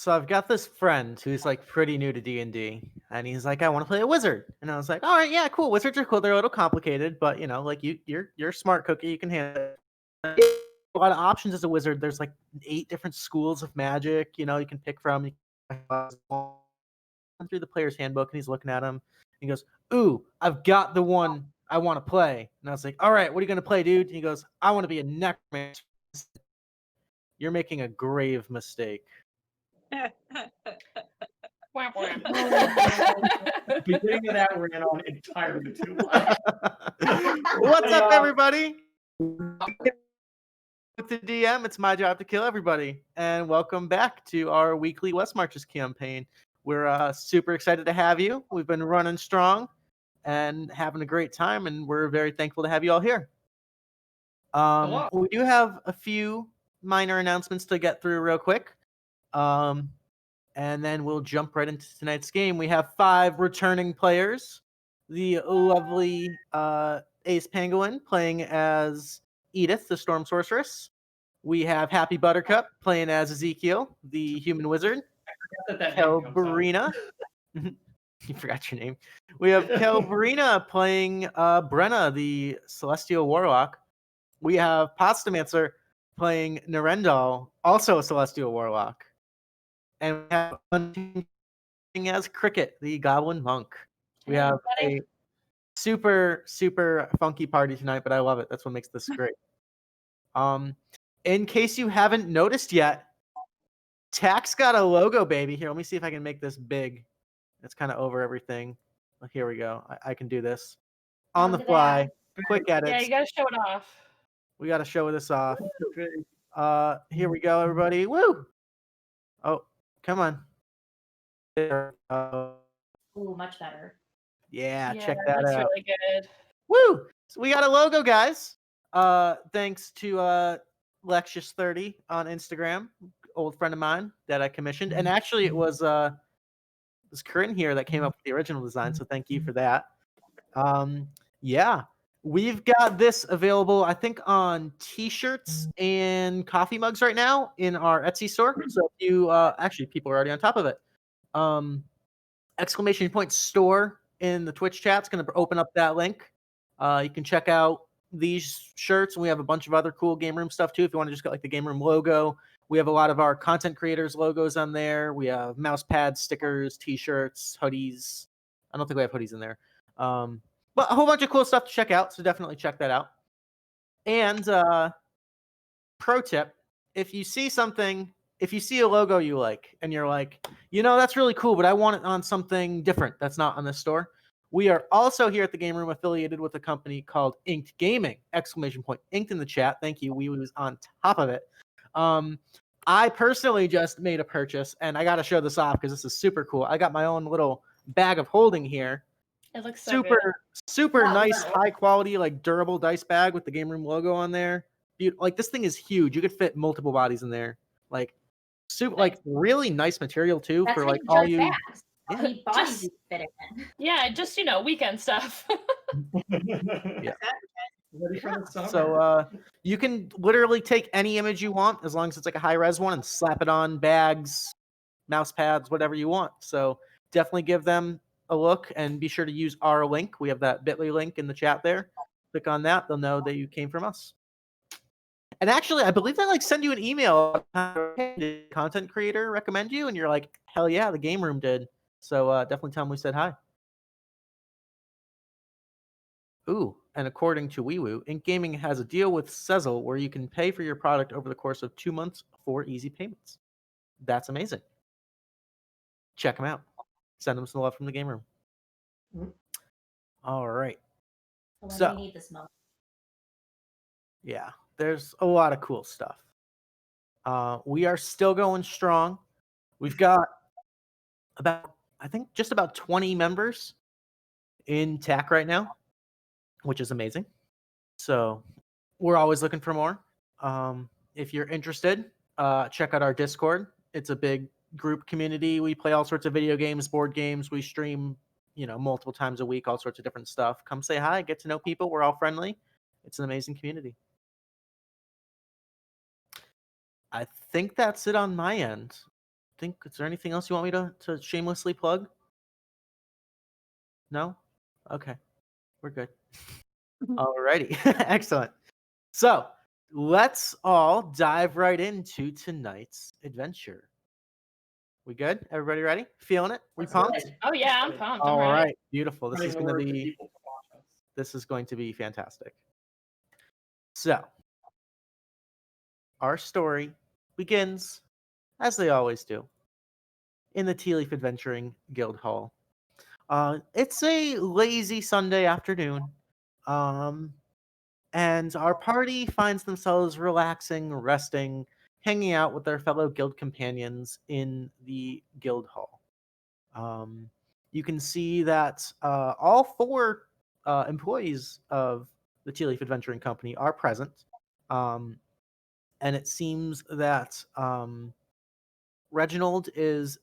So I've got this friend who's like pretty new to D&D, and he's like, I want to play a wizard. And I was like, all right, yeah, cool. Wizards are cool. They're a little complicated, but like you're a smart cookie. You can handle it. A lot of options as a wizard. There's like 8 different schools of magic. You can pick from. You can through the player's handbook, and he's looking at him. He goes, "Ooh, I've got the one I want to play." And I was like, "All right, what are you gonna play, dude?" And he goes, "I want to be a necromancer." You're making a grave mistake. Wah, wah. The beginning of that ran on entirely too long. What's up, everybody? With the DM, it's my job to kill everybody, and welcome back to our weekly West Marches campaign. We're super excited to have you. We've been running strong and having a great time, and we're very thankful to have you all here. We do have a few minor announcements to get through real quick, and then we'll jump right into tonight's game. We have 5 returning players. The lovely Ace Pangolin playing as Edith, the Storm Sorceress. We have Happy Buttercup playing as Ezekiel, the Human Wizard. Kelbrina. You forgot your name. We have Kelbrina playing Brenna, the Celestial Warlock. We have Pastamancer playing Nirendal, also a Celestial Warlock. And we have as Krikit, the Goblin Monk. We have a super, super funky party tonight, but I love it. That's what makes this great. In case you haven't noticed yet, Tack's got a logo, baby. Here, let me see if I can make this big. It's kind of over everything. Here we go. I can do this. On the fly. Quick edits. Yeah, you gotta show it off. We got to show this off. Here we go, everybody. Woo! Oh, come on. Ooh, much better. Yeah, check that that's out. really good. Woo! So we got a logo, guys. Thanks to Lexius30 on Instagram, old friend of mine that I commissioned. And actually it was Corinne here that came up with the original design, so thank you for that. Yeah. We've got this available, I think, on t-shirts and coffee mugs right now in our Etsy store. So if you actually people are already on top of it. Exclamation point store in the Twitch chat's going to open up that link. You can check out these shirts, and we have a bunch of other cool game room stuff too. If you want to just get like the game room logo, we have a lot of our content creators logos on there. We have mouse pads, stickers, t-shirts, hoodies. I don't think we have hoodies in there. But a whole bunch of cool stuff to check out, so definitely check that out. And pro tip, if you see a logo you like, and you're like, that's really cool, but I want it on something different that's not on this store, we are also here at the Game Room affiliated with a company called Inked Gaming! Exclamation point. Inked in the chat. Thank you. We was on top of it. I personally just made a purchase, and I got to show this off because this is super cool. I got my own little bag of holding here. It looks so good. Super nice, high quality, like durable dice bag with the Game Room logo on there. Like this thing is huge. You could fit multiple bodies in there. Like super, like really nice material too. That's for how like you all judge you. bags. How many bodies Just- you fit it in. Yeah, just weekend stuff. Yeah. Ready for the summer. So you can literally take any image you want as long as it's like a high res one and slap it on bags, mouse pads, whatever you want. So definitely give them a look and be sure to use our link. We have that bit.ly link in the chat there. Click on that. They'll know that you came from us. And actually, I believe they send you an email. Did content creator recommend you? And you're like, hell yeah, the Game Room did. So definitely tell them we said hi. Ooh, and according to WeWoo, Ink Gaming has a deal with Sezzle where you can pay for your product over the course of 2 months for easy payments. That's amazing. Check them out. Send them some love from the Game Room. Mm-hmm. All right. So when do you need this most? Yeah, there's a lot of cool stuff. We are still going strong. We've got just about 20 members in TAC right now, which is amazing. So we're always looking for more. If you're interested, check out our Discord. It's a big group community. We play all sorts of video games, board games. We stream, multiple times a week, all sorts of different stuff. Come say hi, get to know people. We're all friendly. It's an amazing community. I think that's it on my end. think, is there anything else you want me to shamelessly plug? No? Okay. We're good. Alrighty. Excellent. So let's all dive right into tonight's adventure. We good? Everybody ready? Feeling it? We Let's pumped? go. Oh yeah, I'm pumped. I'm All ready. right. Beautiful. This is Spreading the going to word to be people to watch us. this is going to be fantastic. So, our story begins, as they always do, in the Tealeaf Adventuring Guild Hall. It's a lazy Sunday afternoon, and our party finds themselves relaxing, resting, hanging out with their fellow guild companions in the guild hall. You can see that all four employees of the Tealeaf Adventuring Company are present. And it seems that Reginald is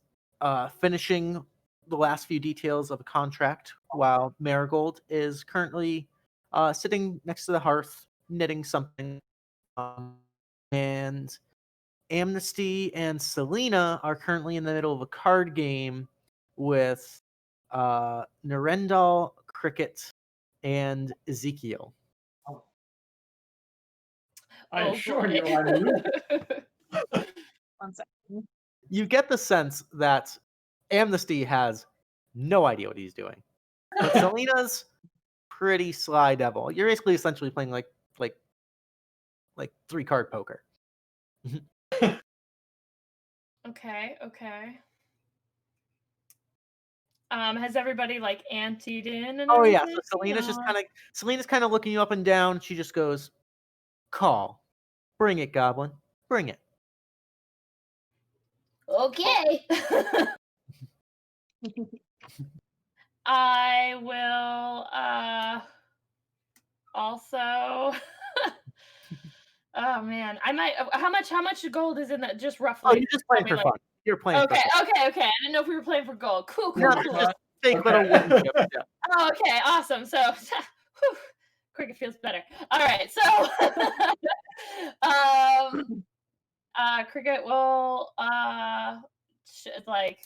finishing the last few details of a contract, while Marigold is currently sitting next to the hearth knitting something. And Amnesty and Selena are currently in the middle of a card game with Nirendal, Krikit, and Ezekiel. I Oh, assure boy. you, I lose. 1 second. You get the sense that Amnesty has no idea what he's doing, but Selena's pretty sly devil. You're basically essentially playing like 3-card poker. Okay. Has everybody like anteed in and Oh yeah, everything? so Selena's kind of looking you up and down. She just goes, "Call, bring it, Goblin, bring it." Okay. I will also oh man, I might how much gold is in that just roughly? Oh, you're just playing Tell for me, fun. You're playing okay, for fun. okay. I didn't know if we were playing for gold. Cool. Yeah, just fake little wooden chips. Yeah. Oh, okay, awesome. So whew, Cricket feels better. All right, so Cricket will like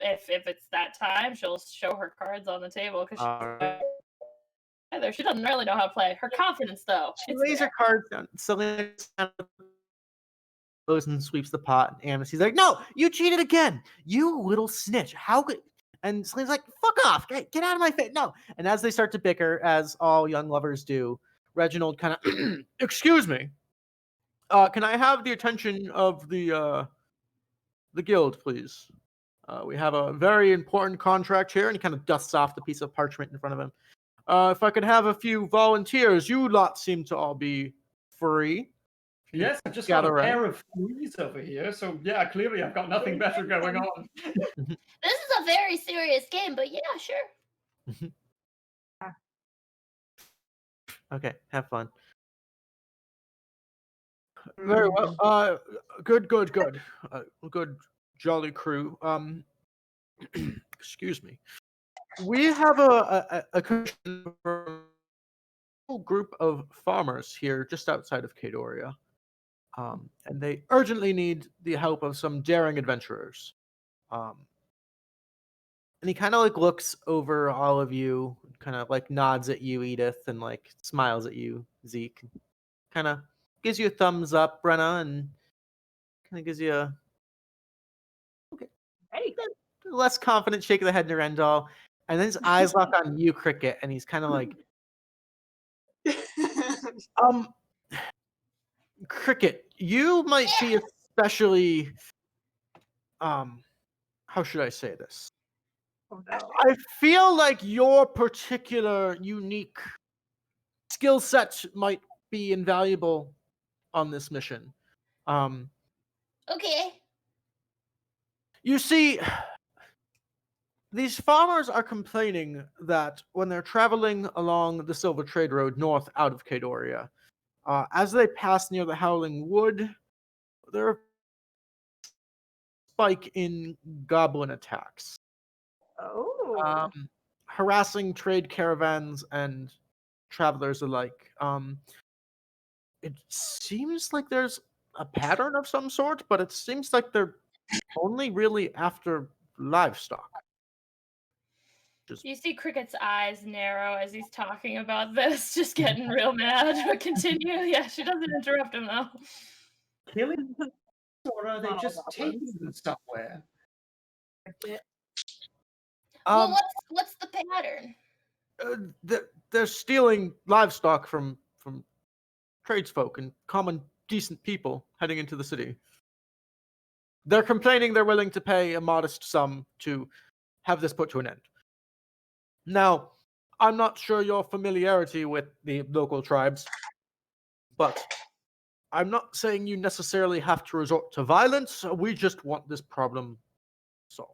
if it's that time, she'll show her cards on the table because she doesn't really know how to play. Her confidence, though, She it's lays there. her cards down. Selena goes and sweeps the pot, and Amnesty's like, "No, you cheated again! You little snitch! How could?" And Selena's like, "Fuck off! Get out of my face! No!" And as they start to bicker, as all young lovers do, Reginald kind of, "Excuse me, can I have the attention of the guild, please? We have a very important contract here," and he kind of dusts off the piece of parchment in front of him. If I could have a few volunteers, you lot seem to all be free. Yes, I've just got a Gather pair of fleas over here, so yeah, clearly I've got nothing better going on. This is a very serious game, but yeah, sure. Okay, have fun. Very well. Good. Good, jolly crew. Excuse me. We have a commission for a whole group of farmers here just outside of Kadoria. And they urgently need the help of some daring adventurers. And he kind of like looks over all of you, kind of like nods at you, Edith, and like smiles at you, Zeke. Kind of gives you a thumbs up, Brenna, and kind of gives you a Hey. less confident shake of the head, Nirendal. And then his eyes lock on you, Krikit, and he's kind of like, Krikit, you might be especially, how should I say this? Oh, no. I feel like your particular unique skill set might be invaluable on this mission. Okay. You see, these farmers are complaining that when they're traveling along the Silver Trade Road north out of Kadoria, as they pass near the Howling Wood, there are spike in goblin attacks, Oh. harassing trade caravans and travelers alike. It seems like there's a pattern of some sort, but it seems like they're only really after livestock. You see Krikit's eyes narrow as he's talking about this, just getting real mad. But continue. Yeah, she doesn't interrupt him though. Killing, or are they Not all just taking goblins. them somewhere? Well, what's the pattern? They're stealing livestock from tradesfolk and common decent people heading into the city. They're complaining they're willing to pay a modest sum to have this put to an end. Now, I'm not sure your familiarity with the local tribes, but I'm not saying you necessarily have to resort to violence. We just want this problem solved.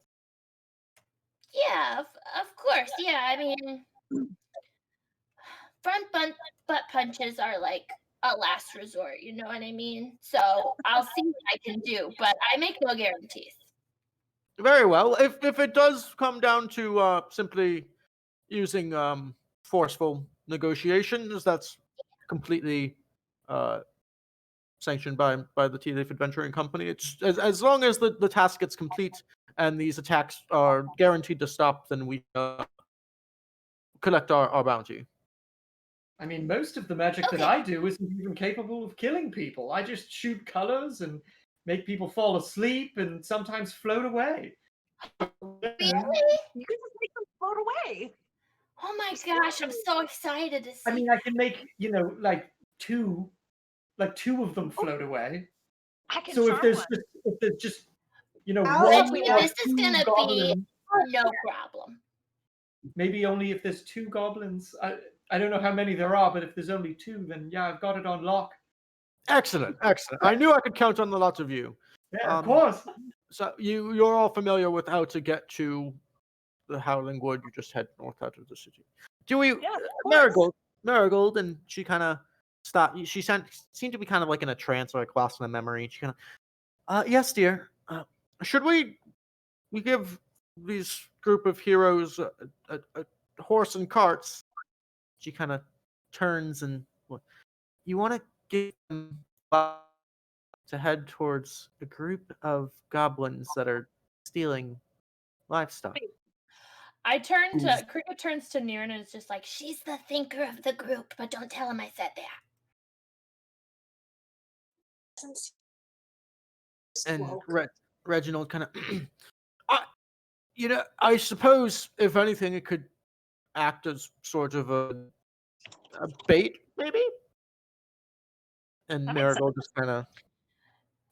Yeah, of course. Yeah, I mean, front butt punches are like a last resort. You know what I mean? So I'll see what I can do, but I make no guarantees. Very well. If it does come down to simply using forceful negotiations, that's completely sanctioned by the Tealeaf Adventuring Company. It's as long as the task gets complete and these attacks are guaranteed to stop, then we collect our bounty. I mean, most of the magic that Okay. I do isn't even capable of killing people. I just shoot colors and make people fall asleep and sometimes float away. Really? You can just make them float away. Oh my gosh, I'm so excited to see. I mean, I can make, like two of them float away. I can So charm if there's just Oh, one dude, or this is two gonna be goblins, no problem. maybe only if there's two goblins. I don't know how many there are, but if there's only two, then yeah, I've got it on lock. Excellent. I knew I could count on the lots of you. Yeah, of course. So you're all familiar with how to get to the Howling Wood. You just head north out of the city. Do we? Yeah, of course. Marigold, and she kind of stopped. She seemed to be kind of like in a trance or like lost in a memory. She kind of, yes, dear. Should we give these group of heroes a horse and carts? She kind of turns and you want to get them to head towards a group of goblins that are stealing livestock. Krikit turns to Nirendal and is just like, She's the thinker of the group, but don't tell him I said that. And Reginald kind of, I suppose if anything, it could act as sort of a bait, maybe. And That makes Marigold just kind of,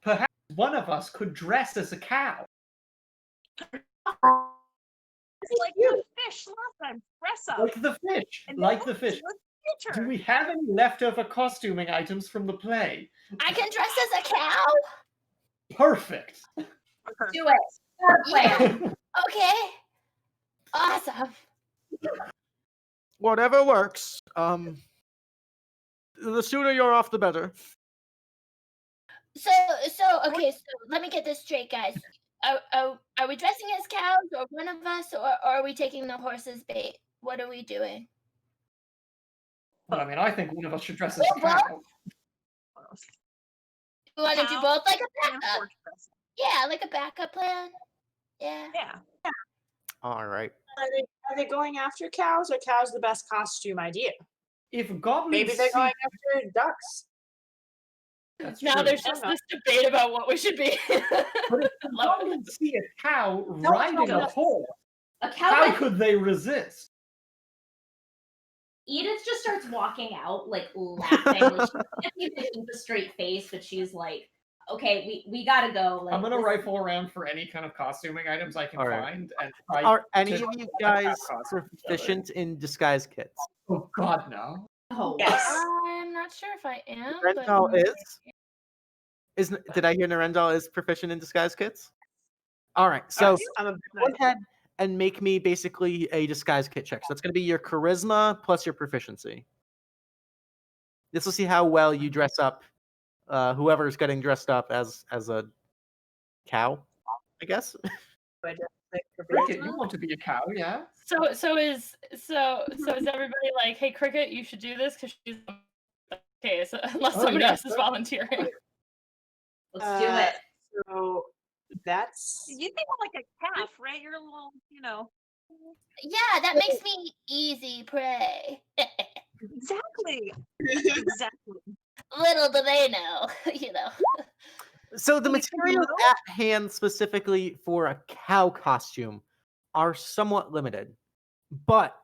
Perhaps one of us could dress as a cow. It's like the fish last time. Dress up. Like the fish. And Like then the fish. let's get Do her. we have any leftover costuming items from the play? I can dress as a cow? Perfect. Do it. Yeah. Okay. Awesome. whatever works. The sooner you're off, the better. So okay, so let me get this straight, guys. Are we dressing as cows, or one of us, or are we taking the horse's bait? What are we doing? Well, I mean, I think one of us should dress as a Well, cow. You want to do Cow both, like a and backup? horse dressing. Yeah, like a backup plan. Yeah. Yeah. All right. Are they going after cows, or cows the best costume idea? If goblins Maybe they're see- going after ducks. That's now true. there's just this debate about what we should be. But if the Love it. goblins see a cow riding no. a horse, A cow how like could they resist? Edith just starts walking out, like laughing. Like, she can't even keep a straight face, but she's like, "Okay, we gotta go." Like, I'm gonna this- rifle around for any kind of costuming items I can All right. find and try. Are any to- of you guys costume each other. proficient in disguise kits? Oh God, no! Oh, Yes. I'm not sure if I am. Nirendal but... is. Did I hear Nirendal is proficient in disguise kits? All right. So Yes, I'm a go ahead and make me basically a disguise kit check. So that's going to be your charisma plus your proficiency. This will see how well you dress up. Whoever's getting dressed up as a cow, I guess. Krikit, you want to be a cow, yeah? So is everybody like, hey, Krikit, you should do this because she's okay. So unless Oh, somebody yeah, else is sure. volunteering. let's do it. So That's You think of like a calf, right? You're a little, Yeah, that makes me easy prey. Exactly. Exactly. Little do they know, So the Well, you can materials move? at hand specifically for a cow costume are somewhat limited, but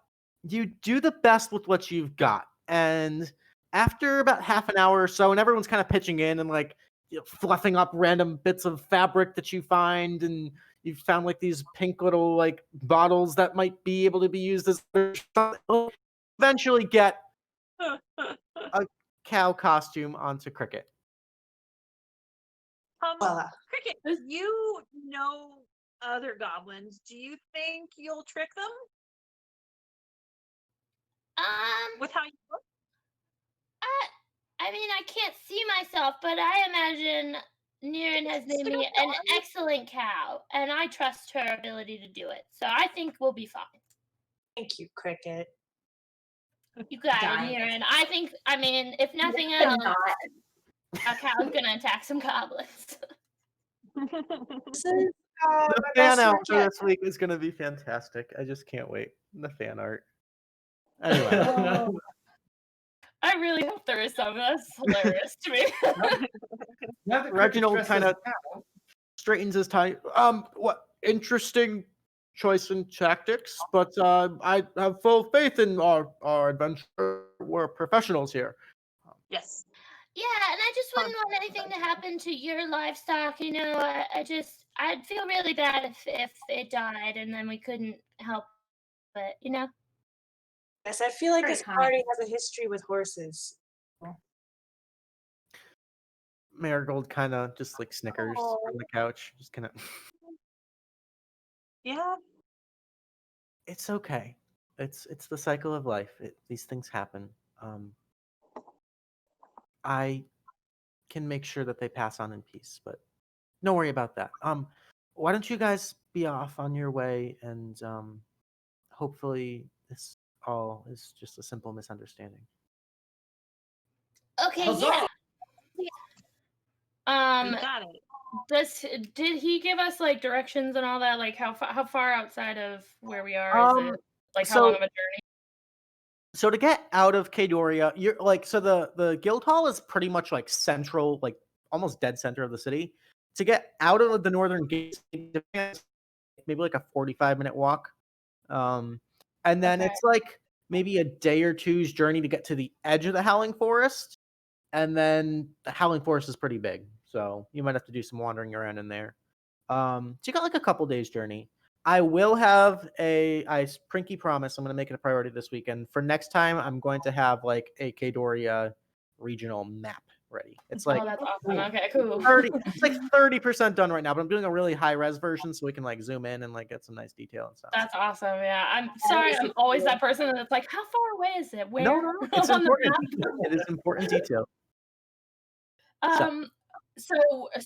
you do the best with what you've got. And after about half an hour or so, and everyone's kind of pitching in and like fluffing up random bits of fabric that you find, and you've found like these pink little like bottles that might be able to be used as eventually get a cow costume onto Krikit. well, Krikit, you know other goblins. Do you think you'll trick them with how you look? I mean, I can't see myself, but I imagine Niren has made me an excellent cow, and I trust her ability to do it. So I think we'll be fine. thank you, Krikit. You got Dying. it, Niren. I mean, if nothing I'm else, not. a cow's gonna attack some goblins. This is The my fan best art work for yet. this week is going to be fantastic. I just can't wait. The fan art. Anyway. I really hope there is some. That's hilarious to me. Now that Krikit's Reginald dressed kind as of a cow, straightens his tie. What interesting choice in tactics, but I have full faith in our adventure. We're professionals here. Yes. Yeah, and I just wouldn't want anything to happen to your livestock. I'd feel really bad if it died and then we couldn't help it. Yes, I feel like Very this kind. party has a history with horses. Marigold kind of just like snickers from the couch. Just kind of. Yeah. It's okay. It's the cycle of life. These things happen. I can make sure that they pass on in peace, but don't worry about that. Why don't you guys be off on your way, and hopefully this all is just a simple misunderstanding. Okay, Huzzah! yeah. You got it. Did he give us like directions and all that? Like how far outside of where we are is it? Like how long of a journey? So to get out of Kadoria, you're like the guild hall is pretty much like central, like almost dead center of the city. To get out of the northern gate, maybe like a 45-minute walk. And then Okay. it's like maybe a day or two's journey to get to the edge of the Howling Forest. And then the Howling Forest is pretty big, so you might have to do some wandering around in there. So you got like a couple days journey. I will have I Prinky promise I'm going to make it a priority this weekend. For next time, I'm going to have like a Kadoria regional map ready. It's like Oh, that's awesome. Okay, cool. 30% done right now, but I'm doing a really high res version so we can like zoom in and like get some nice detail and stuff. That's awesome. Yeah, I'm sorry. I'm always that person that's like, how far away is it? Where? No, it's on the important. map? It is important detail.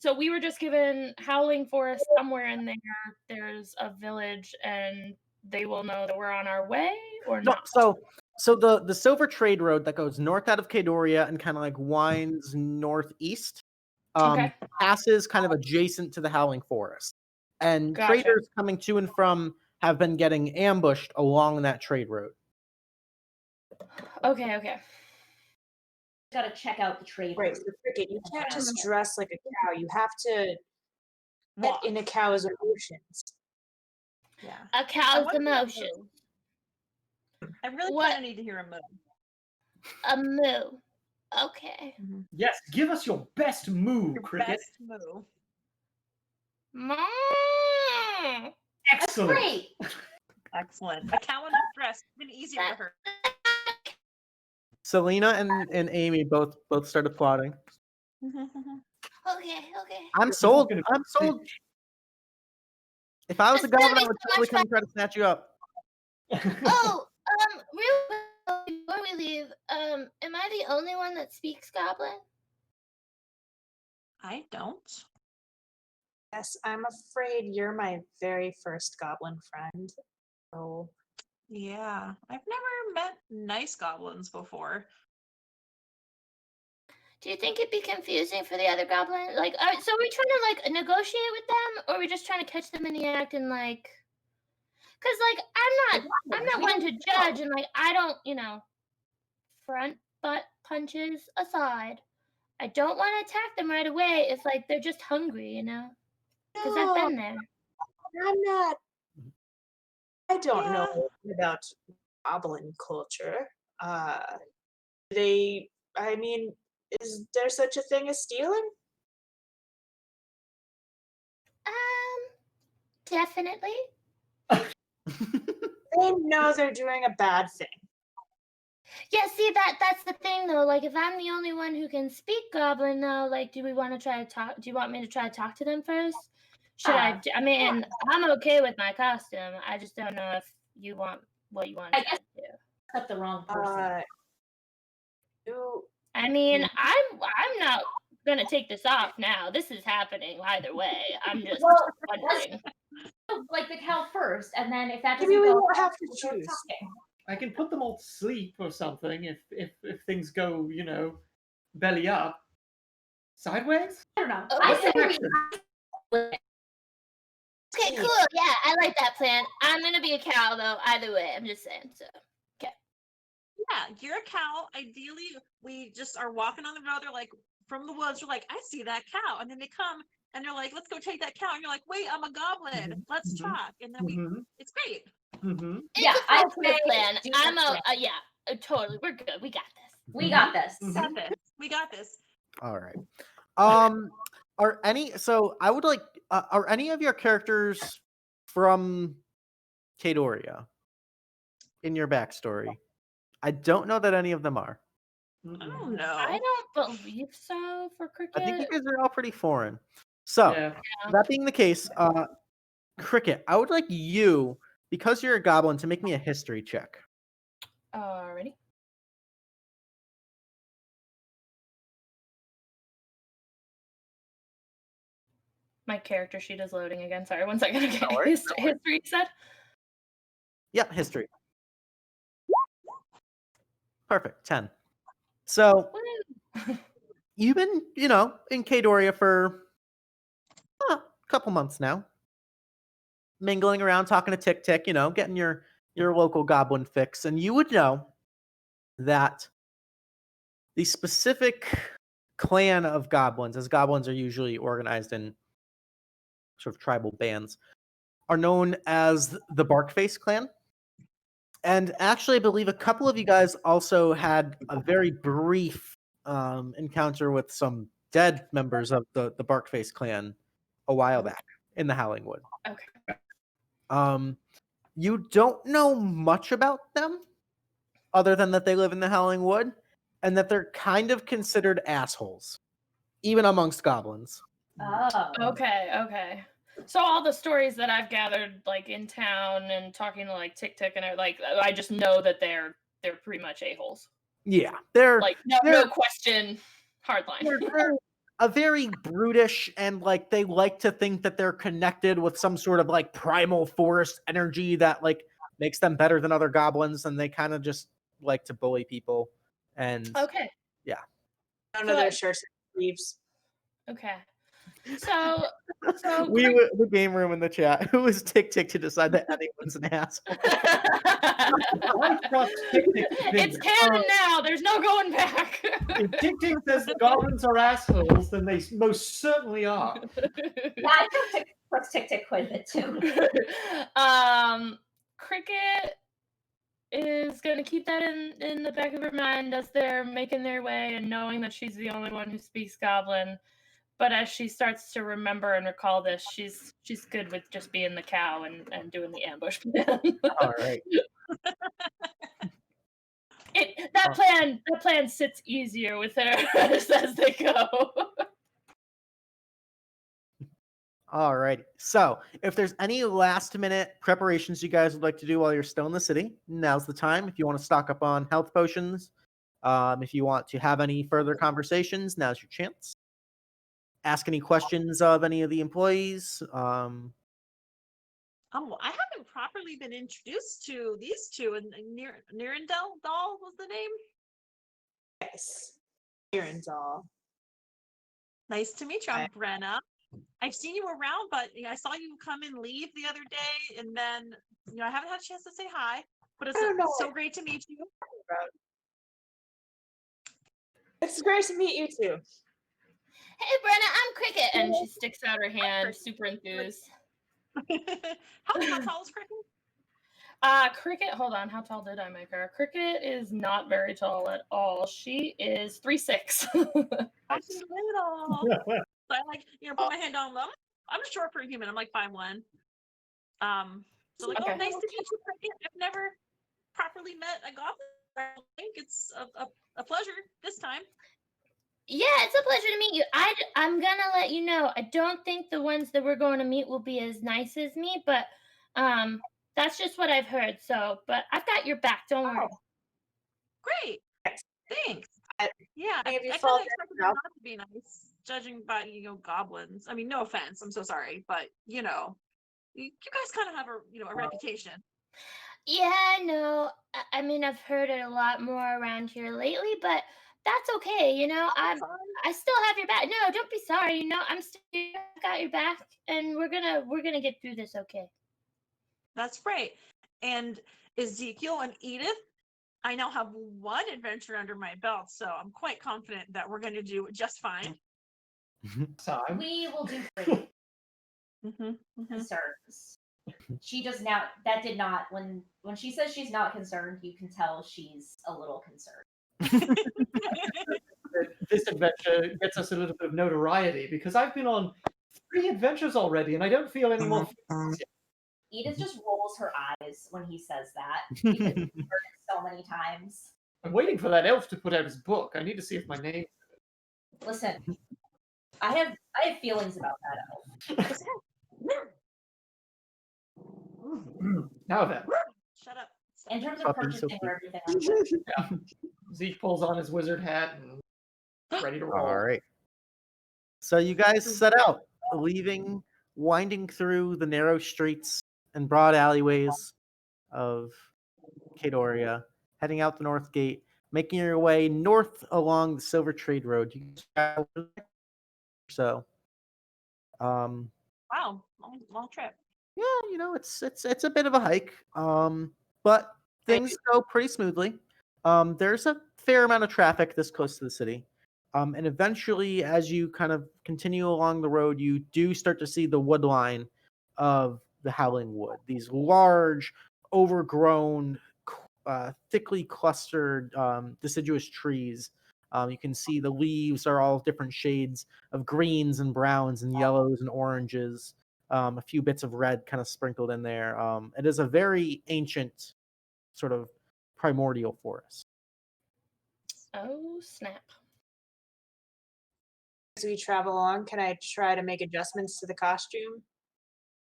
So we were just given Howling Forest somewhere in there. There's a village, and they will know that we're on our way or No, not. so the Silver Trade Road that goes north out of Kadoria and kind of like winds northeast, Okay. passes kind of adjacent to the Howling Forest, and Gotcha. traders coming to and from have been getting ambushed along that trade road. Okay. Got to check out the trade. Right, route. so Krikit, you can't just dress like a cow. You have to get in a cow's emotions. Yeah. A cow's emotion. I really What? kind of need to hear a moo. A moo. Okay. Yes, give us your best move, Your Krikit. best moo. Moo. Excellent. Great. Excellent. A cow in a dress. Been easier to hurt. Selena and Amy both started plotting. Okay. I'm sold. I'm sold. If I was a goblin, I would totally come and try to snatch you up. Oh, real quick before we leave, am I the only one that speaks Goblin? I don't. Yes, I'm afraid you're my very first goblin friend. So Yeah. I've never met nice goblins before. Do you think it'd be confusing for the other goblin? Like, so are we trying to like negotiate with them, or are we just trying to catch them in the act and like? Because like I'm not one to judge, and like I don't, front butt punches aside, I don't want to attack them right away if like they're just hungry, because I've been there. I'm not. I don't know about goblin culture. I mean, is there such a thing as stealing? Definitely. They know they're doing a bad thing. Yeah, see that's the thing though. Like if I'm the only one who can speak goblin though, like do we want to try to talk do you want me to try to talk to them first? Should I mean, I'm okay with my costume. I just don't know if you want what you want to try to do. Except the wrong person. I mean, I'm not gonna take this off now. This is happening either way. I'm just wondering. Like the cow first, and then if that doesn't Maybe we go, won't have to choose. I can put them all to sleep or something if things go, belly up. Sideways? I don't know. Okay. I say Okay, cool. Yeah, I like that plan. I'm gonna be a cow though. Either way, I'm just saying. So, okay. Yeah, you're a cow. Ideally, we just are walking on the road. They're like from the woods. You're like, I see that cow, and then they come and they're like, let's go take that cow. And you're like, wait, I'm a goblin. Let's talk. And then it's great. Yeah, I good plan. I'm totally. We're good. We got this. We got this. We got this. All right. Are any of your characters from Kadoria in your backstory? I don't know that any of them are. I don't know. I don't believe so for Krikit. I think you guys are all pretty foreign. So, that being the case, Krikit, I would like you, because you're a goblin, to make me a history check. Alrighty. My character sheet is loading again. Sorry, 1 second. Okay. No worries, History, you said? Yep, history. Perfect, 10. So, you've been, in Kadoria for a couple months now. Mingling around, talking to Tick Tick, getting your local goblin fix. And you would know that the specific clan of goblins, as goblins are usually organized in sort of tribal bands, are known as the Barkface clan. And actually, I believe a couple of you guys also had a very brief encounter with some dead members of the Barkface clan a while back in the Howling Wood. Okay. You don't know much about them, other than that they live in the Howling Wood, and that they're kind of considered assholes, even amongst goblins. Oh. Okay. So all the stories that I've gathered, like in town and talking to like Tick Tick and I just know that they're pretty much a-holes. Yeah, they're like no question, hardline. They're a very brutish, and like they like to think that they're connected with some sort of like primal forest energy that like makes them better than other goblins, and they kind of just like to bully people. And yeah, None of their shirts and sleeves. Okay. So the game room in the chat. Who is Tick Tick to decide that anyone's an asshole? It's canon now. There's no going back. If Tick Tick says the goblins are assholes, then they most certainly are. Yeah, I think Tick Tick quite a bit too. Krikit is gonna keep that in the back of her mind as they're making their way and knowing that she's the only one who speaks Goblin. But as she starts to remember and recall this, she's good with just being the cow and doing the ambush plan. All right. That plan sits easier with her as they go. All right. So, if there's any last-minute preparations you guys would like to do while you're still in the city, now's the time. If you want to stock up on health potions, if you want to have any further conversations, now's your chance. Ask any questions of any of the employees. I haven't properly been introduced to these two, and Nirendal was the name. Yes. Nirendal. Nice to meet you. I'm Brenna. I've seen you around, but I saw you come and leave the other day, and then I haven't had a chance to say hi. But it's so great to meet you. It's great to meet you too. Hey, Brenna, I'm Krikit. And she sticks out her hand, super enthused. How tall is Krikit? Krikit, hold on. How tall did I make her? Krikit is not very tall at all. She is 3'6". She's little. So I put my hand on them. I'm short for a human. I'm like 5'1". So Okay. nice to meet you, Krikit. I've never properly met a goblin. I think it's a pleasure this time. Yeah, it's a pleasure to meet you. I'm gonna let you know. I don't think the ones that we're going to meet will be as nice as me, but that's just what I've heard. So, but I've got your back. Don't worry. Great. Thanks. I kind of expected them not to be nice, judging by goblins. I mean, no offense. I'm so sorry, but you guys kind of have a reputation. Yeah, I know. I mean, I've heard it a lot more around here lately, but that's okay. I still have your back. No, don't be sorry. I've got your back, and we're gonna get through this okay. That's great. And Ezekiel and Edith, I now have one adventure under my belt, so I'm quite confident that we're going to do just fine. We will do great. Concerns. She does now. That did not. When she says she's not concerned, you can tell she's a little concerned. This adventure gets us a little bit of notoriety because I've been on 3 adventures already, and I don't feel any more. Edith just rolls her eyes when he says that because he's heard it so many times. I'm waiting for that elf to put out his book. I need to see if my name. Listen, I have feelings about that elf. Now then. Shut up. In terms of purchasing or everything, I'm good. Yeah. Zeke pulls on his wizard hat and ready to roll. All right. So you guys set out, winding through the narrow streets and broad alleyways of Kadoria, heading out the north gate, making your way north along the Silver Trade Road. Wow, long trip. Yeah, it's a bit of a hike, but things go pretty smoothly. There's a fair amount of traffic this close to the city, and eventually, as you kind of continue along the road, you do start to see the wood line of the Howling Wood. These large, overgrown, thickly clustered, deciduous trees. You can see the leaves are all different shades of greens and browns and yellows and oranges. A few bits of red kind of sprinkled in there. It is a very ancient, sort of primordial forest. Oh, snap. As we travel along, can I try to make adjustments to the costume?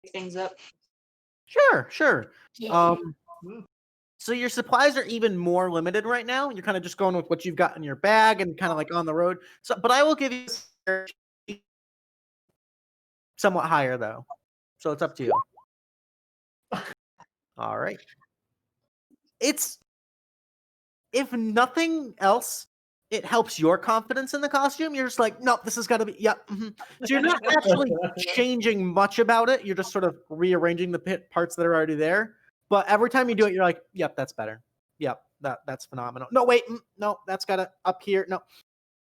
Pick things up? Sure. Yeah. So your supplies are even more limited right now. You're kind of just going with what you've got in your bag and kind of like on the road. So, but I will give you somewhat higher though. So it's up to you. All right. If nothing else, it helps your confidence in the costume. You're just like, nope, this has got to be, yep. So you're not actually changing much about it. You're just sort of rearranging the parts that are already there. But every time you do it, you're like, yep, that's better. Yep, that's phenomenal. No, wait, no, that's got to up here. No,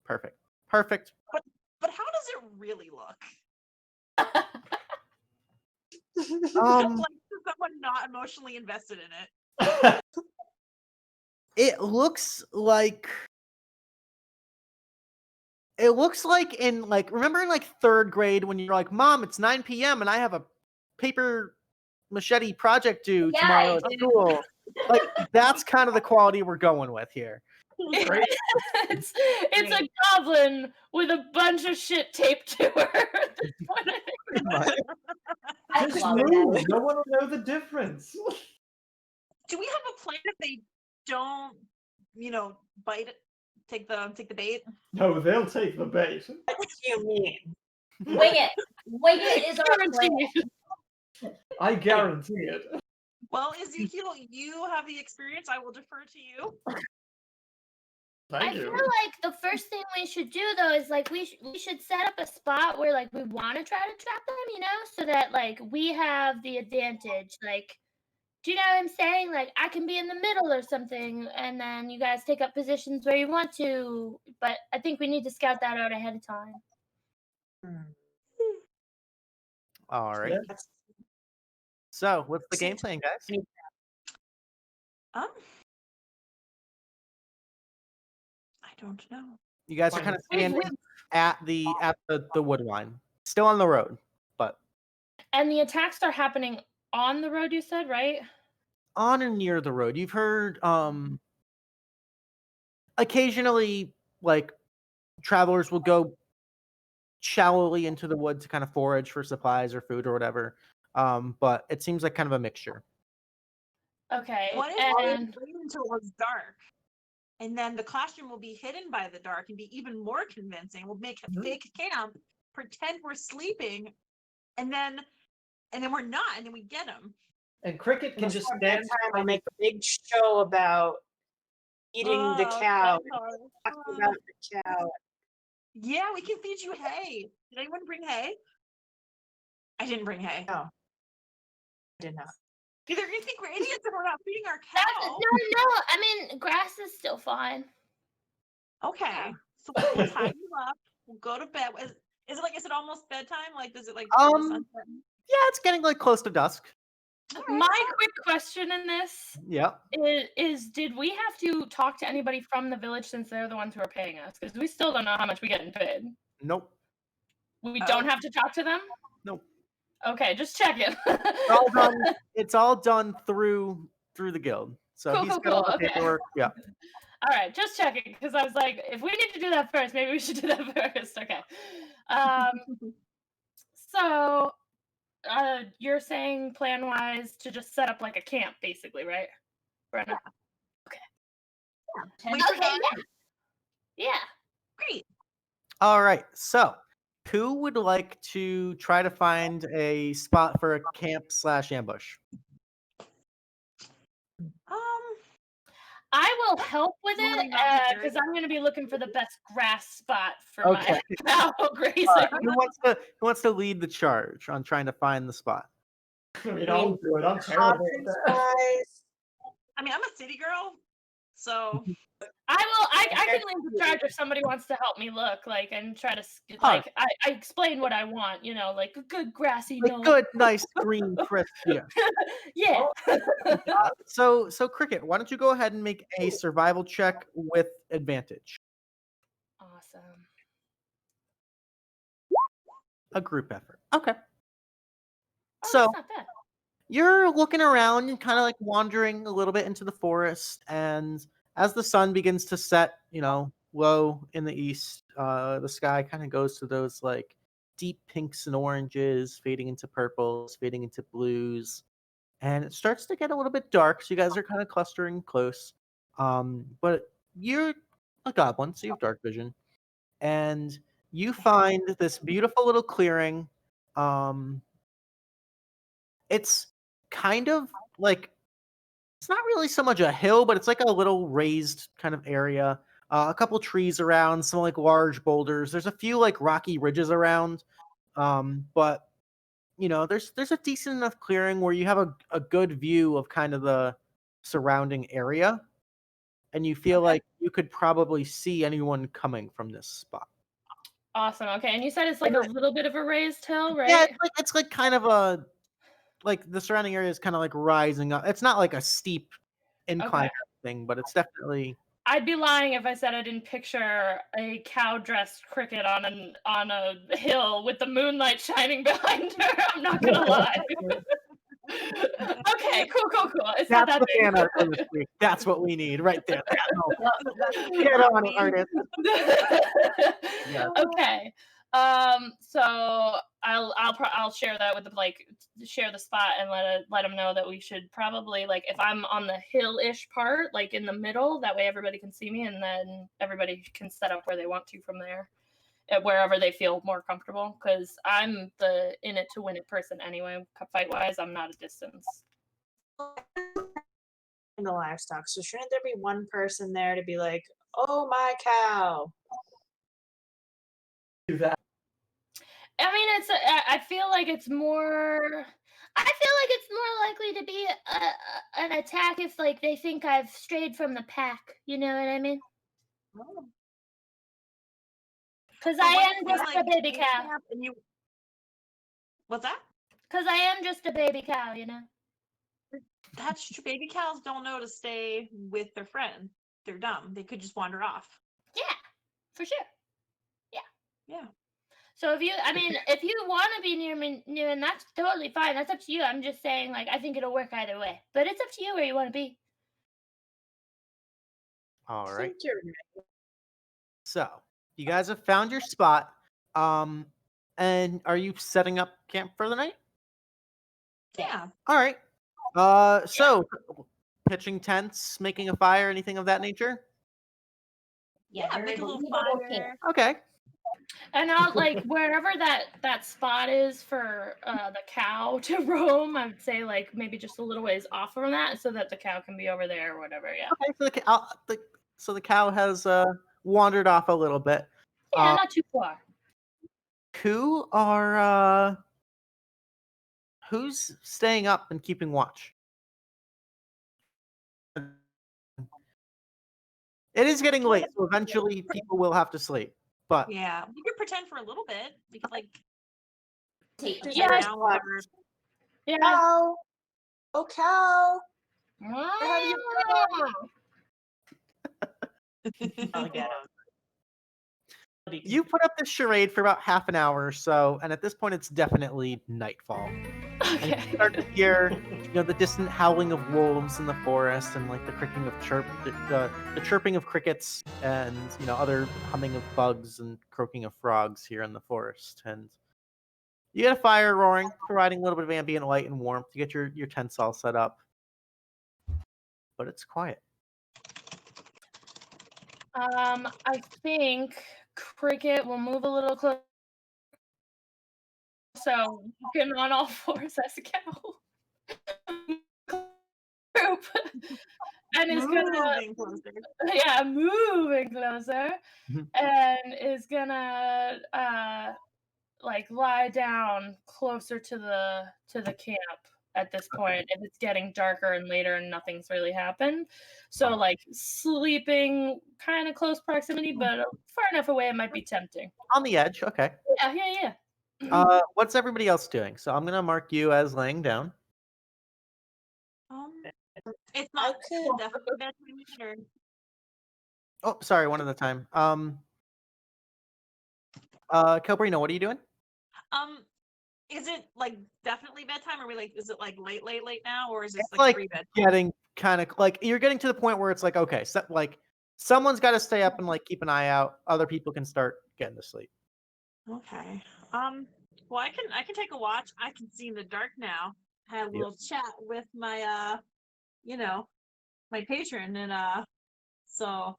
perfect. But how does it really look? Like someone not emotionally invested in it. It looks like in remember in 3rd grade when you're like, Mom, it's 9 p.m. and I have a paper machete project due tomorrow at school. Like that's kind of the quality we're going with here. It's a goblin with a bunch of shit taped to her. Just move. No one will know the difference. Do we have a plan if they don't, bite it? Take the bait? No, they'll take the bait. What do you mean? Wing it. Wing it is our plan. I guarantee it. Well, Ezekiel, you have the experience. I will defer to you. Thank I feel you. like the first thing we should do though is like we should set up a spot where like we want to try to trap them, so that like we have the advantage. Like, do you know what I'm saying? Like I can be in the middle or something, and then you guys take up positions where you want to. But I think we need to scout that out ahead of time. All right. Yeah. So, what's the game plan, guys? I don't know. You guys are Fine. kind of We've- standing at the wood line, still on the road, but And the attacks are happening on the road, you said, right? on and near the road. You've heard occasionally like travelers will go shallowly into the woods to kind of forage for supplies or food or whatever. But it seems like kind of a mixture. Okay. What if we And wait until it was dark, and then the costume will be hidden by the dark and be even more convincing? We'll make a fake camp, pretend we're sleeping, and then we're not, and then we get them. And Krikit can just stand. time I'll make a big show about eating the cow. Talking about the cow. Yeah, we can feed you hay. Did anyone bring hay? I didn't bring hay. No. I did not. They're gonna think we're idiots and we're not feeding our No, cow. I mean grass is still fine. Okay, so we'll tie you up. We'll go to bed. Is it almost bedtime? Like, does it like Yeah, it's getting like close to dusk. my quick question in this Yeah. is did we have to talk to anybody from the village since they're the ones who are paying us? Because we still don't know how much we get in paid. Nope. We don't have to talk to them? Nope. Okay, just check it. It's all done through the guild. So Cool, he's cool, got all cool, the okay. paperwork. Yeah. All right, just checking because I was like, if we need to do that first, maybe we should do that first. Okay. So you're saying plan wise to just set up like a camp, basically, right, Brenna? Wait Okay, for dark. Yeah. Great. All right. So, who would like to try to find a spot for a camp/ambush? I will help with it Morning officer. because I'm going to be looking for the best grass spot for Okay. my cow grazing. Who wants to lead the charge on trying to find the spot? I mean, I'll do it. I'm terrible at that. Guys, I mean, I'm a city girl, so I can lead the charge if somebody wants to help me look and try to I explain what I want, like a good grassy Like knoll. good, nice green crisp. Yeah. Yeah. So Krikit, why don't you go ahead and make a survival check with advantage? Awesome. A group effort. Okay. Oh, So that's not bad. you're looking around and kind of like wandering a little bit into the forest, and as the sun begins to set, low in the east, the sky kind of goes to those like deep pinks and oranges, fading into purples, fading into blues, and it starts to get a little bit dark. So you guys are kind of clustering close, but you're a goblin, so you have dark vision, and you find this beautiful little clearing. It's kind of like it's not really so much a hill, but it's like a little raised kind of area. A couple trees around, some like large boulders. There's a few like rocky ridges around, but there's a decent enough clearing where you have a good view of kind of the surrounding area, and you feel like you could probably see anyone coming from this spot. Awesome. Okay, and you said it's like a little bit of a raised hill, right? Yeah, it's like kind of a like the surrounding area is kind of like rising up. It's not like a steep incline thing, but it's definitely. I'd be lying if I said I didn't picture a cow-dressed Krikit on a hill with the moonlight shining behind her. I'm not gonna lie. Okay, cool. It's not That's that the big. fan art for this week. That's what we need right there. Get on it, artist. Yeah. Okay. So I'll share that with share the spot and let them know that we should probably if I'm on the hill-ish part, in the middle, that way everybody can see me, and then everybody can set up where they want to from there, wherever they feel more comfortable. Because I'm the in it to win it person anyway. Fight wise, I'm not a distance. in the livestock. So shouldn't there be one person there to be like, Oh my cow. Do that. I mean, I feel like it's more. I feel like it's more likely to be an attack if, like, they think I've strayed from the pack. You know what I mean? Oh. Because But I what am if we, just a baby you cow. camp and you... What's that? Because I am just a baby cow, you know? That's true. Baby cows don't know to stay with their friend. They're dumb. They could just wander off. Yeah, for sure. Yeah. So if you want to be near me, and that's totally fine. That's up to you. I'm just saying, like, I think it'll work either way. But it's up to you where you want to be. All I right. think you're right. So you guys have found your spot. And are you setting up camp for the night? Yeah. All right. So pitching tents, making a fire, anything of that nature? Yeah, very make a little believable fire. Okay. And I'll, like, wherever that spot is for the cow to roam, I would say, like, maybe just a little ways off from that so that the cow can be over there or whatever. Yeah. Okay. So the cow has wandered off a little bit. Yeah, not too far. Who's staying up and keeping watch? It is getting late, so eventually people will have to sleep. But Yeah, we could pretend for a little bit. We could like Take check Yeah. down where Yeah. Cow. Oh, cow. Where have you been? I'll get him. you put up this charade for about half an hour or so, and at this point, it's definitely nightfall. And Okay. you start to hear, the distant howling of wolves in the forest, and like the cricking of the chirping of crickets, and other humming of bugs and croaking of frogs here in the forest. And you get a fire roaring, providing a little bit of ambient light and warmth. You get your tents all set up, but it's quiet. I think Krikit will move a little closer. So getting on all fours as a cow. Group. And is gonna moving closer. moving closer. Mhm. And is gonna like lie down closer to the camp at this point if it's getting darker and later and nothing's really happened. So like sleeping kind of close proximity, but far enough away it might be tempting. On the edge, okay. Yeah. What's everybody else doing? So I'm gonna mark you as laying down. It's not could- definitely bedtime either. Oh, sorry, one at a time. Kelbrina, what are you doing? Is it like definitely bedtime? Or is it like late now, or is this It's like like pre-bed? getting kind of like you're getting to the point where it's like, okay, so, like someone's got to stay up and like keep an eye out. Other people can start getting to sleep. Okay. Well, I can take a watch. I can see in the dark now. I had a little chat with my my patron, and so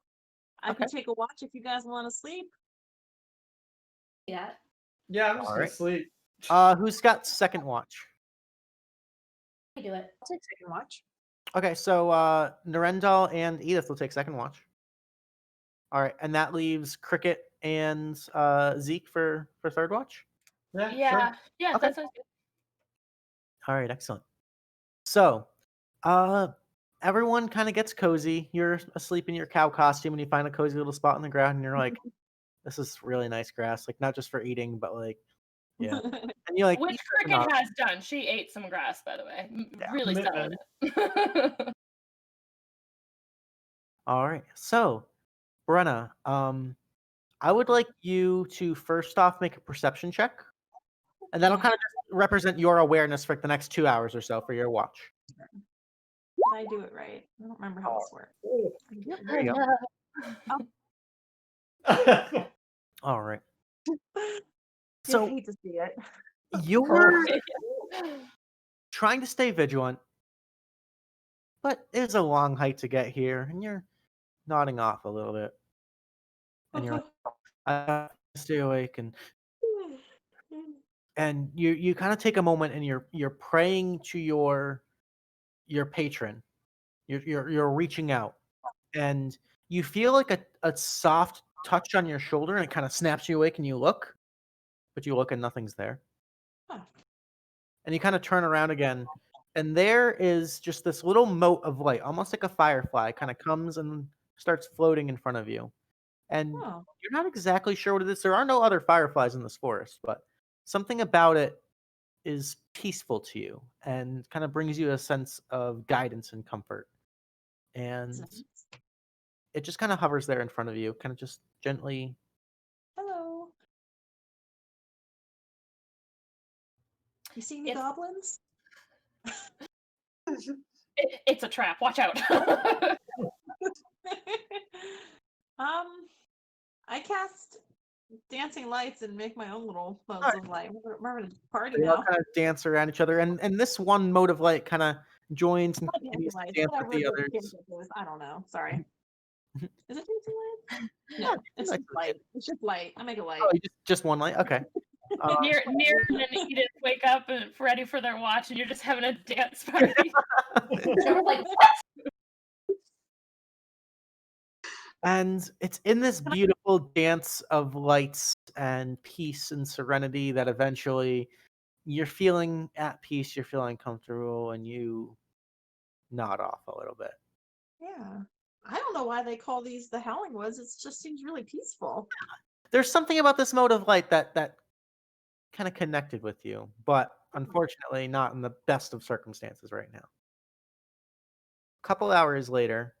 I can take a watch if you guys want to sleep. Yeah. Yeah, I'm just gonna Alright. sleep. Who's got second watch? I do it. I'll take second watch. Okay, so Nirendal and Edith will take second watch. All right, and that leaves Krikit and Zeke for third watch. Yeah, Okay. that sounds good. All right, excellent. So, everyone kind of gets cozy. You're asleep in your cow costume, and you find a cozy little spot on the ground, and you're like, "This is really nice grass. Like, not just for eating, but like, yeah." And you like, Which eat it up. Krikit has done. She ate some grass, by the way. Yeah. Really Man. solid. All right, so Brenna, I would like you to first off make a perception check, and that'll kind of just represent your awareness for the next 2 hours or so for your watch. Did I do it right? I don't remember how this works. There you go. All right. So So hate to see it. you're trying to stay vigilant, but it's a long hike to get here, and you're nodding off a little bit, and you're like, "I have to stay awake," and you kind of take a moment, and you're praying to your patron. You're reaching out, and you feel like a soft touch on your shoulder, and it kind of snaps you awake, and you look, but you look and nothing's there. Huh. And you kind of turn around again, and there is just this little mote of light, almost like a firefly, kind of comes and starts floating in front of you. And Oh. you're not exactly sure what it is. There are no other fireflies in this forest, but something about it is peaceful to you and kind of brings you a sense of guidance and comfort. And Nice. it just kind of hovers there in front of you, kind of just gently. Hello. You see any It's- goblins? It's a trap. Watch out. I cast dancing lights and make my own little modes of light. We're having a party They all now. kind of dance around each other, and this one mode of light kind of joins and Not dancing continues to lights, dance with whatever the the others. kid is. I don't know. Sorry. Is it dancing lights? Yeah, No, it's lights just light. It's just light. I make a light. Oh, you just one light? Okay. Near and Edith wake up and ready for their watch, and you're just having a dance party. They're like, And it's in this beautiful dance of lights and peace and serenity that eventually you're feeling at peace, you're feeling comfortable, and you nod off a little bit. Yeah. I don't know why they call these the Howling Woods. It just seems really peaceful. There's something about this mode of light that kind of connected with you, but unfortunately not in the best of circumstances right now. A couple hours later,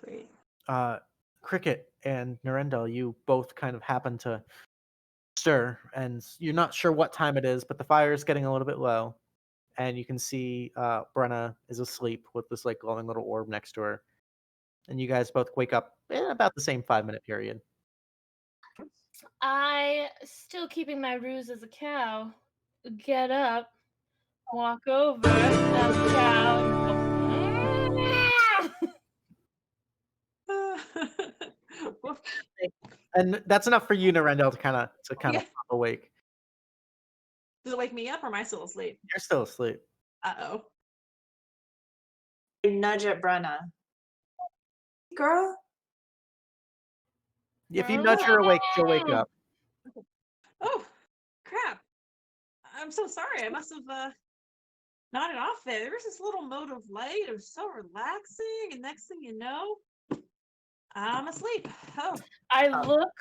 Great. Krikit and Nirendal, you both kind of happen to stir, and you're not sure what time it is, but the fire is getting a little bit low, and you can see Brenna is asleep with this like glowing little orb next to her, and you guys both wake up in about the same 5-minute period. I, still keeping my ruse as a cow, get up, walk over as a cow. And that's enough for you, Nirendal, to kind of Yeah. pop awake. Does it wake me up or am I still asleep? You're still asleep. Uh-oh. I nudge at Brenna. Girl? If you nudge her awake, she'll wake up. Oh, crap. I'm so sorry. I must have nodded off there. There was this little mode of light. It was so relaxing. And next thing you know, I'm asleep. Oh. I look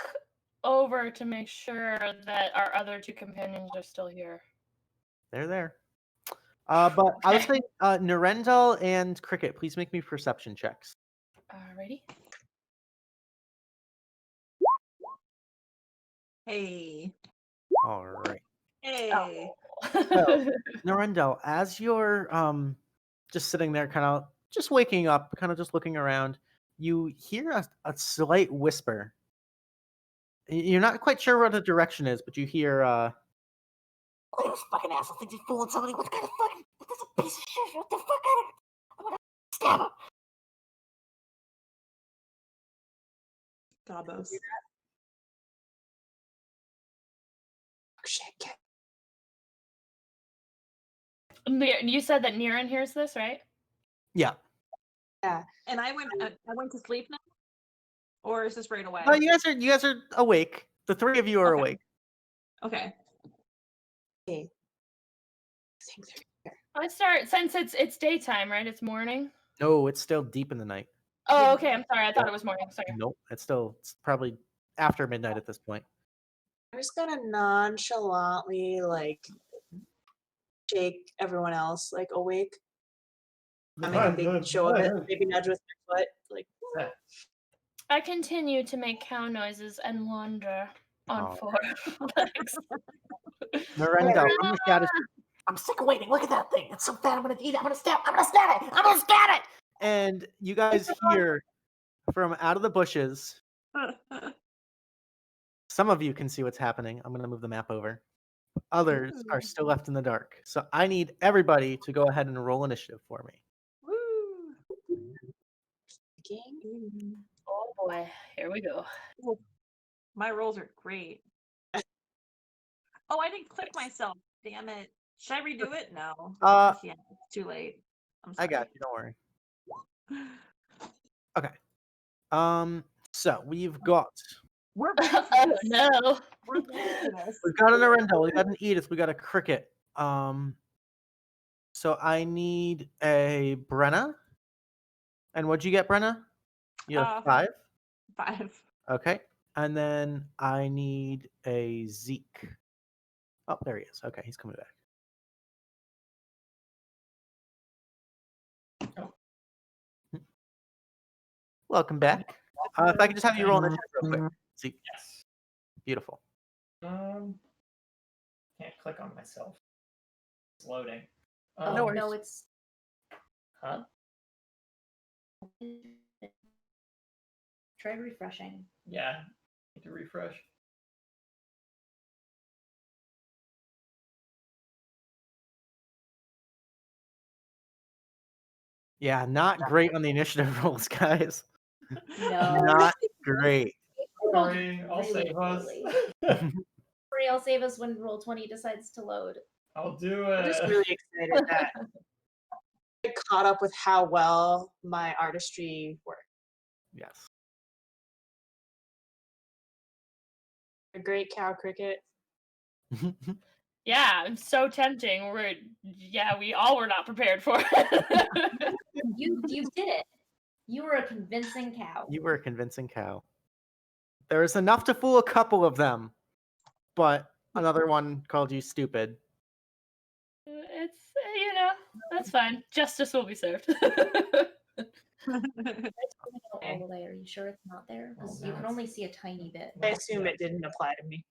over to make sure that our other two companions are still here. They're there. But I was saying, Nirendal and Krikit, please make me perception checks. Alrighty. Hey. All right. Hey. So, Nirendal, as you're just sitting there, kind of just waking up, kind of just looking around, you hear a slight whisper. You're not quite sure what the direction is, but you hear, "Oh, this fucking asshole thinks he's fooling somebody. What kind of fucking? This is a piece of shit. What the fuck? I'm gonna stab him." Gobos. Shit. You said that Niren hears this, right? Yeah. And I went to sleep now? Or is this right away? Well, you guys are awake. The three of you are Okay. awake. Okay. Okay. I start since it's daytime, right? It's morning. No, it's still deep in the night. Oh, okay. I'm sorry. I thought it was morning. Sorry. Nope, it's probably after midnight at this point. I'm just gonna nonchalantly like shake everyone else like awake. I make a big show of it, maybe nudge with my foot, like. I continue to make cow noises and wander on Oh. 4 legs. Nirendal, from the shadows, I'm sick of waiting. Look at that thing. It's so fat. I'm gonna eat it. I'm gonna stab it. And you guys hear from out of the bushes. Some of you can see what's happening. I'm gonna move the map over. Others are still left in the dark. So I need everybody to go ahead and roll initiative for me. Woo. Oh boy, here we go. My rolls are great. Oh, I didn't click myself. Damn it. Should I redo it? No. Yeah, it's too late. I'm sorry. I got you. Don't worry. Okay. So we've got We're ready for Oh this. no. We're ready for this. we've got a Nirendal, we got an Edith, we got a Krikit. So I need a Brenna. And what'd you get, Brenna? You have 5? 5. Okay. And then I need a Zeke. Oh, there he is. Okay, he's coming back. Welcome back. If I could just have you roll initiative real quick. Zeke. Yes. Beautiful. Can't click on myself. It's loading. Oh, No worries. no, it's. Huh? Try refreshing. Yeah. Need to refresh. Yeah, not great on the initiative rolls, guys. No. Not great. Sorry, I'll Really save us. Sorry, I'll save us when Roll20 decides to load. I'll do I'm just it. really excited that I caught up with how well my artistry worked. Yes. A great cow cricket. Yeah, it's so tempting. We all were not prepared for it. You did it. You were a convincing cow. You were a convincing cow. There was enough to fool a couple of them, but another one called you stupid. It's that's fine. Justice will be served. All the way. Are you sure it's not there? Because you can only see a tiny bit. I assume it didn't apply to me.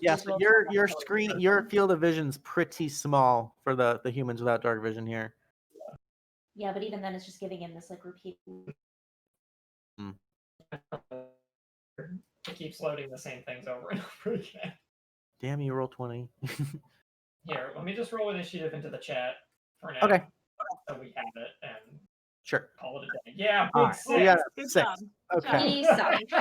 Yeah, so your screen, your field of vision's pretty small for the humans without dark vision here. Yeah, but even then, it's just giving him this like repeat. It keeps loading the same things over and over again. Damn you, roll 20. Here, let me just roll initiative into the chat for now. Okay. So we have it and Sure. call it a day. Yeah, All big right, six. we got a Good 6. job. Okay. He sucked.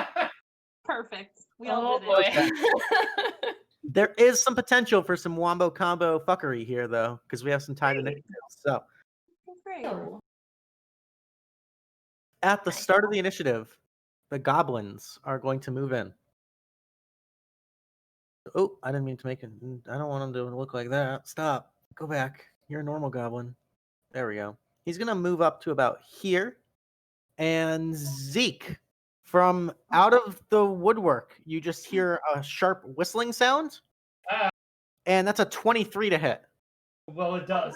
Perfect. We all Oh did boy. it. There is some potential for some wombo combo fuckery here, though, because we have some tied initiatives. So Great. Oh, at the start of the initiative, the goblins are going to move in. Oh, I didn't mean to make it. I don't want him to look like that. Stop. Go back. You're a normal goblin. There we go. He's going to move up to about here. And Zeke, from out of the woodwork, you just hear a sharp whistling sound. Ah. And that's a 23 to hit. Well, it does.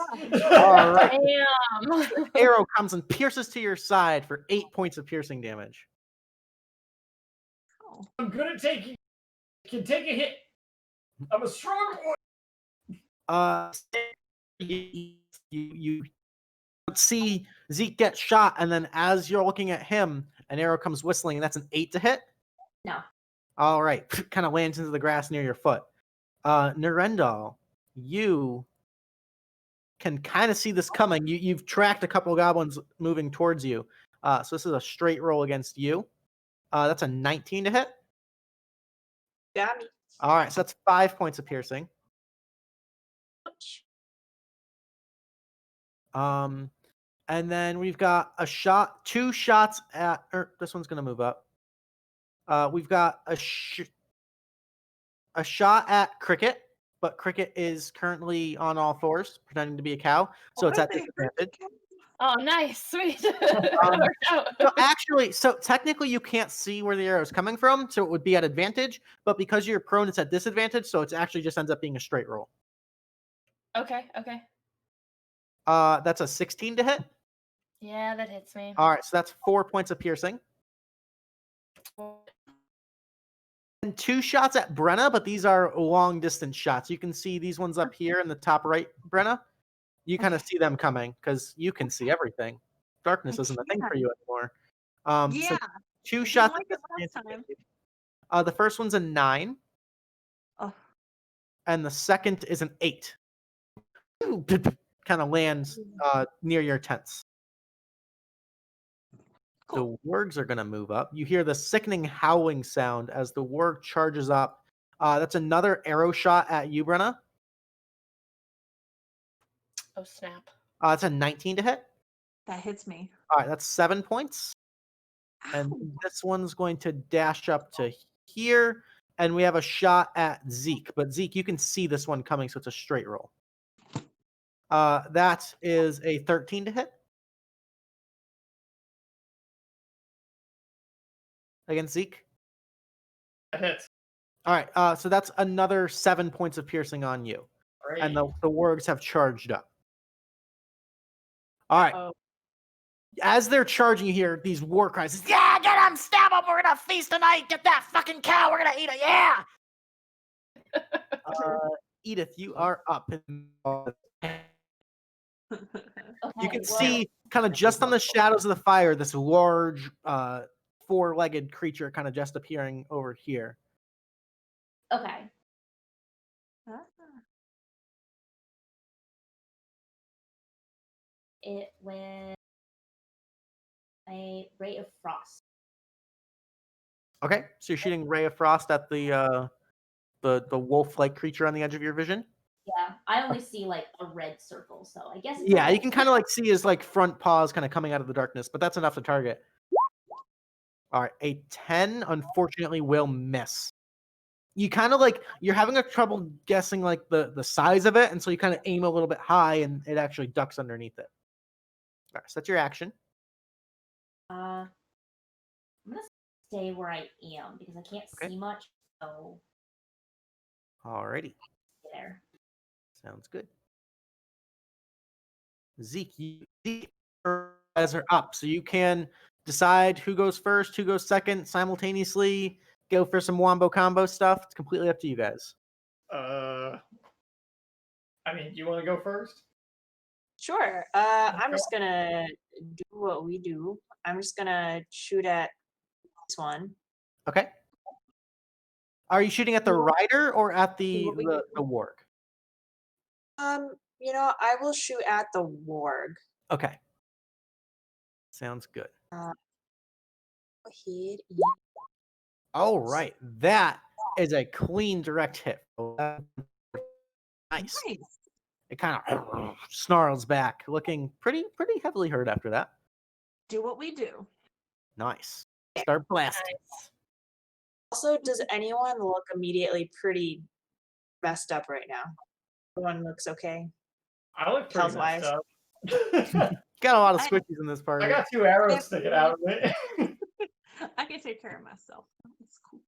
All right. Damn. Arrow comes and pierces to your side for 8 points of piercing damage. Oh. I'm good at taking. Can take a hit. I'm a strong boy. You see Zeke get shot, and then as you're looking at him, an arrow comes whistling, and that's an 8 to hit. no. All right, kind of lands into the grass near your foot. Nirendal, you can kind of see this coming. You've tracked a couple of goblins moving towards you. So this is a straight roll against you. That's a 19 to hit. Got me. All right, so that's 5 points of piercing. And then we've got two shots at. This one's gonna move up. We've got a shot at Krikit, but Krikit is currently on all fours, pretending to be a cow, so it's at disadvantage. Oh, nice, sweet. So technically you can't see where the arrow is coming from, so it would be at advantage. But because you're prone, it's at disadvantage, so it actually just ends up being a straight roll. Okay. That's a 16 to hit. Yeah, that hits me. All right, so that's 4 points of piercing. And 2 shots at Brenna, but these are long distance shots. You can see these ones up here in the top right, Brenna. You kind of see them coming because you can see everything. Darkness isn't a thing for you anymore. Yeah. So 2 Didn't shots. like it last time. The first one's a 9. Oh. And the second is an 8. Kind of lands near your tents. Cool. The wargs are going to move up. You hear the sickening howling sound as the warg charges up. That's another arrow shot at you, Brenna. Oh, snap. It's a 19 to hit. That hits me. All right, that's 7 points. And Ow. this one's going to dash up to here. And we have a shot at Zeke. But Zeke, you can see this one coming, so it's a straight roll. That is a 13 to hit. Against Zeke. That hits. All right, so that's another 7 points of piercing on you. Great. And the wargs have charged up. All right. Uh-oh. As they're charging you here, these war cries, yeah, get him, stab him, we're gonna feast tonight, get that fucking cow, we're gonna eat it, yeah! Edith, you are up. You can see kind of just on the shadows of the fire, this large four-legged creature kind of just appearing over here. Okay. Ah. It went a ray of frost. Okay, so you're shooting Ray of Frost at the wolf-like creature on the edge of your vision? Yeah, I only see like a red circle, so I guess. It's Yeah, a you can kind of like see his like front paws kind of coming out of the darkness, but that's enough to target. All right, a 10 unfortunately will miss. You kind of like you're having a trouble guessing like the size of it, and so you kind of aim a little bit high, and it actually ducks underneath it. All right, so that's your action. I'm gonna stay where I am because I can't Okay. see much. So Alrighty, stay there. sounds good. Zeke, you guys are up, so you can decide who goes first, who goes second, simultaneously. Go for some wombo combo stuff. It's completely up to you guys. I mean, do you want to go first? Sure. I'm just gonna do what we do. I'm just gonna shoot at this one. Okay. Are you shooting at the rider or at the What we do. warg? I will shoot at the warg. Okay. Sounds good. Go ahead. All right. That is a clean direct hit. Nice. Nice. It kind of snarls back, looking pretty heavily hurt after that. Do what we do. Nice. Start blasting. Also, does anyone look immediately pretty messed up right now? Everyone looks okay. I look pretty messed Health-wise. up. Got a lot of squishies in this party. I got 2 arrows sticking out of it. I can take care of myself. It's cool.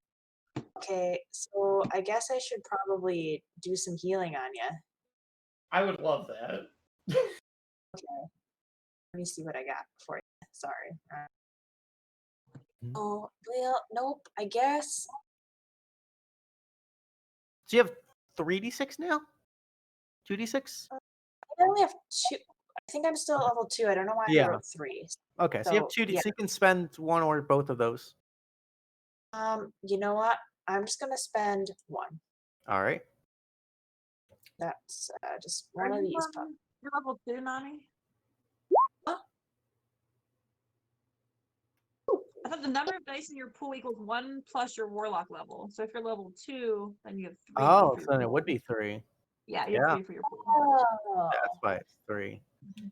Okay, so I guess I should probably do some healing on you. I would love that. Okay. Let me see what I got for you. Sorry. Oh, well, nope, I guess. So you have 3d6 now? 2d6? I only have 2. I think I'm still level 2. I don't know why Yeah. I wrote 3. Okay, so you have 2d6. yeah. So you can spend one or both of those. You know what? I'm just gonna spend 1. All right. That's just Are one of you, these. you're level 2, Nani? Huh? I thought the number of dice in your pool equals 1 plus your warlock level. So if you're level 2, then you have 3. Oh, for so your then it pool. would be 3. Yeah, you have Yeah. 3 for your pool. Oh, That's why it's 3.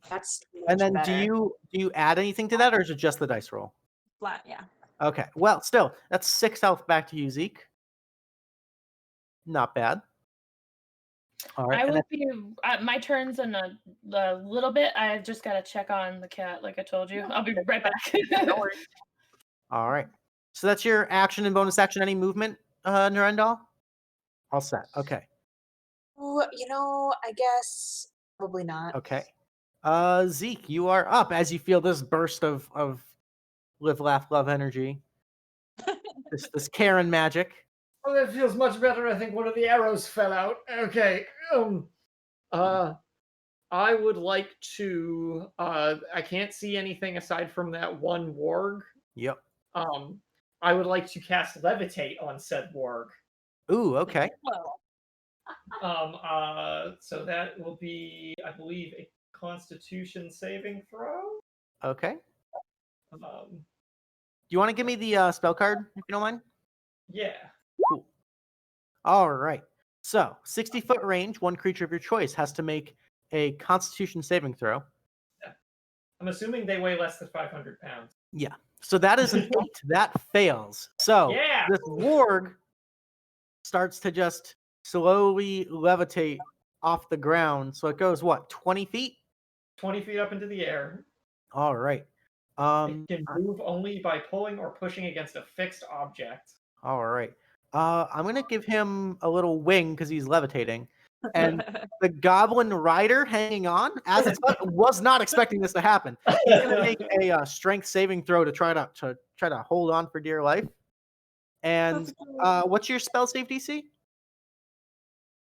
that's And much then better. do you add anything to that, or is it just the dice roll? Flat, yeah. Okay. Well, still, that's 6 health back to you, Zeke. Not bad. All right. I and will be. My turn's in a little bit. I just gotta check on the cat, like I told you. I'll be right back. No worries. All right. So that's your action and bonus action. Any movement, Nirendal? All set. Okay. Oh, I guess probably not. Okay. Zeke, you are up as you feel this burst of live, laugh, love energy. this Karen magic. Oh, that feels much better. I think one of the arrows fell out. Okay. I would like to. I can't see anything aside from that one warg. Yep. I would like to cast levitate on said warg. Ooh. Okay. Well, So that will be, I believe, a Constitution saving throw. Okay. Um, Do you want to give me the spell card if you don't mind? yeah. Cool. All right. So 60-foot range. One creature of your choice has to make a Constitution saving throw. I'm assuming they weigh less than 500 pounds. Yeah. So that is an 8. That fails. So Yeah. this warg starts to just slowly levitate off the ground. So it goes, what, 20 feet? 20 feet up into the air. All right. It can move only by pulling or pushing against a fixed object. All right. I'm going to give him a little wing because he's levitating. And the goblin rider hanging on, as it's was not expecting this to happen. He's going to make a strength saving throw to try to hold on for dear life. And what's your spell save DC?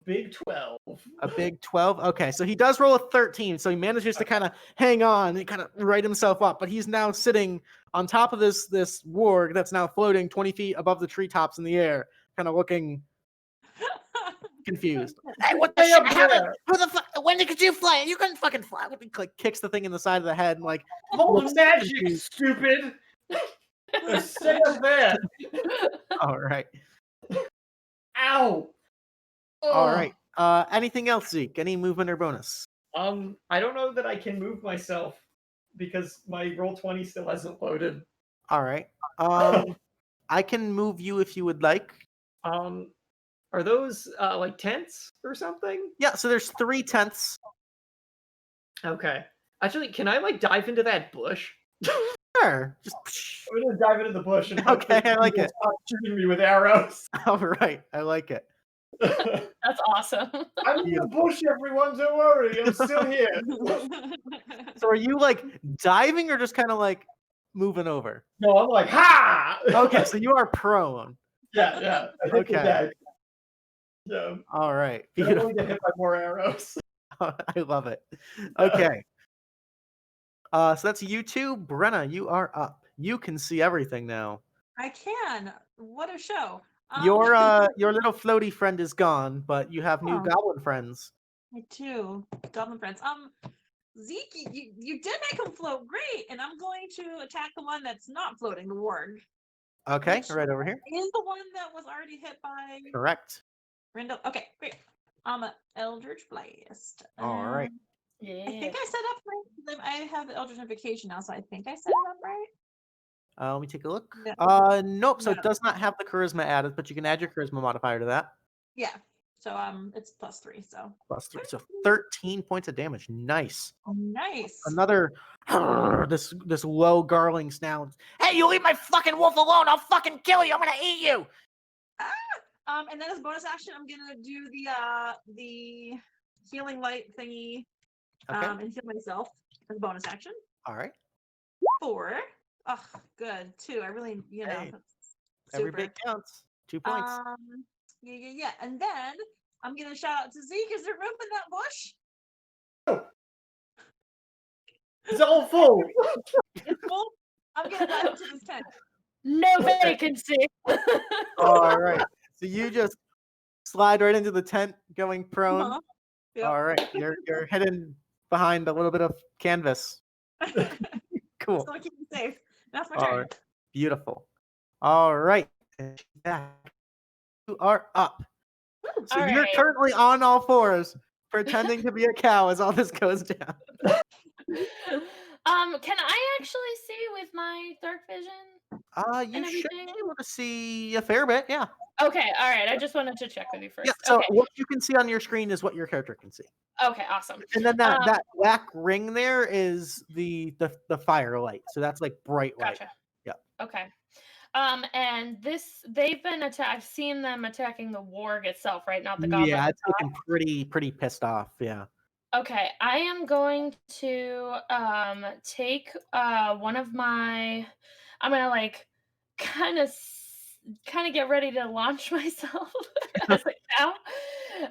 Big 12. A big 12. Okay, so he does roll a 13, so he manages to kind of hang on and kind of right himself up. But he's now sitting on top of this warg that's now floating 20 feet above the treetops in the air, kind of looking confused. Hey, what the shit happened? Who the fuck? When did you fly? You couldn't fucking fly. He like kicks the thing in the side of the head and like. Oh, magic, stupid! Stay up there. All right. Ow! All right. Anything else, Zeke? Any movement or bonus? I don't know that I can move myself because my roll 20 still hasn't loaded. All right. I can move you if you would like. Are those like tents or something? Yeah. So there's 3 tents. Okay. Actually, can I like dive into that bush? Sure. Just. I'm gonna dive into the bush and hope Okay, I like it. Stop shooting me with arrows. All right. I like it. That's awesome. I'm in the bush, everyone. Don't worry, I'm still here. So are you like diving or just kind of like moving over? No, I'm like, ha! Okay, so you are prone. Yeah. I hit the Okay. deck. Yeah. All right. I don't Beautiful. get hit by more arrows. I love it. Okay. So that's you two. Brenna, you are up. You can see everything now. I can. What a show. Your little floaty friend is gone, but you have new Oh. goblin friends. I do. Goblin friends. Zeke, you did make him float great, and I'm going to attack the one that's not floating, the warg. Okay, Which right over here. Is the one that was already hit by Correct. Nirendal. Okay, great. Eldritch Blast. All right. Yeah. I think I set up right. I have Eldritch Invocation now, so I think I set it up right. Let me take a look. No. Nope. So No. it does not have the charisma added, but you can add your charisma modifier to that. Yeah. So it's +3. So +3. So 13 points of damage. Nice. nice. Another this low gargling sound. Hey, you leave my fucking wolf alone! I'll fucking kill you! I'm gonna eat you! And then as bonus action, I'm gonna do the healing light thingy. Okay. And heal myself as a bonus action. All right. 4. Oh, good. 2. I really, Hey, that's every super. bit counts. 2 points. Yeah. And then I'm gonna shout out to Zeke. Is there room in that bush? It's all full. It's full. I'm gonna dive into this tent. No vacancy. All right. So you just slide right into the tent, going prone. Uh-huh. Yep. All right. You're hidden behind a little bit of canvas. Cool. So I keep it safe. That's my All turn. right. Beautiful. All right. You are up. So All you're right. currently on all fours, pretending to be a cow as all this goes down. Can I actually see with my dark vision? You And should be everything? able to see a fair bit, yeah. Okay, all right. I just wanted to check with you first. Yeah, so Okay. what you can see on your screen is what your character can see. Okay, awesome. And then that black ring there is the firelight. So that's like bright light. Gotcha. Yeah. Okay. And they've been I've seen them attacking the warg itself, right? Not the goblin. Yeah, it's looking pretty pissed off. Yeah. Okay, I am going to take one of my. I'm gonna like kind of get ready to launch myself as a cow.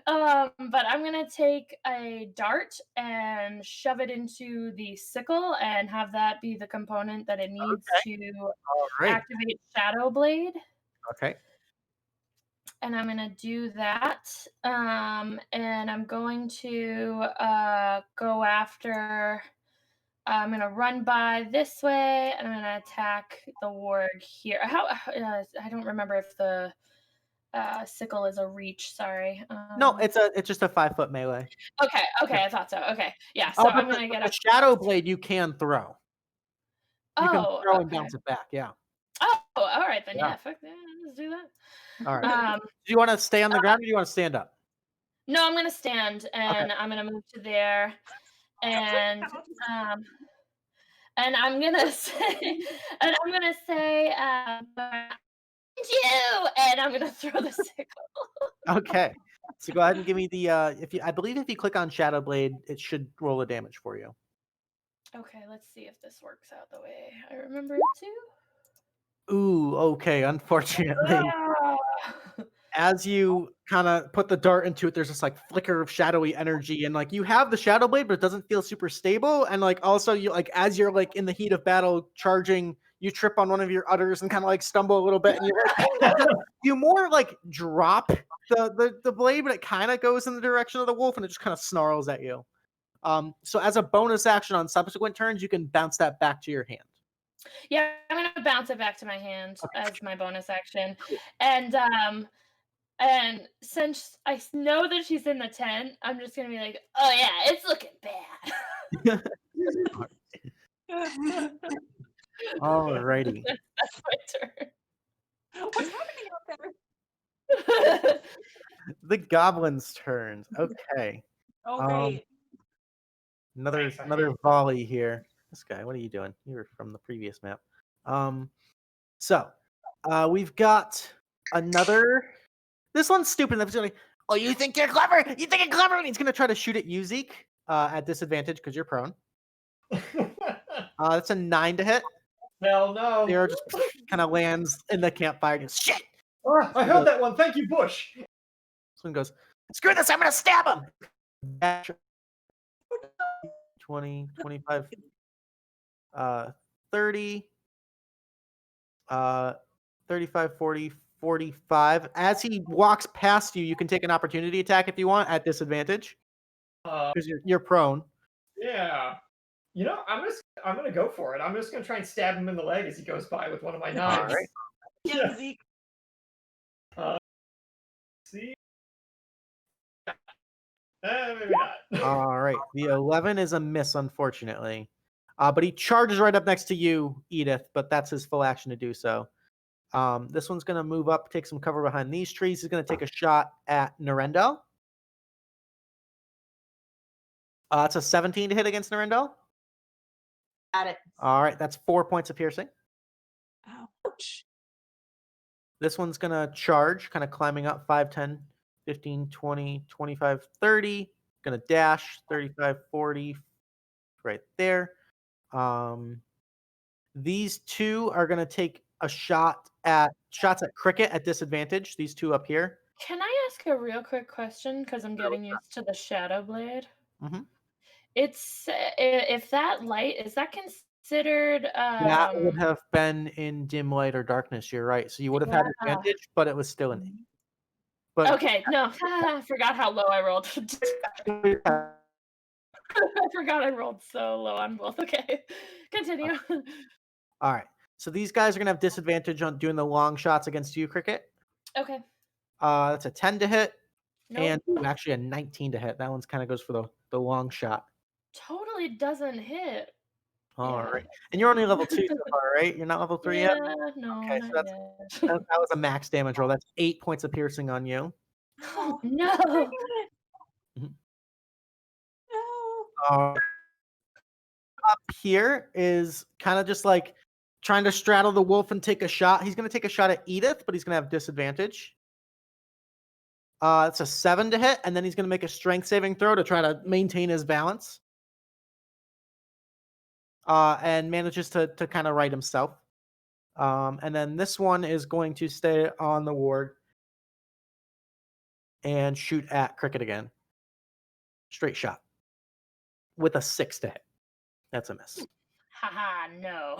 But I'm gonna take a dart and shove it into the sickle and have that be the component that it needs to All right. activate Shadow Blade. Okay. And I'm gonna do that. And I'm going to go after. I'm gonna run by this way, and I'm gonna attack the warg here. I don't remember if the sickle is a reach. Sorry. No, it's just a 5-foot melee. Okay. Yeah. I thought so. Okay. Yeah. So But I'm gonna get the up. shadow blade you can throw. You can Oh. throw and Okay. bounce it back. Yeah. Oh. All right then. Yeah. Yeah. Fuck that. Let's do that. All right. Um. Do you want to stay on the ground or do you want to stand up? No, I'm gonna stand and I'm gonna move to there, and I'm gonna say, you, and I'm gonna throw the sickle. Okay. So go ahead and give me the I believe if you click on Shadow Blade, it should roll a damage for you. Okay, let's see if this works out the way I remember it to. Ooh, okay. Unfortunately, as you kind of put the dart into it, there's this like flicker of shadowy energy, and like you have the Shadow Blade, but it doesn't feel super stable. And like also you like as you're like in the heat of battle charging, you trip on one of your udders and kind of like stumble a little bit, and you're like, you more like drop the blade, but it kind of goes in the direction of the wolf, and it just kind of snarls at you. So as a bonus action on subsequent turns, you can bounce that back to your hand. Yeah, I'm gonna bounce it back to my hand as my bonus action, and since I know that she's in the tent, I'm just gonna be like, oh yeah, it's looking bad. Alrighty. That's my turn. What's happening out there? The goblin's turn. Okay. Oh, great. Another volley here. This guy, what are you doing? You were from the previous map. So we've got another. This one's stupid. That's like, oh, you think you're clever? You think you're clever? And he's gonna try to shoot at you, Zeke, at disadvantage because you're prone. That's a 9 to hit. Hell no. The arrow just kind of lands in the campfire. Goes, shit. Oh, I heard that one. Thank you, Bush. This one goes, screw this. I'm gonna stab him. 20, 25, 30, 35, 40, 45. As he walks past you, you can take an opportunity attack if you want at disadvantage because you're prone. Yeah. You know, I'm gonna go for it. I'm just gonna try and stab him in the leg as he goes by with one of my knives. All right. Yeah, Zeke. See? Maybe not. All right. The 11 is a miss, unfortunately. But he charges right up next to you, Edith, but that's his full action to do so. This one's going to move up, take some cover behind these trees. He's going to take a shot at Nirendal. It's a 17 to hit against Nirendal. Got it. All right. That's 4 points of piercing. Ouch. This one's going to charge, kind of climbing up 5, 10, 15, 20, 25, 30. Going to dash 35, 40 right there. These two are going to take a shots at Krikit at disadvantage. These two up here. Can I ask a real quick question? Because I'm getting used to the Shadow Blade. Mhm. It's if that light is that considered? That would have been in dim light or darkness. You're right. So you would have had advantage, but it was still an 8. But Okay, no, I forgot how low I rolled. I forgot I rolled so low on both. Okay, continue. all right. So these guys are gonna have disadvantage on doing the long shots against you, Krikit. Okay. That's a 10 to hit, Nope. and actually a 19 to hit. That one's kind of goes for the long shot. Totally doesn't hit. All Yeah. right. And you're only level 2 so far, right? You're not level 3 Yeah, yet? no, Okay, not so yet. that was a max damage roll. That's 8 points of piercing on you. Oh, no. Mhm. No. Up here is kind of just like trying to straddle the wolf and take a shot. He's going to take a shot at Edith, but he's going to have disadvantage. It's a 7 to hit, and then he's going to make a strength saving throw to try to maintain his balance. And manages to kind of right himself. And then this one is going to stay on the ward and shoot at Krikit again. Straight shot. With a 6 to hit. That's a miss. Haha, no.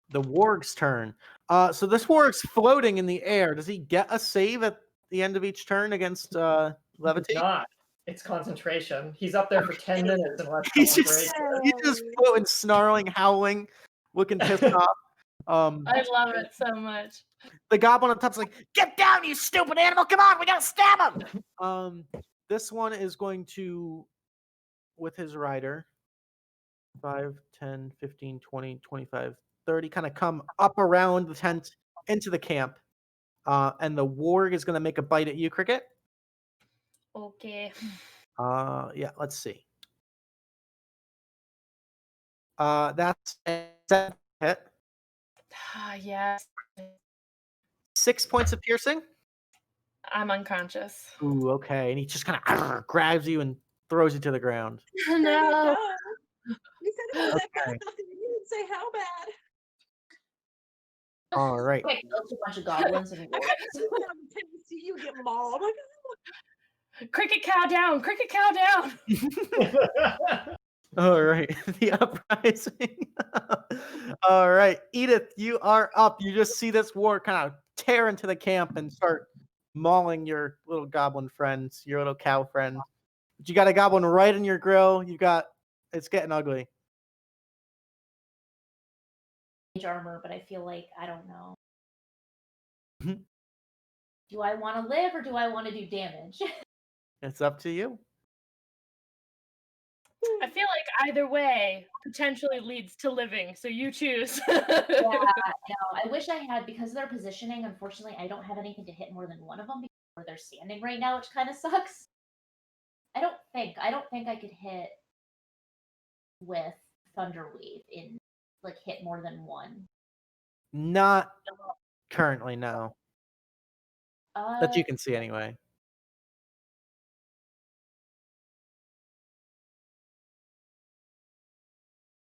The warg's turn. So this warg's floating in the air. Does he get a save at the end of each turn against It's levitate? not. It's concentration. He's up there for 10 minutes unless He's someone just breaks. he's just floating, snarling, howling, looking pissed off. I love it so much. The goblin on top's like, "Get down, you stupid animal! Come on, we gotta stab him!" This one is going to, with his rider, 5, 10, 15, 20, 25, 30, kind of come up around the tent into the camp. And the warg is going to make a bite at you, Krikit. Okay. Yeah, let's see. That's a 7 hit. Yes. 6 points of piercing. I'm unconscious. Ooh, okay. And he just kind of grabs you and throws you to the ground. No. You said it was that Okay. bad. You didn't say how bad. All right. Okay, killed a bunch of goblins and I wolves. couldn't see you get mauled. Like, Cricket cow down. Cricket cow down. All right. The uprising. All right. Edith, you are up. You just see this war kind of tear into the camp and start mauling your little goblin friends, your little cow friend. But you got a goblin right in your grill. It's getting ugly. Mage armor, but I feel like I don't know. Mhm. Do I want to live or do I want to do damage? It's up to you. I feel like either way potentially leads to living, so you choose. Yeah, no, I wish I had, because of their positioning, unfortunately, I don't have anything to hit more than one of them because where they're standing right now, which kind of sucks. I don't think I could hit with Thunderwave in like hit more than one. Not currently, no. That you Uh, can see anyway.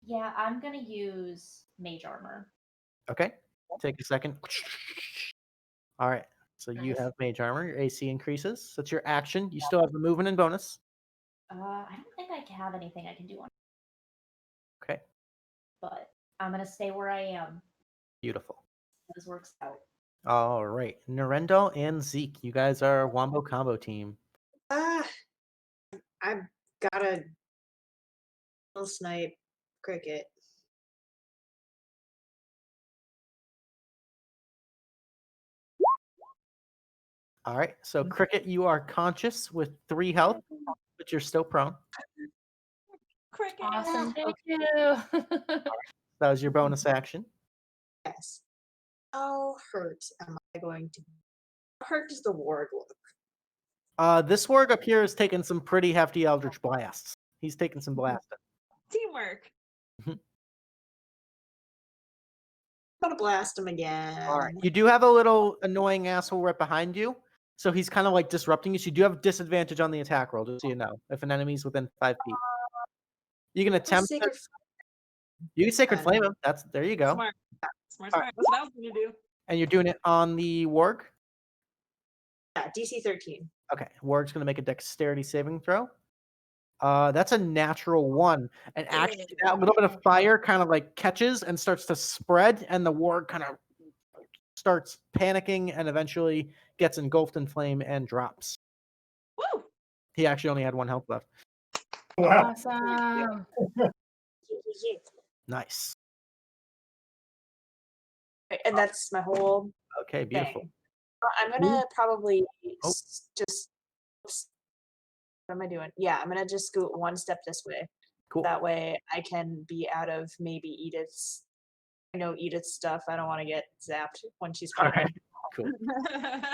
yeah, I'm gonna use Mage Armor. Okay. Take a second. All right. So you Nice. have mage armor. Your AC increases. That's your action. You still have the movement and bonus. I don't think I can have anything I can do on, Okay. but I'm gonna stay where I am. Beautiful. This works out. All right. Nirendal and Zeke, you guys are a Wombo combo team. I've got a little snipe Krikit. All right. So Krikit, you are conscious with 3 health, but you're still prone. Cricket. Awesome. Thank you. That was your bonus action. Yes. How hurt am I going to be? How hurt does the warg look? This warg up here has taken some pretty hefty eldritch blasts. He's taken some blasting. Teamwork. I'm gonna blast him again. All right. You do have a little annoying asshole right behind you. So he's kind of like disrupting you. So you do have disadvantage on the attack roll, just so you know, if an enemy's within 5 feet. You can attempt to, you can Sacred Flame him. There you go. Smart. All That's what I was gonna do. And you're doing it on the warg? Yeah, DC 13. Okay. Warg's going to make a dexterity saving throw. That's a natural 1. And actually, that little bit of fire kind of like catches and starts to spread, and the warg kind of starts panicking and eventually gets engulfed in flame and drops. Woo! He actually only had 1 health left. Wow. Awesome. Nice. And that's my whole Okay, beautiful. thing. I'm gonna probably Oh. just. Oops. What am I doing? Yeah, I'm gonna just scoot 1 step this way. Cool. That way I can be out of maybe Edith's. I know Edith's stuff. I don't want to get zapped when she's All coming. right. Cool.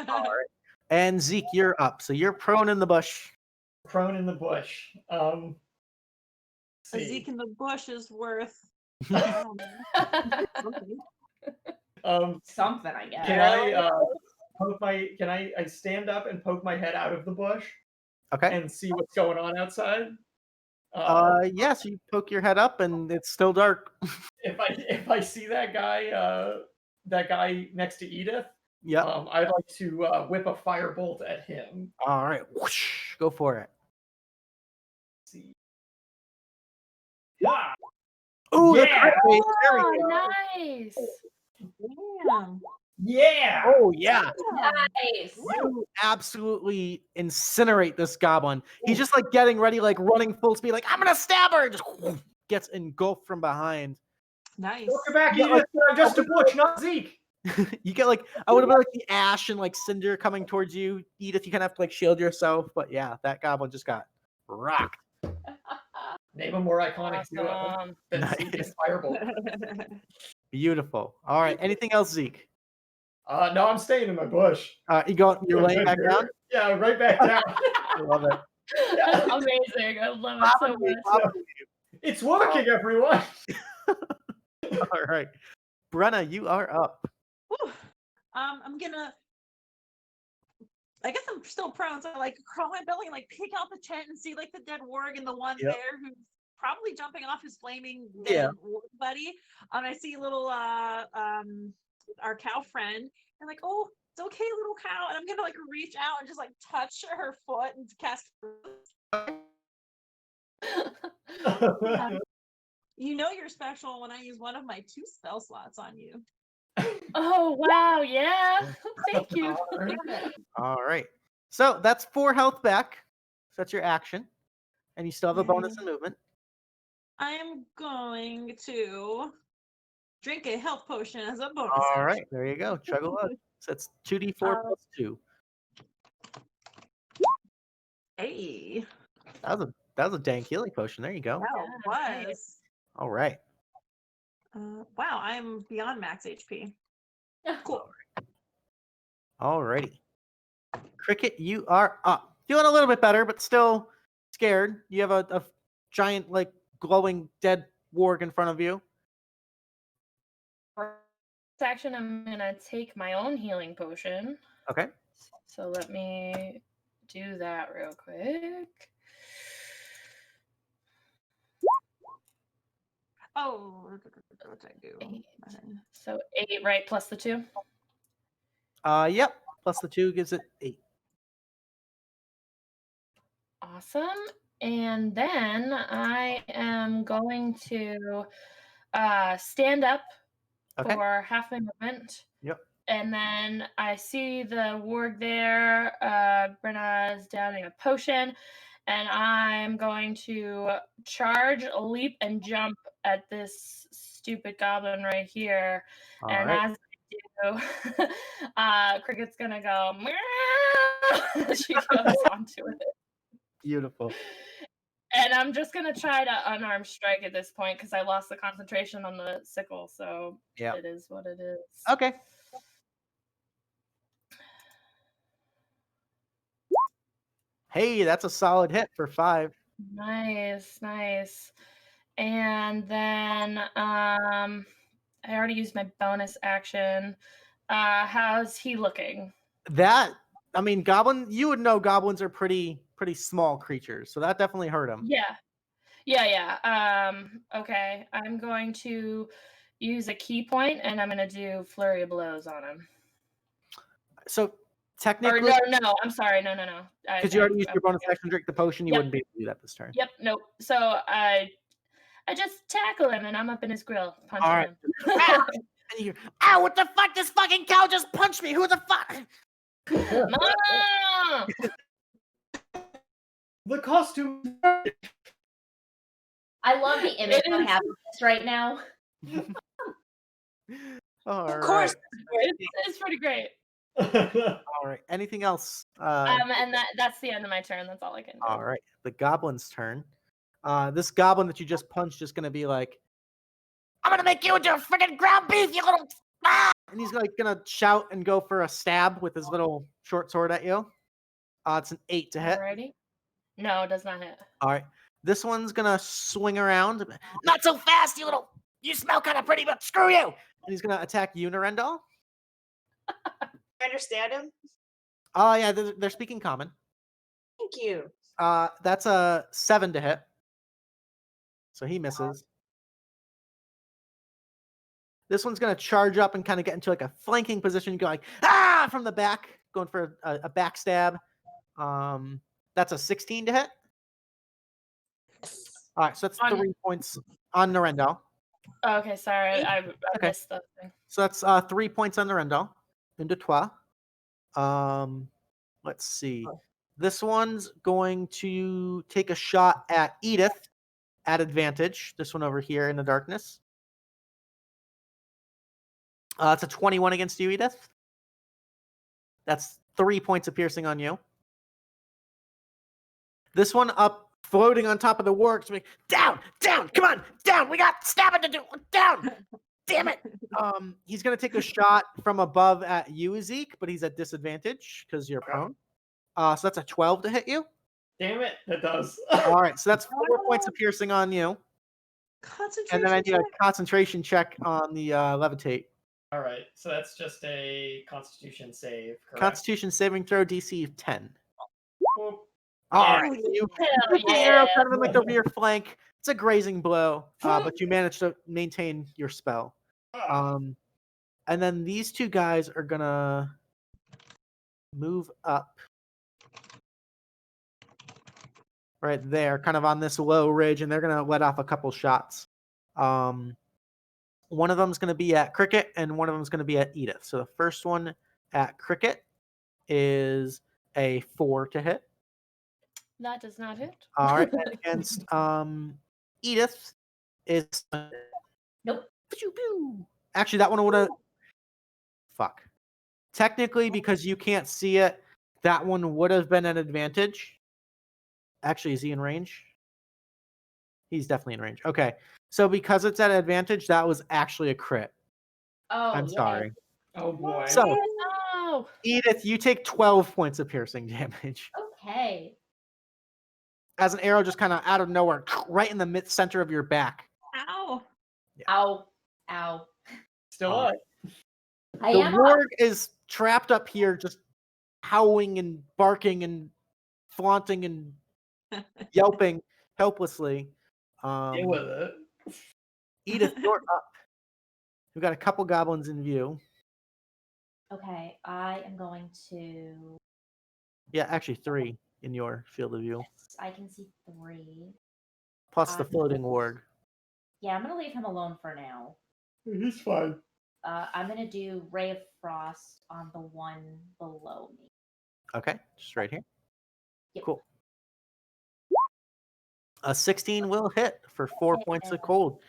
All right. And Zeke, you're up. So you're prone in the bush. Prone in the bush. A See. Zeke in the bush is worth. Something, I guess. Can I poke my? Can I stand up and poke my head out of the bush Okay. and see what's going on outside? Yeah, so you poke your head up and it's still dark. If I see that guy next to Edith, Yep. I'd like to whip a firebolt at him. All right. Whoosh, go for it. Let's see. Yeah. Ooh, the Yeah. crit rate. There we Oh, go. nice. Damn. Yeah. Oh, yeah. Nice. You absolutely incinerate this goblin. He's just like getting ready, like running full speed, like, I'm going to stab her. Just gets engulfed from behind. Nice. Welcome back, Yeah, Edith. I'm just a bush, not Zeke. You get like I would have been like the ash and like cinder coming towards you, Edith. You kind of have to like shield yourself, but yeah, that goblin just got rocked. Name a more iconic duo Awesome. than Nice. Zeke and Firebolt. Beautiful. All right. Anything else, Zeke? No, I'm staying in my bush. You're laying back down. Yeah, right back down. I love it. Yeah. Amazing. I love it so much. It's working, everyone. All right, Brenna, you are up. Whew. I'm gonna. I guess I'm still prone, so I like crawl my belly and like peek out the tent and see like the dead warg and the one Yep. there who's probably jumping off his flaming Yeah. dead warg buddy. I see little our cow friend and like, oh, it's okay, little cow, and I'm gonna like reach out and just like touch her foot and cast. You know you're special when I use one of my 2 spell slots on you. Oh wow, yeah. Thank you. All right. So that's 4 health back. So that's your action, and you still have a bonus in movement. I am going to drink a health potion as a bonus. All action. right, there you go. Chug a lug. So that's 2d4 plus 2. Hey, That was a dank healing potion. There you go. that Yeah, was. All right. Wow, I'm beyond max HP. Cool. All righty. Krikit, you are up. Feeling a little bit better, but still scared. You have a giant, like, glowing dead warg in front of you. For this action, I'm gonna take my own healing potion. Okay. So let me do that real quick. Oh, what did I do? 8. So 8, right? Plus the 2. Yep. Plus the 2 gives it 8. Awesome. And then I am going to stand up Okay. for half my movement. Yep. And then I see the warg there. Brenna is downing a potion. And I'm going to charge, leap, and jump at this stupid goblin right here. All and right. as I do, Krikit's going to go, meow. She goes onto it. Beautiful. And I'm just going to try to unarmed strike at this point because I lost the concentration on the sickle. So Yep. it is what it is. Okay. Hey, that's a solid hit for 5. Nice. And then I already used my bonus action. How's he looking? Goblin, you would know goblins are pretty small creatures, so that definitely hurt him. Yeah. Okay. I'm going to use a key point and I'm going to do flurry of blows on him. So technically, no, I'm sorry. No. because you already used your bonus action to drink the potion, you Yep. wouldn't be able to do that this turn. Yep, nope. So I just tackle him and I'm up in his grill, punching All right. him. And you hear, ow, what the fuck? This fucking cow just punched me. Who the fuck? Mom! The costume. I love the image It of is- happiness right now. Of course. It's pretty great. All right. Anything else? And that's the end of my turn. That's all I can do. All right. The goblin's turn. This goblin that you just punched is going to be like, I'm going to make you into a freaking ground beef, you little... Ah! And he's like going to shout and go for a stab with his little short sword at you. It's an 8 to hit. Alrighty. No, it does not hit. All right. This one's going to swing around. Not so fast, you smell kind of pretty, but screw you. And he's going to attack you, Nirendal. I understand him. Oh, yeah, they're speaking common. Thank you. That's a 7 to hit. So he misses. This one's going to charge up and kind of get into like a flanking position, go like, ah, from the back, going for a backstab. That's a 16 to hit. All right, so that's 3 points on Nirendal. Oh, okay, sorry. I Okay. missed the thing. So that's 3 points on Nirendal. Into trois. Let's see. This one's going to take a shot at Edith at advantage. This one over here in the darkness. It's a 21 against you, Edith. That's 3 points of piercing on you. This one up, floating on top of the works. Down, come on, down. We got stabbing to do. Down. Damn it. He's going to take a shot from above at you, Zeke, but he's at disadvantage because you're prone. So that's a 12 to hit you. Damn it, that does. All right, so that's 4 points of piercing on you. Concentration. And then I need a check. concentration check on the levitate. All right, so that's just a Constitution save, correct? Constitution saving throw DC 10. Well, All right, you hit the arrow kind of in like the rear flank. It's a grazing blow, but you manage to maintain your spell. And then these two guys are gonna move up right there, kind of on this low ridge, and they're gonna let off a couple shots. One of them is gonna be at Krikit, and one of them is gonna be at Edith. So the first one at Krikit is a 4 to hit. That does not hit. All right, and against Edith is Nope. Actually, that one would have. Fuck. Technically, because you can't see it, that one would have been an advantage. Actually, is he in range? He's definitely in range. Okay, so because it's at advantage, that was actually a crit. Oh, I'm yeah. sorry. oh boy. So, Oh, Edith, you take 12 points of piercing damage Okay. as an arrow just kind of out of nowhere, right in the mid center of your back. Ow. Ow. Ow. Still up. I The am up. warg is trapped up here, just howling and barking and flaunting and yelping helplessly. Deal with it. Edith, you're up. We've got a couple goblins in view. Okay, I am going to. Yeah, actually 3 in your field of view, Yes, I can see 3. plus the floating warg. Yeah, I'm gonna leave him alone for now. He's fine. I'm gonna do Ray of Frost on the one below me. Okay, just right here. Yep. Cool. A 16 will hit for 4 points of cold.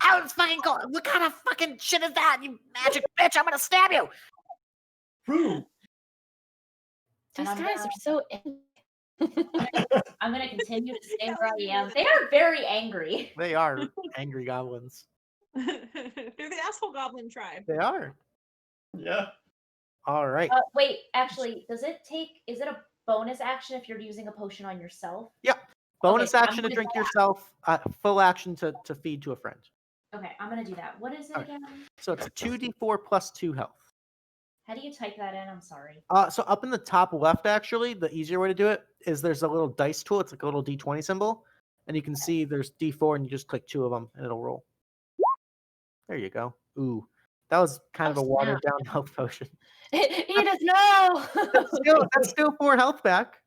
Oh, it's fucking cold. What kind of fucking shit is that, you magic bitch? I'm gonna stab you. Whew. these I'm guys gonna- are so. I'm gonna continue to stay where I am. They are very angry. They are angry goblins. They're the asshole goblin tribe. They are. Yeah. All right. Wait, actually, is it a bonus action if you're using a potion on yourself? Bonus I'm action to gonna drink do that. yourself. Full action to feed to a friend. Okay, I'm gonna do that. What is it Okay. again? So it's 2d4 plus 2 health. How do you type that in? I'm sorry. So up in the top left, actually, the easier way to do it is there's a little dice tool. It's like a little d20 symbol, and you can see there's d4, and you just click 2 of them, and it'll roll. There you go. Ooh, that was kind of a Oh, watered down health potion. Edith, no. That's still 4 health back.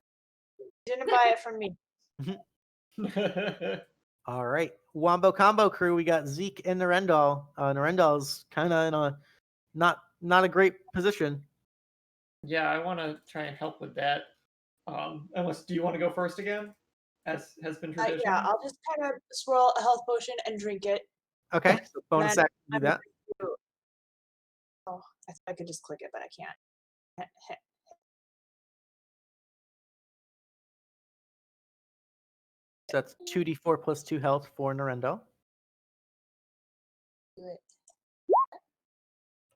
You didn't buy it from me. All right, Wombo Combo crew. We got Zeke and Nirendal. Nirendal's kind of in a not a great position. Yeah, I want to try and help with that. Unless, do you want to go first again? As has been tradition. Yeah, I'll just kind of swirl a health potion and drink it. Okay, so bonus Then action to do I'm that. Oh, I thought I could just click it, but I can't. So that's 2d4 plus 2 health for Nirendal. Do it.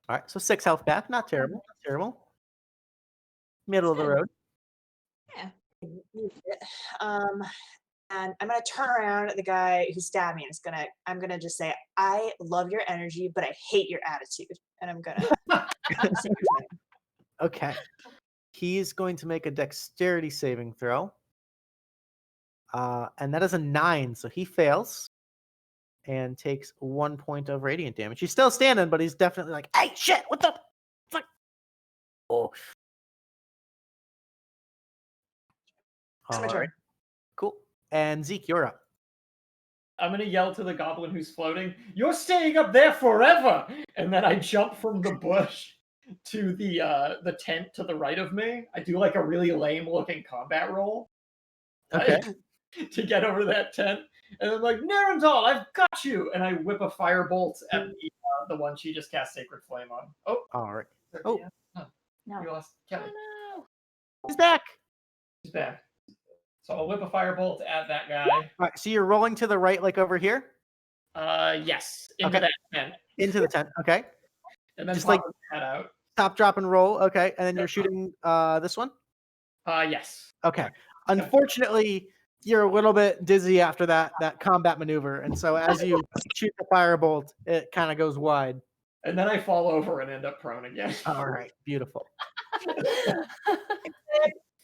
All right, so 6 health back. Not terrible. Not terrible. Middle of the road. And I'm gonna turn around at the guy who stabbed me, and I'm gonna just say, "I love your energy, but I hate your attitude." And I'm gonna say your name. Okay. He's going to make a dexterity saving throw. And that is a 9, so he fails and takes 1 point of radiant damage. He's still standing, but he's definitely like, hey, shit, what the fuck? Oh. It's my All turn. right. Cool. And Zeke, you're up. I'm gonna yell to the goblin who's floating, "You're staying up there forever!" And then I jump from the bush to the tent to the right of me. I do like a really lame looking combat roll. Okay. To get over that tent. And I'm like, Nirendal, I've got you! And I whip a firebolt at the one she just cast Sacred Flame on. Oh, All right. there Oh. he is. No. We lost Kelly. Oh, He's back. He's back. So I'll whip a firebolt at that guy. All right. So you're rolling to the right, like over here, Yes, into Okay. that tent, into the tent. Okay. and then Just pop like- his head out. Top, drop, and roll. Okay. And then you're shooting this one. Yes. Okay. Unfortunately, you're a little bit dizzy after that combat maneuver, and so as you shoot the firebolt, it kind of goes wide. And then I fall over and end up prone again. All right. Beautiful.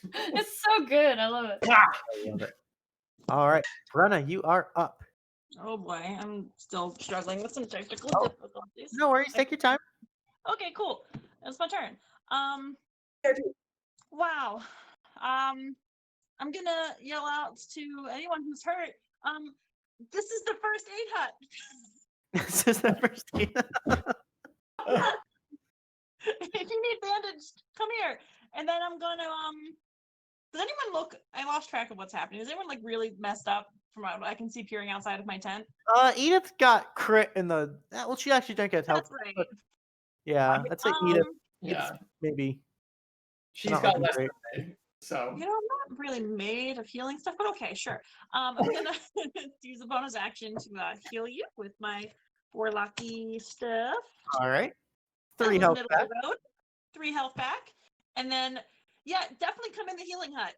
it's so good. I love it. I love it. All right, Brenna, you are up. Oh boy, I'm still struggling with some technical Oh. difficulties. No worries. Take your time. Okay, cool. It's my turn. Wow. I'm gonna yell out to anyone who's hurt. This is the first aid hut. This is the first game. If you need bandaged, come here. And then I'm gonna does anyone look? I lost track of what's happening. Is anyone like really messed up from what I can see peering outside of my tent? Edith got crit in the. Well, she actually didn't get health. That's right. but yeah, I'd say Edith. Yeah, maybe. she's not got looking less great. than me. So You know, I'm not really made of healing stuff, but okay, sure. I'm gonna use a bonus action to heal you with my warlocky stuff. All right. That 3 was health middle back. of the road. 3 health back, and then yeah, definitely come in the healing hut.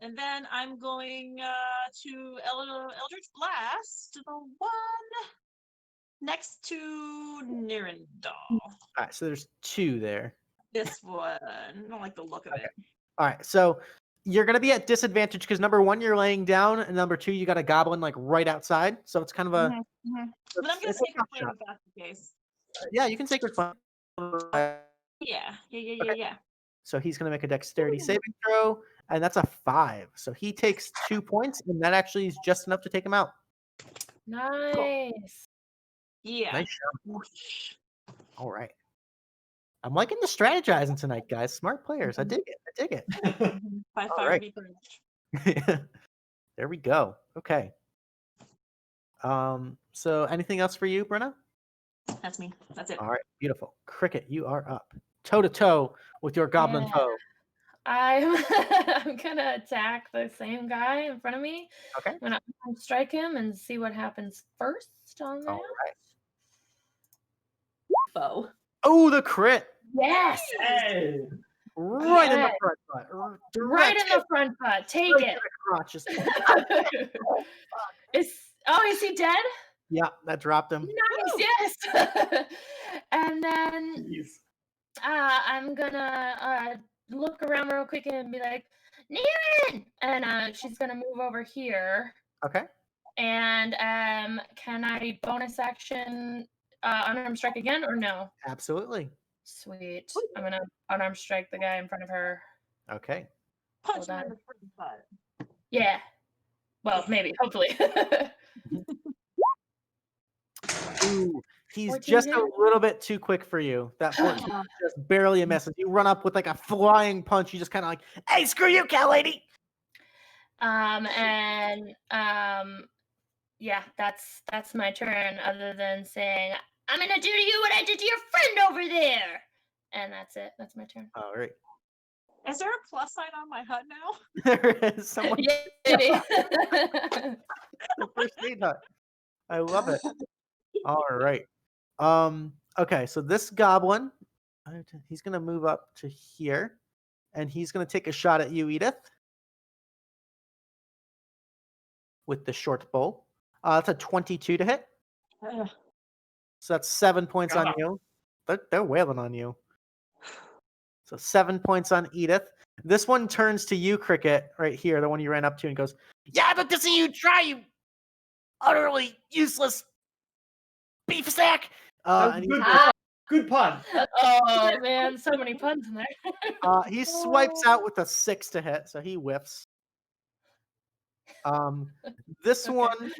And then I'm going to Eldritch Blast, the one next to Nirendal. All right, so there's 2 there. This one. I don't like the look of it. All right, so you're gonna be at disadvantage because number 1, you're laying down, and number 2, you got a goblin like right outside. So it's kind of a. Mhm, mhm. But I'm gonna it's a take a tough flame shot. if that's the case. Yeah, you can take your fun. Yeah. Okay. So he's going to make a dexterity saving throw, and that's a 5. So he takes 2 points, and that actually is just enough to take him out. Nice. Yeah. Nice shot. All right. I'm liking the strategizing tonight, guys. Smart players. I dig it. I dig By All fire right. be punished. it. There we go. Okay. So anything else for you, Brenna? That's me. That's it. All right. Beautiful. Krikit, you are up. Toe to toe with your goblin Yeah. foe. I'm gonna attack the same guy in front of me. Okay. I'm gonna strike him and see what happens first on that. All right. Foe. Oh, the crit. Yes. hey, Right in the Yes. front butt. Right Direct in the front butt. Take right it. to the crotch. Just- Is he dead? Yeah, that dropped him. Nice, yes. And then jeez. I'm gonna look around real quick and be like, Niren! And she's gonna move over here. Okay. And can I bonus action unarmed strike again or no? Absolutely. Sweet. I'm gonna unarmed strike the guy in front of her. Okay. Punch Hold him in on. the freaking butt. Yeah. Well, maybe, hopefully. Ooh, he's 14 just a hit? little bit too quick for you. That 14 just barely a miss. As you run up with like a flying punch, you just kind of like, hey, screw you, cat lady. Yeah, that's my turn. Other than saying, I'm gonna do to you what I did to your friend over there, and that's it. That's my turn. All right. Is there a plus sign on my hut now? There is someone Yeah, maybe. the first aid hut. I love it. All right. Okay, so this goblin, he's gonna move up to here, and he's gonna take a shot at you, Edith, with the short bow. That's a 22 to hit. Ugh. So that's 7 points on God. you. They're wailing on you. So 7 points on Edith. This one turns to you, Krikit, right here, the one you ran up to, and goes, "Yeah, I'd like to see you try, you utterly useless beef sack." And Good, Ah, good pun. Oh man, so many puns in there. he swipes out with a 6 to hit, so he whiffs. This Okay. one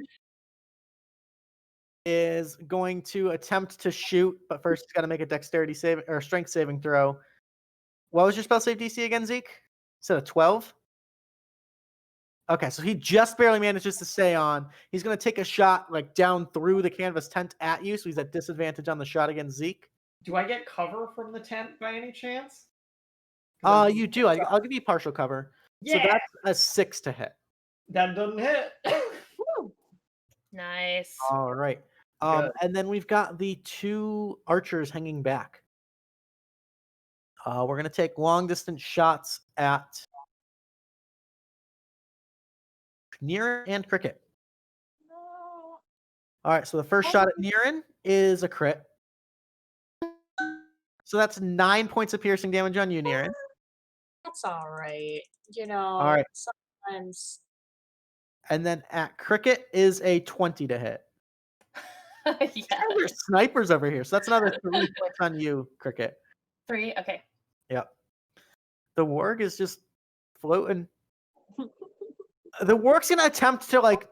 is going to attempt to shoot, but first he's got to make a dexterity save or strength saving throw. What was your spell save DC again, Zeke? Is it a 12? Okay, so he just barely manages to stay on. He's going to take a shot like down through the canvas tent at you, so he's at disadvantage on the shot against Zeke. Do I get cover from the tent by any chance? 'Cause I'm- You do. I'll give you partial cover. So Yeah. that's a 6 to hit. That doesn't hit. Nice. All right. Good. And then we've got the 2 archers hanging back. We're going to take long distance shots at Niren and Krikit. No. All right, so the first shot at Niren is a crit. So that's 9 points of piercing damage on you, Niren. That's all right. You know, All right. sometimes And then at Krikit is a 20 to hit. Yeah. There's snipers over here, so that's another 3 points on you, Krikit. 3. Okay. Yep. The warg is just floating. The warg's gonna attempt to like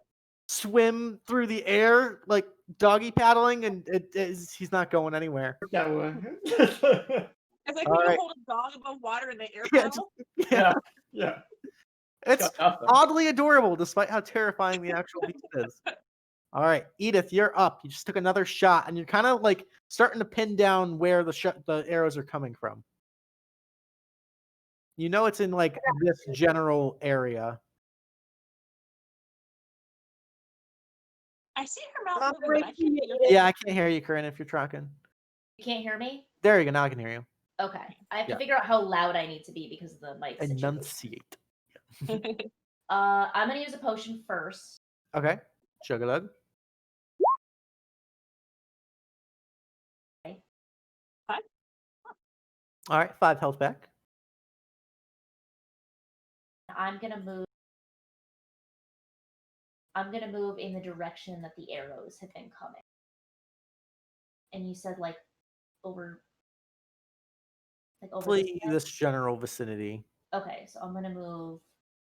swim through the air, like doggy paddling, and he's not going anywhere. That one. It's like All when right. you hold a dog above water in the air Yeah, paddle. Yeah, Yeah. it's Got nothing. oddly adorable, despite how terrifying the actual beast is. All right, Edith, you're up. You just took another shot, and you're kind of like starting to pin down where the arrows are coming from. You know it's in like this general area. I see her mouth I'm moving, but I can't hear her. Yeah, I can't hear you, Corinne, if you're talking. You can't hear me? There you go. Now I can hear you. Okay. I have Yeah. to figure out how loud I need to be because of the mic situation. Enunciate. I'm gonna use a potion first. Okay. Sugarlug. Okay. All right, 5 health back. I'm gonna move in the direction that the arrows have been coming. And you said like over this Hopefully way? this general vicinity. Okay, so I'm gonna move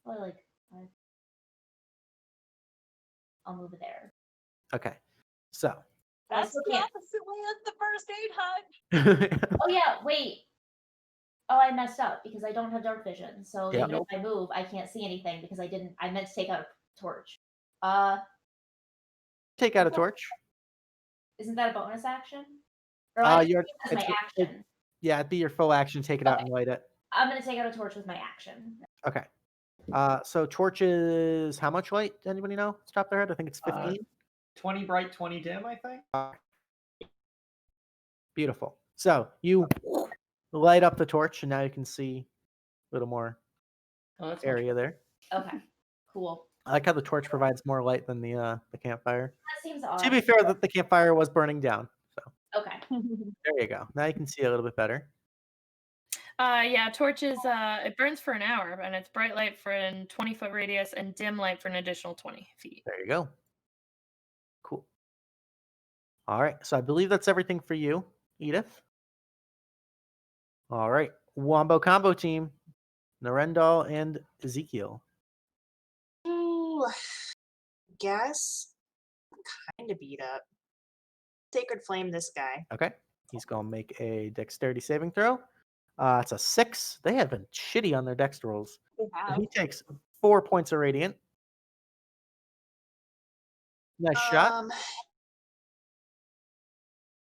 probably like 5. I'll move it there. Okay. So. I That's still the can't. opposite way as the first aid hut. Oh yeah, wait. Oh, I messed up because I don't have dark vision. So Yeah. even if I move, I can't see anything because I meant to take out a torch. Take out a torch. Isn't that a bonus action? Or I You're- that's my it's- action. Yeah, it'd be your full action. Take it out and light it. I'm gonna take out a torch with my action. Okay. So torches, how much light? Anybody know? Off the top of their head? I think it's 15. 20 bright, 20 dim, I think. Beautiful. So you light up the torch, and now you can see a little more Oh, that's area there. Okay, cool. I like how the torch provides more light than the campfire. That seems odd. To be fair, the campfire was burning down. So Okay. there you go. Now you can see a little bit better. Yeah, torches, it burns for an hour, and it's bright light for a 20-foot radius and dim light for an additional 20 feet. There you go. Cool. All right. So I believe that's everything for you, Edith. All right. Wombo combo team, Nirendal and Ezekiel. Ooh, guess kind of beat up. Sacred Flame this guy. Okay. He's going to make a dexterity saving throw. It's a 6. They have been shitty on their dex rolls. He takes 4 points of radiant. Nice shot.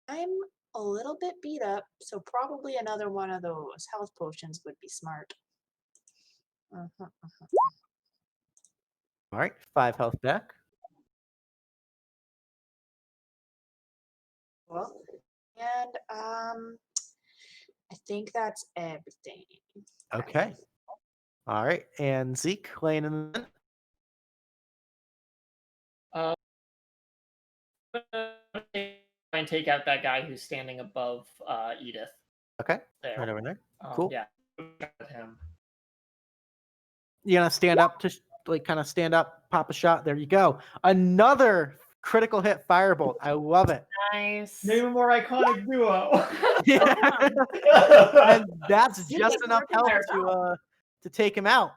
I'm a little bit beat up, so probably another one of those health potions would be smart. All right. 5 health back. Well, and I think that's everything. Okay. All right. And Zeke laying in the Try and take out that guy who's standing above Edith. Okay. There. Right over there. Cool. Yeah. Him. You gonna stand up to kind of stand up, pop a shot. There you go. Another critical hit firebolt. I love it. Nice. Name a more iconic duo. And that's You just can enough work in help there. to take him out.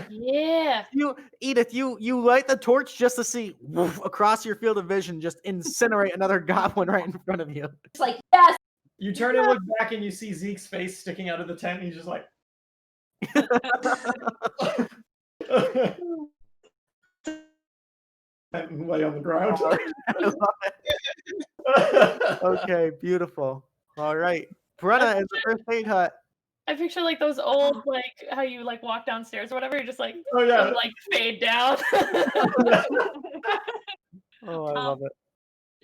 Yeah. Edith, you light the torch just to see woof, across your field of vision, just incinerate another goblin right in front of you. It's like, yes. You turn and look back and you see Zeke's face sticking out of the tent and he's just like Lay on the ground. I love it. Okay, beautiful. All right. Brenna is the first aid hut. I picture like those old, like how you like walk downstairs or whatever. You're just like, Oh yeah. and, like fade down. Oh, I love it.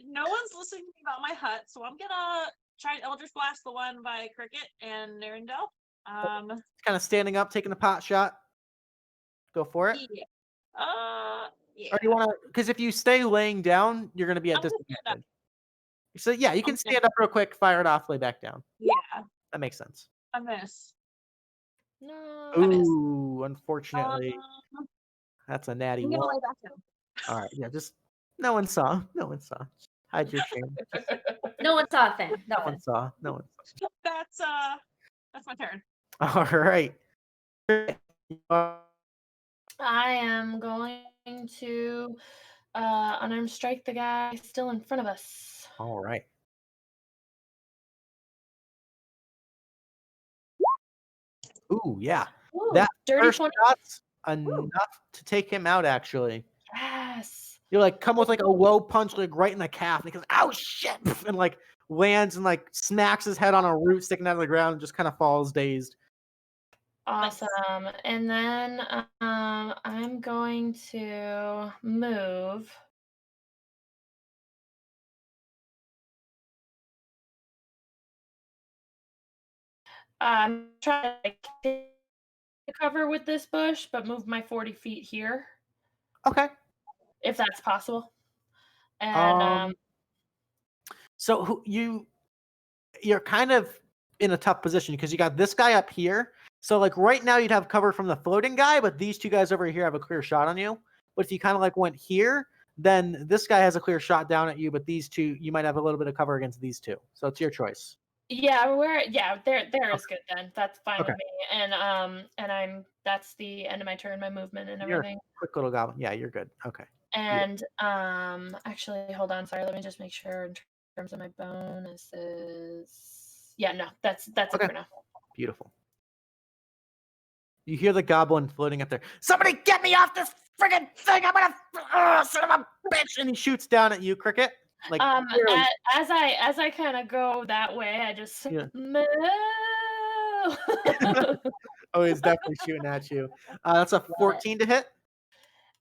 No one's listening to me about my hut, so I'm gonna try and Eldritch Blast the one by Krikit and Nirendal. Kind of standing up, taking a pot shot. Go for it. Yeah. Yeah. Or do you want to? Because if you stay laying down, you're going to be at I'm gonna stand disadvantage. So yeah, you can stand up real quick, fire it off, lay back down. Yeah. That makes sense. I miss. No. Ooh, unfortunately, that's a natty I'm gonna one. lay back down. All right, yeah, just no one saw. No one saw. Hide your shame. No one saw a thing. No one saw. No one saw. That's my turn. All right. I am going to unarmed strike the guy still in front of us. All right. Ooh, yeah. Ooh, That dirty first 20. shot's enough to take him out, actually. Yes. You like come with like a low punch, like right in the calf, and he goes, "Ow, shit!" and like lands and like smacks his head on a root sticking out of the ground, and just kind of falls dazed. Awesome. And then I'm going to move. I'm trying to like, take cover with this bush, but move my 40 feet here, Okay. if that's possible. And So you're kind of in a tough position because you got this guy up here. So like right now you'd have cover from the floating guy, but these two guys over here have a clear shot on you. But if you kind of like went here, then this guy has a clear shot down at you, but these two, you might have a little bit of cover against these two. So it's your choice. yeah, there is good then. That's fine Okay. with me. And that's the end of my turn, my movement and You're everything. quick little goblin. Yeah, you're good. Okay. And actually hold on, sorry, let me just make sure in terms of my bonuses. Yeah, no, that's Okay. it for now. Beautiful. You hear the goblin floating up there. Somebody get me off this friggin' thing! I'm gonna son of a bitch! And he shoots down at you, Krikit. Like clearly- as I kind of go that way, I just Yeah. moo. Oh, he's definitely shooting at you. That's a 14 to hit.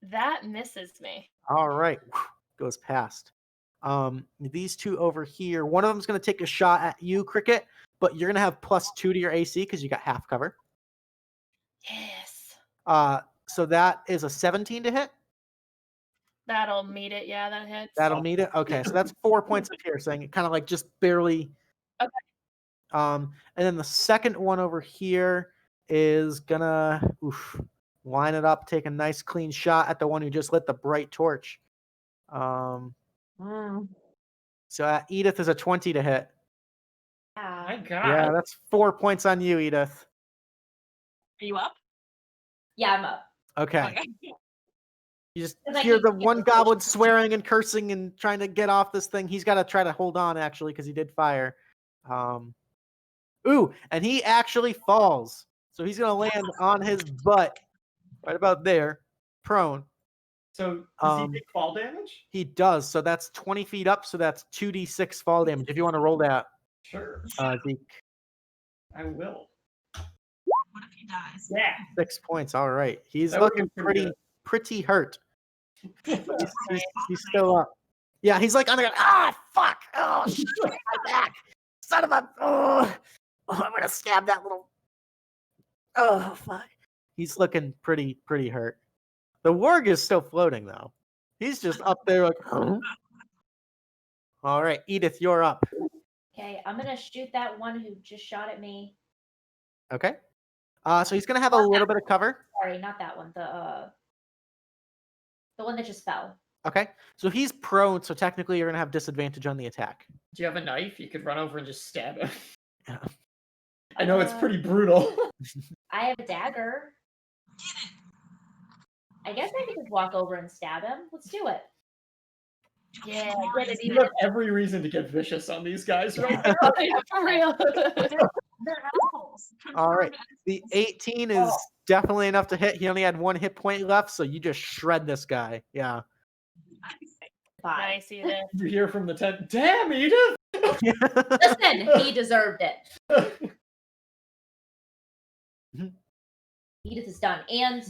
That misses me. All right. Goes past. These two over here, one of them's going to take a shot at you, Krikit, but you're going to have +2 to your AC because you got half cover. Yes. So that is a 17 to hit. That'll meet it. Yeah, that hits. That'll meet it. Okay, so that's 4 points of piercing. It kind of like just barely. Okay. And then the second one over here is gonna line it up, take a nice clean shot at the one who just lit the bright torch. So Edith is a 20 to hit. My God. Yeah, that's 4 points on you, Edith. Are you up? Yeah, I'm up. Okay. You just Cause I hear keep the getting one pushed. goblin swearing and cursing and trying to get off this thing. He's got to try to hold on, actually, because he did fire. Ooh, and he actually falls. So he's going to land on his butt right about there, prone. So does he take fall damage? He does. So that's 20 feet up. So that's 2d6 fall damage. If you want to roll that, Sure. Zeke. I will. What if he dies? Yeah. 6 points. All right. He's That looking would've been pretty pretty hurt. He's still up. Yeah, he's like on the ground. Ah, fuck. Oh, shit, my back. Son of a. Oh, I'm going to stab that little. Oh, fuck. He's looking pretty hurt. The warg is still floating, though. He's just up there like, huh? All right, Edith, you're up. Okay, I'm gonna shoot that one who just shot at me. Okay. So he's going to have a little bit of cover. Sorry, not that one. The one that just fell. Okay. So he's prone, so technically you're going to have disadvantage on the attack. Do you have a knife? You could run over and just stab him. Yeah. I know it's pretty brutal. I have a dagger. I guess I could just walk over and stab him. Let's do it. Yeah, get it, You Edith. have every reason to get vicious on these guys right now. Yeah, for real. They're assholes. All right. The 18 is definitely enough to hit. He only had 1 hit point left, so you just shred this guy. Yeah. Bye. Nice, Edith. You hear from the tent, damn, Edith! Listen, he deserved it. Edith is done. And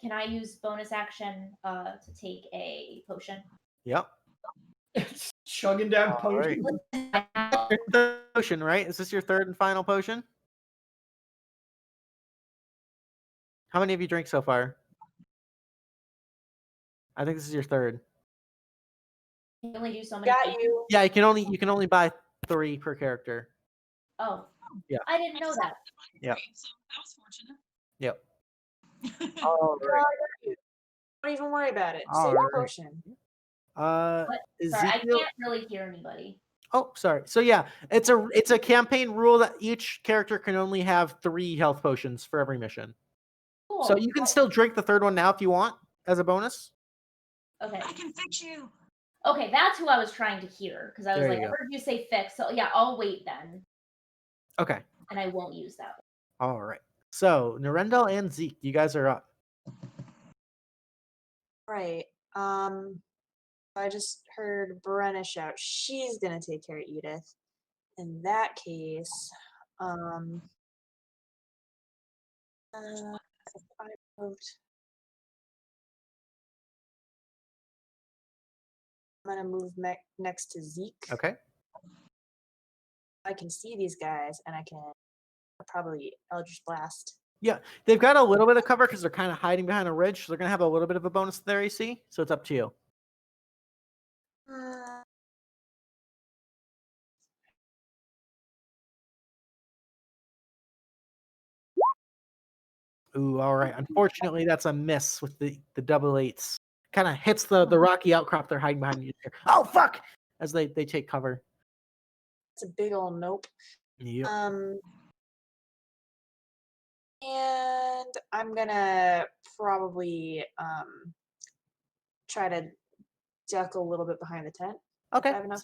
can I use bonus action to take a potion? Yep. It's chugging down All right. potions. Potion, right? Is this your 3rd and final potion? How many have you drank so far? I think this is your 3rd. Can you only do so many? Got potions? you. Yeah, you can only buy 3 per character. Oh. Yeah. I didn't know that. Yeah. So that was fortunate. Yep. All No, right. I got you. Don't even worry about it. All Save your right. potion. What? Sorry, I Ezekiel. can't really hear anybody. Oh, sorry. So yeah, it's a campaign rule that each character can only have 3 health potions for every mission. Cool. So you can still drink the 3rd one now if you want as a bonus. Okay. I can fix you. Okay, that's who I was trying to hear because I was There like, you I go. heard you say fix. So yeah, I'll wait then, Okay. and I won't use that. All right. So Nirendal and Zeke, you guys are up. Right. I just heard Brenna shout, she's gonna take care of Edith. In that case, if I moved, I'm gonna move next to Zeke. Okay. I can see these guys, and I can probably Eldritch Blast. Yeah, they've got a little bit of cover because they're kind of hiding behind a ridge, so they're gonna have a little bit of a bonus to their AC. So it's up to you. Ooh, all right. Unfortunately, that's a miss with the double 8s. Kind of hits the rocky outcrop they're hiding behind. You. Oh fuck! As they take cover. It's a big old nope. Yep. And I'm gonna probably try to duck a little bit behind the tent. Okay. I have enough.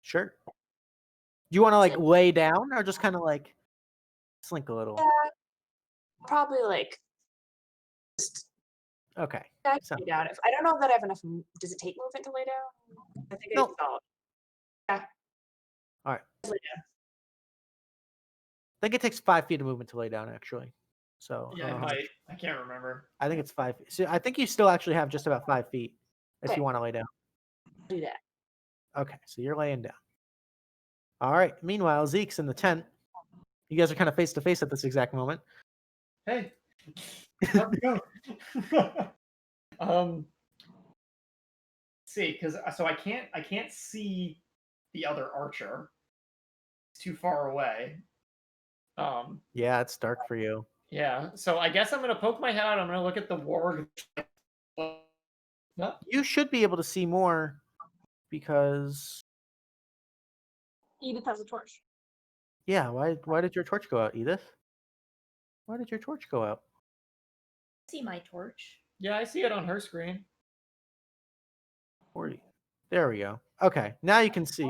Sure. Do you want to like lay down or just kind of like slink a little? Yeah, probably like just Okay. I So- lay down. If I don't know that I have enough. Does it take movement to lay down? I think Nope. I solid. Yeah. All right. Lay down. I think it takes 5 feet of movement to lay down, actually. So Yeah, it might. I can't remember. I think it's 5 feet. So I think you still actually have just about 5 feet if Okay. you want to lay down. Do that. Okay, so you're laying down. All right. Meanwhile, Zeke's in the tent. You guys are kind of face to face at this exact moment. Hey, how's it going? See, because so I can't see the other archer. It's too far away. Yeah, it's dark for you. Yeah. So I guess I'm gonna poke my head out. I'm gonna look at the warg. No? You should be able to see more because Edith has a torch. yeah. Why did your torch go out, Edith? Why did your torch go out? See my torch. Yeah, I see it on her screen. 40. There we go. Okay, now you can see.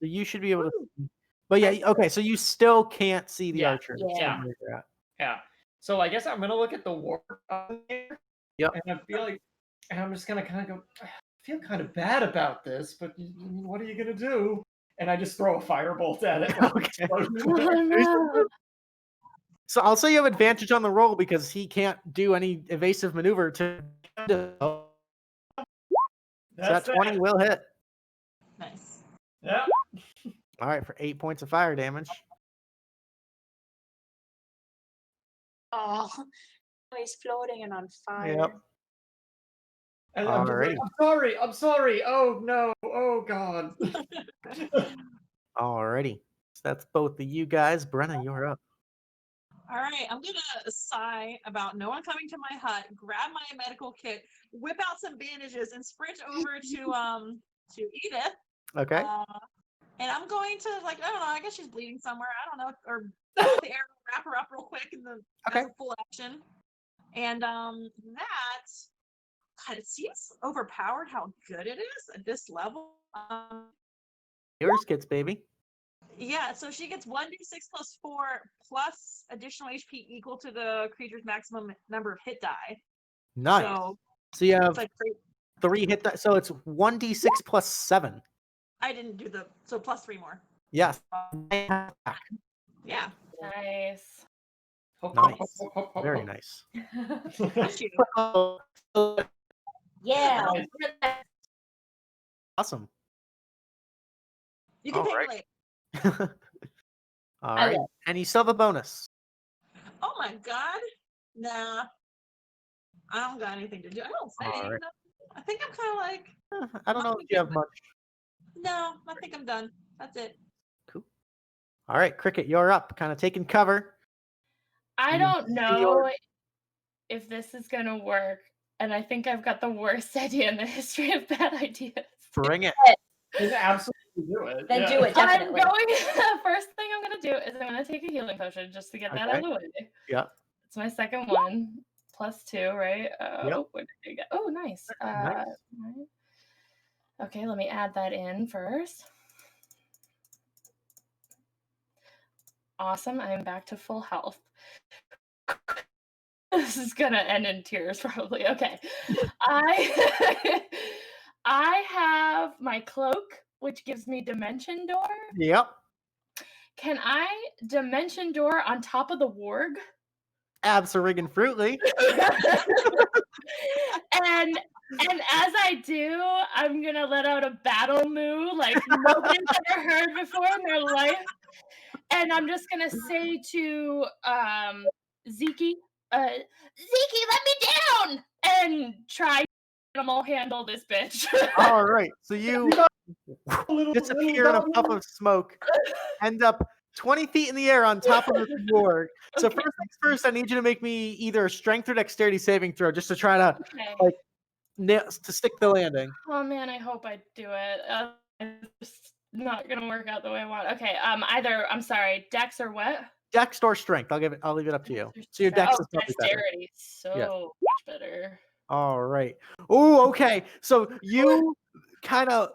So you should be able to see. But yeah, okay, so you still can't see the Yeah, archer. yeah. from where you're at. Yeah. So I guess I'm gonna look at the warg on here. Yep. And I feel like, and I'm just gonna kind of go. I feel kind of bad about this, but what are you gonna do? And I just throw a firebolt at it. Okay. So I'll say you have advantage on the roll because he can't do any evasive maneuver to. So that 20 will hit. Nice. Yeah. All right, for 8 points of fire damage. Oh, he's floating and on fire. Yep. And I'm just like, Alrighty. I'm sorry. Oh no. Oh god. Alrighty. So that's both of you guys. Brenna, you're up. All right, I'm gonna sigh about no one coming to my hut, grab my medical kit, whip out some bandages, and sprint over to Edith. Okay. And I'm going to I don't know. I guess she's bleeding somewhere. I don't know, or put the arrow, wrap her up real quick, and that's a full action. And that, God, it seems overpowered how good it is at this level. Yours gets, baby. Yeah, so she gets 1d6 plus 4 plus additional HP equal to the creature's maximum number of hit die. Nice. So So you it's have like 3 hit die. So it's 1d6 plus 7. I didn't do so plus 3 more. Yes. Yeah. Nice. Nice. Very nice. Bless you. Yeah. Awesome. You can All take right. it later. All I right. will. And you still have a bonus. Oh my god. Nah. I don't got anything to do. I don't say All anything. right. I think I'm kind of like, I don't know if you have much. no, I think I'm done. That's it. Cool. All right, Krikit, you're up. Kind of taking cover. I You don't see know if this is gonna work, and I think I've got the worst idea in the history of bad ideas. Bring it. You can absolutely do it. Then yeah. do it, I'm definitely. going. The first thing I'm gonna do is I'm gonna take a healing potion just to get that out of the way. Yep. It's my second one. +2, right? Yep. What did I get? Oh, nice. Nice. Right. Okay, let me add that in first. Awesome. I'm back to full health. This is gonna end in tears, probably. Okay. I have my cloak, which gives me dimension door. Yep. Can I dimension door on top of the warg? Absolutely. and as I do, I'm gonna let out a battle moo like nobody's ever heard before in their life. And I'm just gonna say to Zeke, Zeke, let me down, and try animal handle this bitch. All right. So you disappear in a puff of smoke, end up 20 feet in the air on top of the warg. So Okay. first things first, I need you to make me either a strength or dexterity saving throw just to try to Okay. like to stick the landing. Oh man, I hope I do it. It's just not gonna work out the way I want. Okay, either I'm sorry, dex or what? Dex or strength. I'll leave it up to you. So your dex is probably better. Dexterity, so Yeah. much better. All right. Oh, okay. So you kind of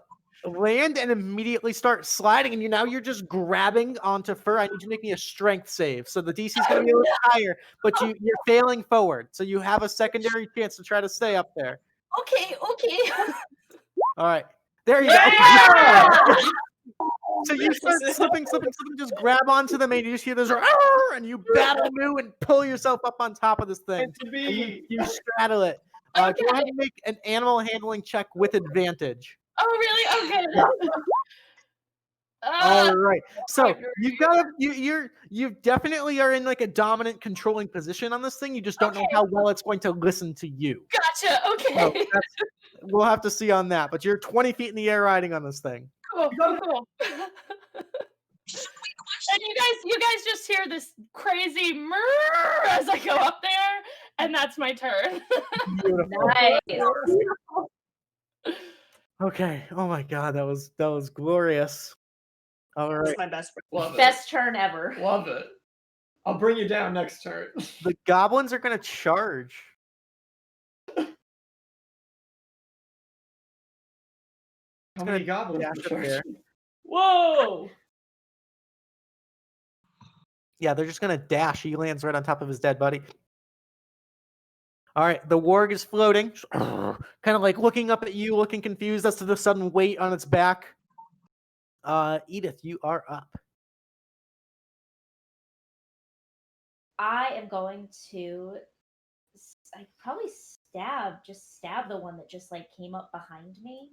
land and immediately start sliding, and you're just grabbing onto fur. I need you to make me a strength save. So the DC is going to be a little higher, but you're failing forward. So you have a secondary chance to try to stay up there. Okay. All right. There you go. Yeah! So you start slipping, just grab onto them, and you just hear this, and you battle moo and pull yourself up on top of this thing. To And be. you straddle it. Go ahead Okay. and make an animal handling check with advantage. Oh really? Okay. All right. So great. you definitely are in like a dominant controlling position on this thing. You just don't know Okay. how well it's going to listen to you. Gotcha. So Okay. we'll have to see on that. But you're 20 feet in the air riding on this thing. Cool. And you guys just hear this crazy murr as I go up there, and that's my turn. Beautiful. Nice. Okay. Oh my God, that was glorious. All right. That's my best friend. Love it. Best turn ever. Love it. I'll bring you down next turn. The goblins are gonna charge. How many goblins? dash are up there. Whoa! Yeah, they're just gonna dash. He lands right on top of his dead buddy. All right, the warg is floating, kind of like looking up at you, looking confused as to the sudden weight on its back. Edith, you are up. I am going to I probably stab the one that just like came up behind me.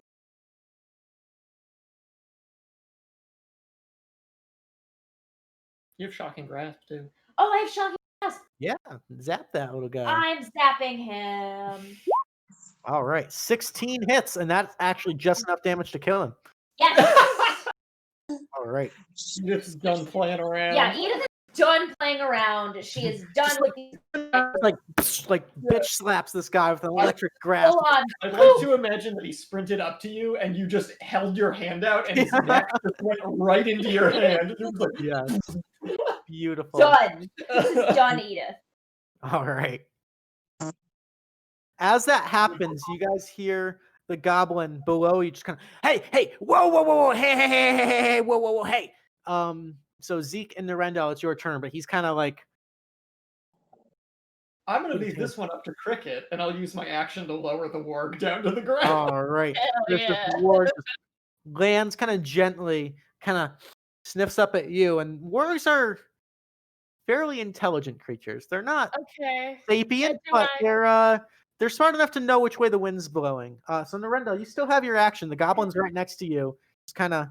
You have shocking grasp too. Oh, I have shocking grasp. Yeah, zap that little guy. I'm zapping him. All right, 16 hits, and that's actually just enough damage to kill him. Yes. All right. Edith is done playing around. Yeah, Edith is done playing around. She is done with these. Like bitch slaps this guy with an electric grasp. Full on. I'd like to imagine that he sprinted up to you and you just held your hand out and his neck just went right into your hand. It was like, Yes. Beautiful. Done. This is done, Edith. All right. As that happens, you guys hear the goblin below you just kind of, hey, whoa, hey, whoa, hey. So Zeke and Nirendal, it's your turn, but he's kind of like. I'm going to leave this one up to Krikit, and I'll use my action to lower the warg down to the ground. All right. Hell This yeah. warg just lands kind of gently, kind of sniffs up at you, and wargs are fairly intelligent creatures. They're not Okay. sapient, do but I- they're smart enough to know which way the wind's blowing. So Nirendal, you still have your action. The goblin's right next to you. Just kind of,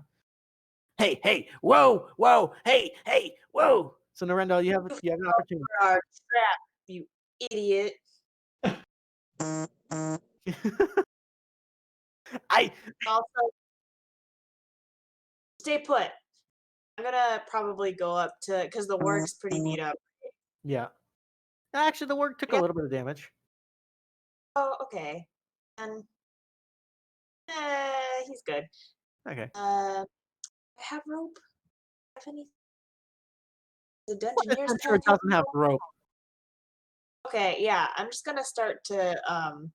hey, whoa, hey, whoa. So Nirendal, you have an opportunity. For our trap, you idiot. Also, stay put. I'm gonna probably go up to because the warg's pretty beat up. Yeah. Actually, the warg took a little bit of damage. Oh, okay. And he's good. Okay. I have rope. Have any? The This Dungeoneer's adventure doesn't have rope. Okay, yeah. I'm just gonna start to I'm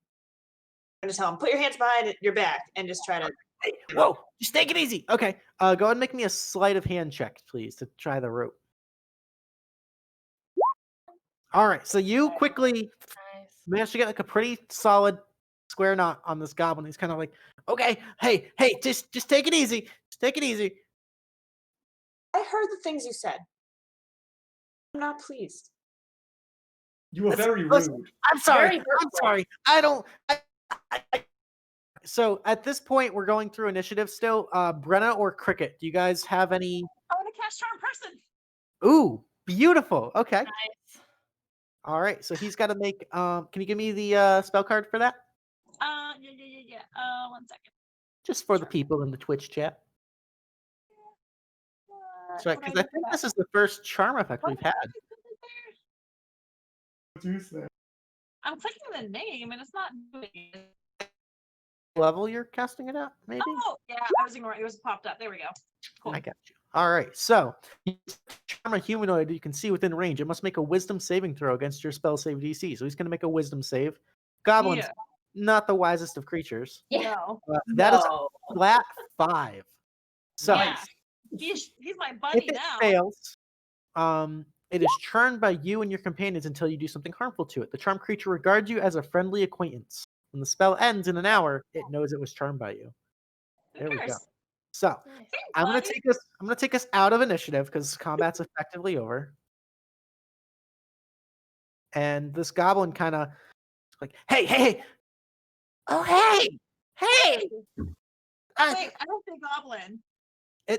gonna tell him, put your hands behind your back and just try to. Hey, whoa, just take it easy. Okay. Go ahead and make me a sleight of hand check, please, to try the rope. All right. So you quickly Nice. managed to get like a pretty solid square knot on this goblin. He's kind of like, okay, hey, just take it easy. Just take it easy. I heard the things you said. I'm not pleased. You were very Listen, rude. I'm sorry. Very I'm hurtful. sorry. So at this point, we're going through initiative still. Brenna or Krikit, do you guys have any? I want to cast Charm Person. Ooh, beautiful. Okay. Nice. All right. So he's got to make. Can you give me the spell card for that? Yeah. 1 second. Just for the people in the Twitch chat. That's right, because I think this is the first charm effect we've had. I'm clicking the name and it's not doing it. Level you're casting it at, maybe? Oh, yeah, I was ignoring it. It was popped up. There we go. Cool. I got you. All right. So, charm a humanoid you can see within range. It must make a wisdom saving throw against your spell save DC. So he's going to make a wisdom save. Goblins, Yeah. not the wisest of creatures. Yeah. No. That is No. a flat 5. So, Yeah. He's my if buddy it now. fails, it is charmed by you and your companions until you do something harmful to it. The charmed creature regards you as a friendly acquaintance. When the spell ends in an hour, it knows it was charmed by you. There we go. So Nice. I'm gonna buddy. take us out of initiative because combat's effectively over. And this goblin kind of like, hey, oh hey. Wait, I don't think goblin.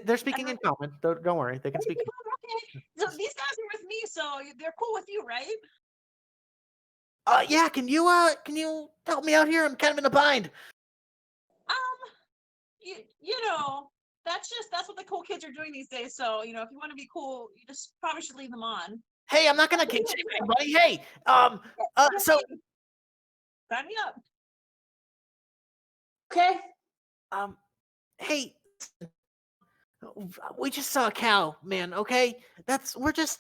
They're speaking in common. Don't worry, they can speak. Okay. So these guys are with me, so they're cool with you, right? Yeah, can you help me out here? I'm kind of in a bind. You know, that's what the cool kids are doing these days. So, you know, if you want to be cool, you just probably should leave them on. Hey, I'm not gonna kink shame anybody. Hey, so Sign me up. Okay. hey, we just saw a cow, man. Okay, we're just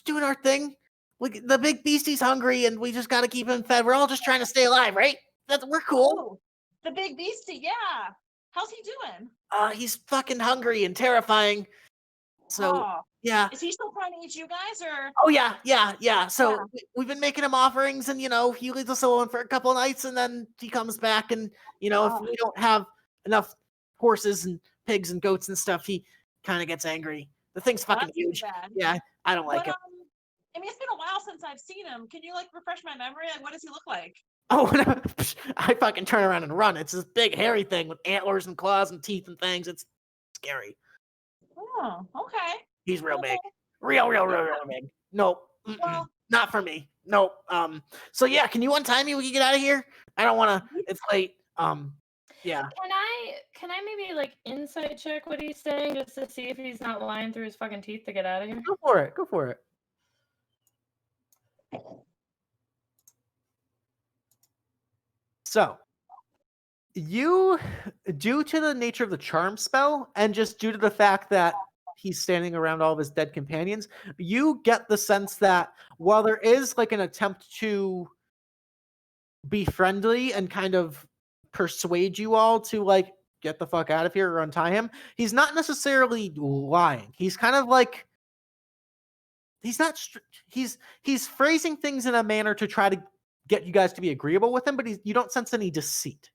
doing our thing. The big beastie's hungry, and we just gotta keep him fed. We're all just trying to stay alive, right? We're cool. Oh, the big beastie, yeah. How's he doing? He's fucking hungry and terrifying. So Oh. yeah. Is he still trying to eat you guys, or? Oh yeah. So Yeah. we've been making him offerings, and he leaves us alone for a couple of nights, and then he comes back, and if we don't have enough horses and pigs and goats and stuff, he kind of gets angry. The thing's fucking That's too huge. bad. Yeah, I don't like But, it. I mean, it's been a while since I've seen him. Can you refresh my memory? What does he look like? Oh, I fucking turn around and run. It's this big hairy thing with antlers and claws and teeth and things. It's scary. Oh, okay. He's real big. Okay. Real big. Nope. Well- Not for me. Nope. So yeah, can you untie me? We can get out of here. I don't want to. It's late. Yeah. Can I maybe insight check what he's saying just to see if he's not lying through his fucking teeth to get out of here? Go for it. So, you, due to the nature of the charm spell, and just due to the fact that he's standing around all of his dead companions, you get the sense that while there is an attempt to be friendly and kind of persuade you all to get the fuck out of here or untie him, he's not necessarily lying. He's kind of like, he's not, he's phrasing things in a manner to try to get you guys to be agreeable with him, but you don't sense any deceit.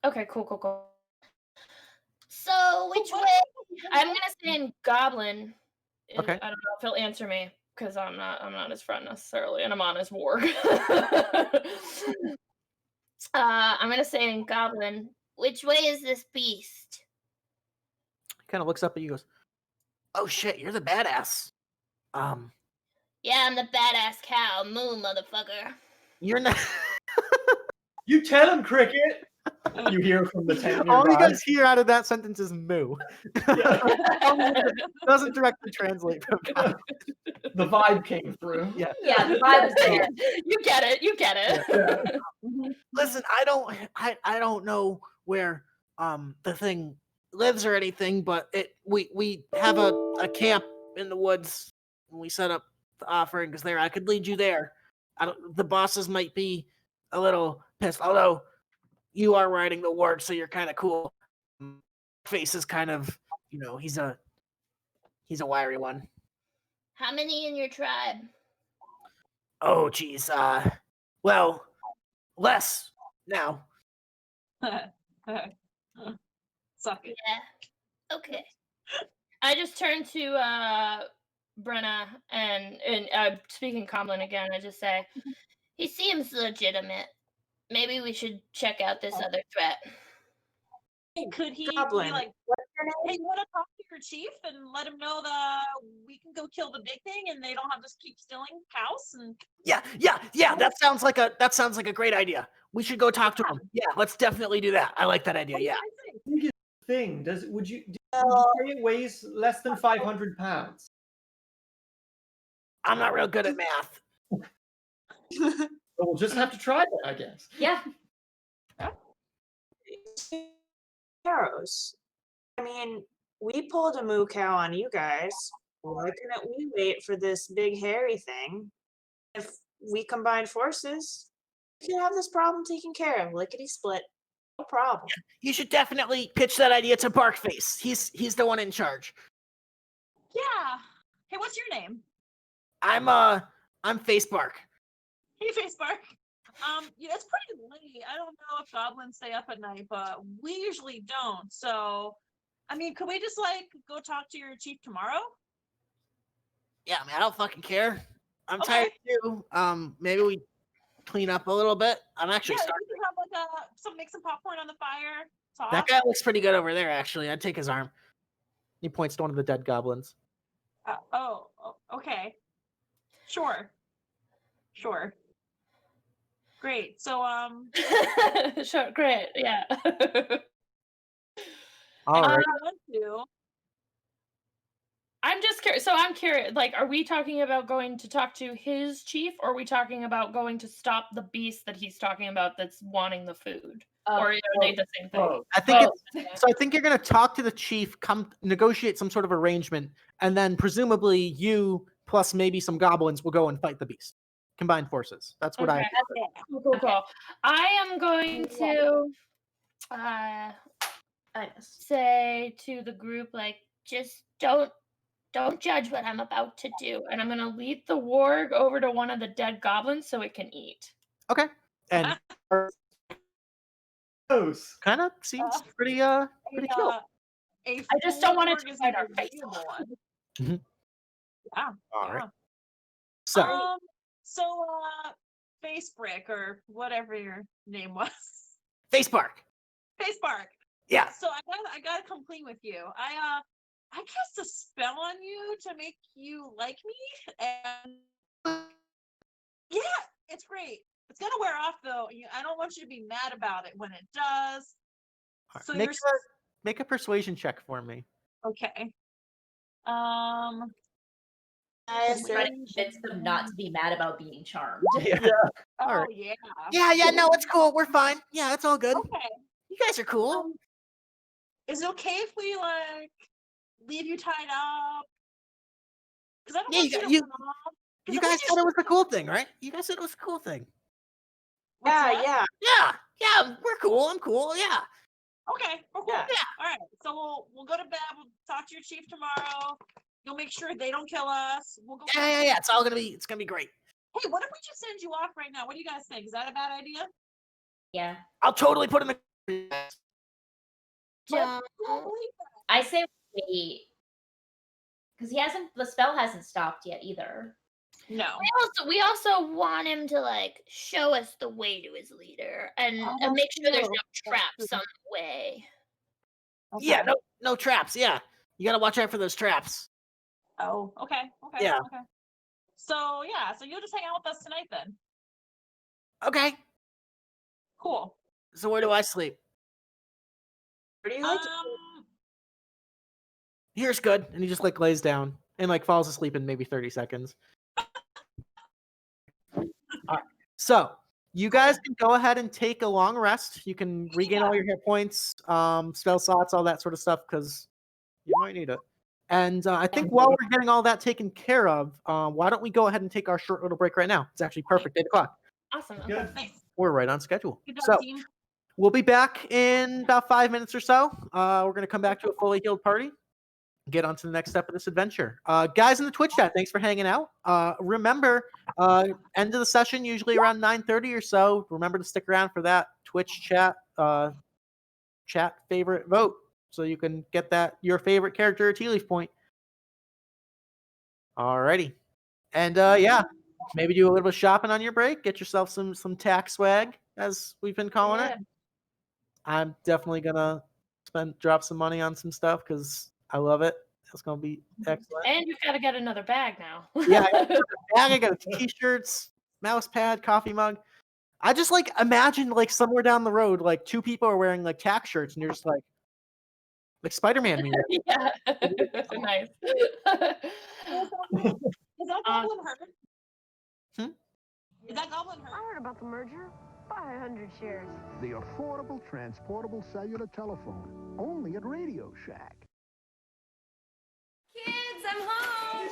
Okay, cool. So which way? I'm gonna say in Goblin. Okay. I don't know if he'll answer me because I'm not his friend necessarily, and I'm on his warg. I'm gonna say in Goblin. Which way is this beast? He kind of looks up at you, goes, "Oh shit, you're the badass." Yeah, I'm the badass cow. Moo, motherfucker. You're not. You tell him, Krikit. You hear from the tent nearby. All you guys hear out of that sentence is moo. Doesn't directly translate from God. The vibe came through. Yeah. Yeah, the vibe is there. You get it. Yeah. Listen, I don't know where the thing lives or anything, but we have a camp in the woods and we set up the offerings there. I could lead you there. The bosses might be a little pissed, although you are riding the warg, so you're kind of cool. Face is kind of, he's a wiry one. How many in your tribe? Oh, geez. Well, less now. Suck it. Yeah. Okay. I just turned to Brenna and speaking Comlin again. I just say, He seems legitimate. Maybe we should check out this other threat. Could he Goblin. be like, What's your hey, name? you want to talk to your chief and let him know that we can go kill the big thing and they don't have to keep stealing cows? And Yeah. That sounds like a great idea. We should go talk to him. Yeah, let's definitely do that. I like that idea. Yeah. Biggest thing. Would you say it weighs less than 500 pounds? I'm not real good at math. We'll just have to try that, I guess. Yeah. Arrows. I mean, we pulled a moo cow on you guys. Why couldn't we wait for this big hairy thing? If we combine forces, we can have this problem taken care of. Lickety split. No problem. You should definitely pitch that idea to Barkface. He's the one in charge. yeah. Hey, what's your name? I'm Face Bark. Hey, Facebark. Yeah, it's pretty late. I don't know if goblins stay up at night, but we usually don't. So, I mean, could we just go talk to your chief tomorrow? Yeah, I mean, I don't fucking care. I'm Okay. tired too. Maybe we clean up a little bit. I'm actually Yeah, starting. we can have make some popcorn on the fire. Talk. That guy looks pretty good over there, actually. I'd take his arm. He points to one of the dead goblins. Okay. Sure. Great. So, sure, great, yeah. All right. I want to. I'm just curious. So I'm curious. Are we talking about going to talk to his chief, or are we talking about going to stop the beast that he's talking about that's wanting the food? Or are they the same thing? Oh, I think Okay. I think you're going to talk to the chief, come negotiate some sort of arrangement, and then presumably you plus maybe some goblins will go and fight the beast. Combined forces. That's what Okay. Cool. I am going to say to the group, Just don't judge what I'm about to do. and I'm going to lead the warg over to one of the dead goblins so it can eat. Okay. And Close. kind of seems pretty cool. I just don't want it to bite our face. Mhm. Yeah. All right. Yeah. So, Face Brick or whatever your name was. Face Bark. Facebark. Yeah. So I gotta come clean with you. I cast a spell on you to make you like me, and yeah, it's great. It's gonna wear off though. I don't want you to be mad about it when it does. All right. So Make a persuasion check for me. okay. Guys, Try to convince them not to be mad about being charmed. Yeah. All Oh right. yeah. Yeah. No, it's cool. We're fine. Yeah, it's all good. Okay. You guys are cool. Is it okay if we leave you tied up? Because I don't Yeah, want you to you- run off. 'Cause You if we guys just- said it was a cool thing, right? You guys said it was a cool thing. What's that? yeah. Yeah, we're cool. I'm cool. Yeah. Okay, we're cool. Yeah. So we'll go to bed. We'll talk to your chief tomorrow. You'll make sure they don't kill us. We'll go. Yeah. It's gonna be great. Hey, what if we just send you off right now? What do you guys think? Is that a bad idea? Yeah. I'll totally put in the. Don't. I say wait. Because the spell hasn't stopped yet either. No. We also want him to like show us the way to his leader and make sure there's no traps on the way. Okay. Yeah, no traps. Yeah, you gotta watch out for those traps. Oh, okay. Yeah. Okay. So you'll just hang out with us tonight then. Okay. Cool. So where do I sleep? Where do you like Here's good, and he just like lays down and like falls asleep in maybe 30 seconds. All right. So you guys can go ahead and take a long rest. You can regain all your hit points, spell slots, all that sort of stuff, because you might need it. And I think while we're getting all that taken care of, why don't we go ahead and take our short little break right now? It's actually perfect, 8 o'clock. Awesome. Good. Nice. We're right on schedule. Good job, So team. we'll be back in about 5 minutes or so. We're going to come back to a fully healed party. Get on to the next step of this adventure. Guys in the Twitch chat, thanks for hanging out. Remember, end of the session, usually around 9:30 or so. Remember to stick around for that Twitch chat favorite vote, so you can get your favorite character Tealeaf point. Alrighty. And maybe do a little bit of shopping on your break. Get yourself some tax swag, as we've been calling it. I'm definitely gonna drop some money on some stuff because I love it. It's gonna be excellent. And you've got to get another bag now. Yeah, I got a bag. I got t-shirts, mouse pad, coffee mug. I just like imagine like somewhere down the road, like 2 people are wearing like tax shirts, and you're just like Spider-Man. Yeah. Nice. Is that Goblin hurt? Is that Goblin hurt? I heard about the merger. Buy 100 shares. The affordable transportable cellular telephone, only at Radio Shack. Kids, I'm home!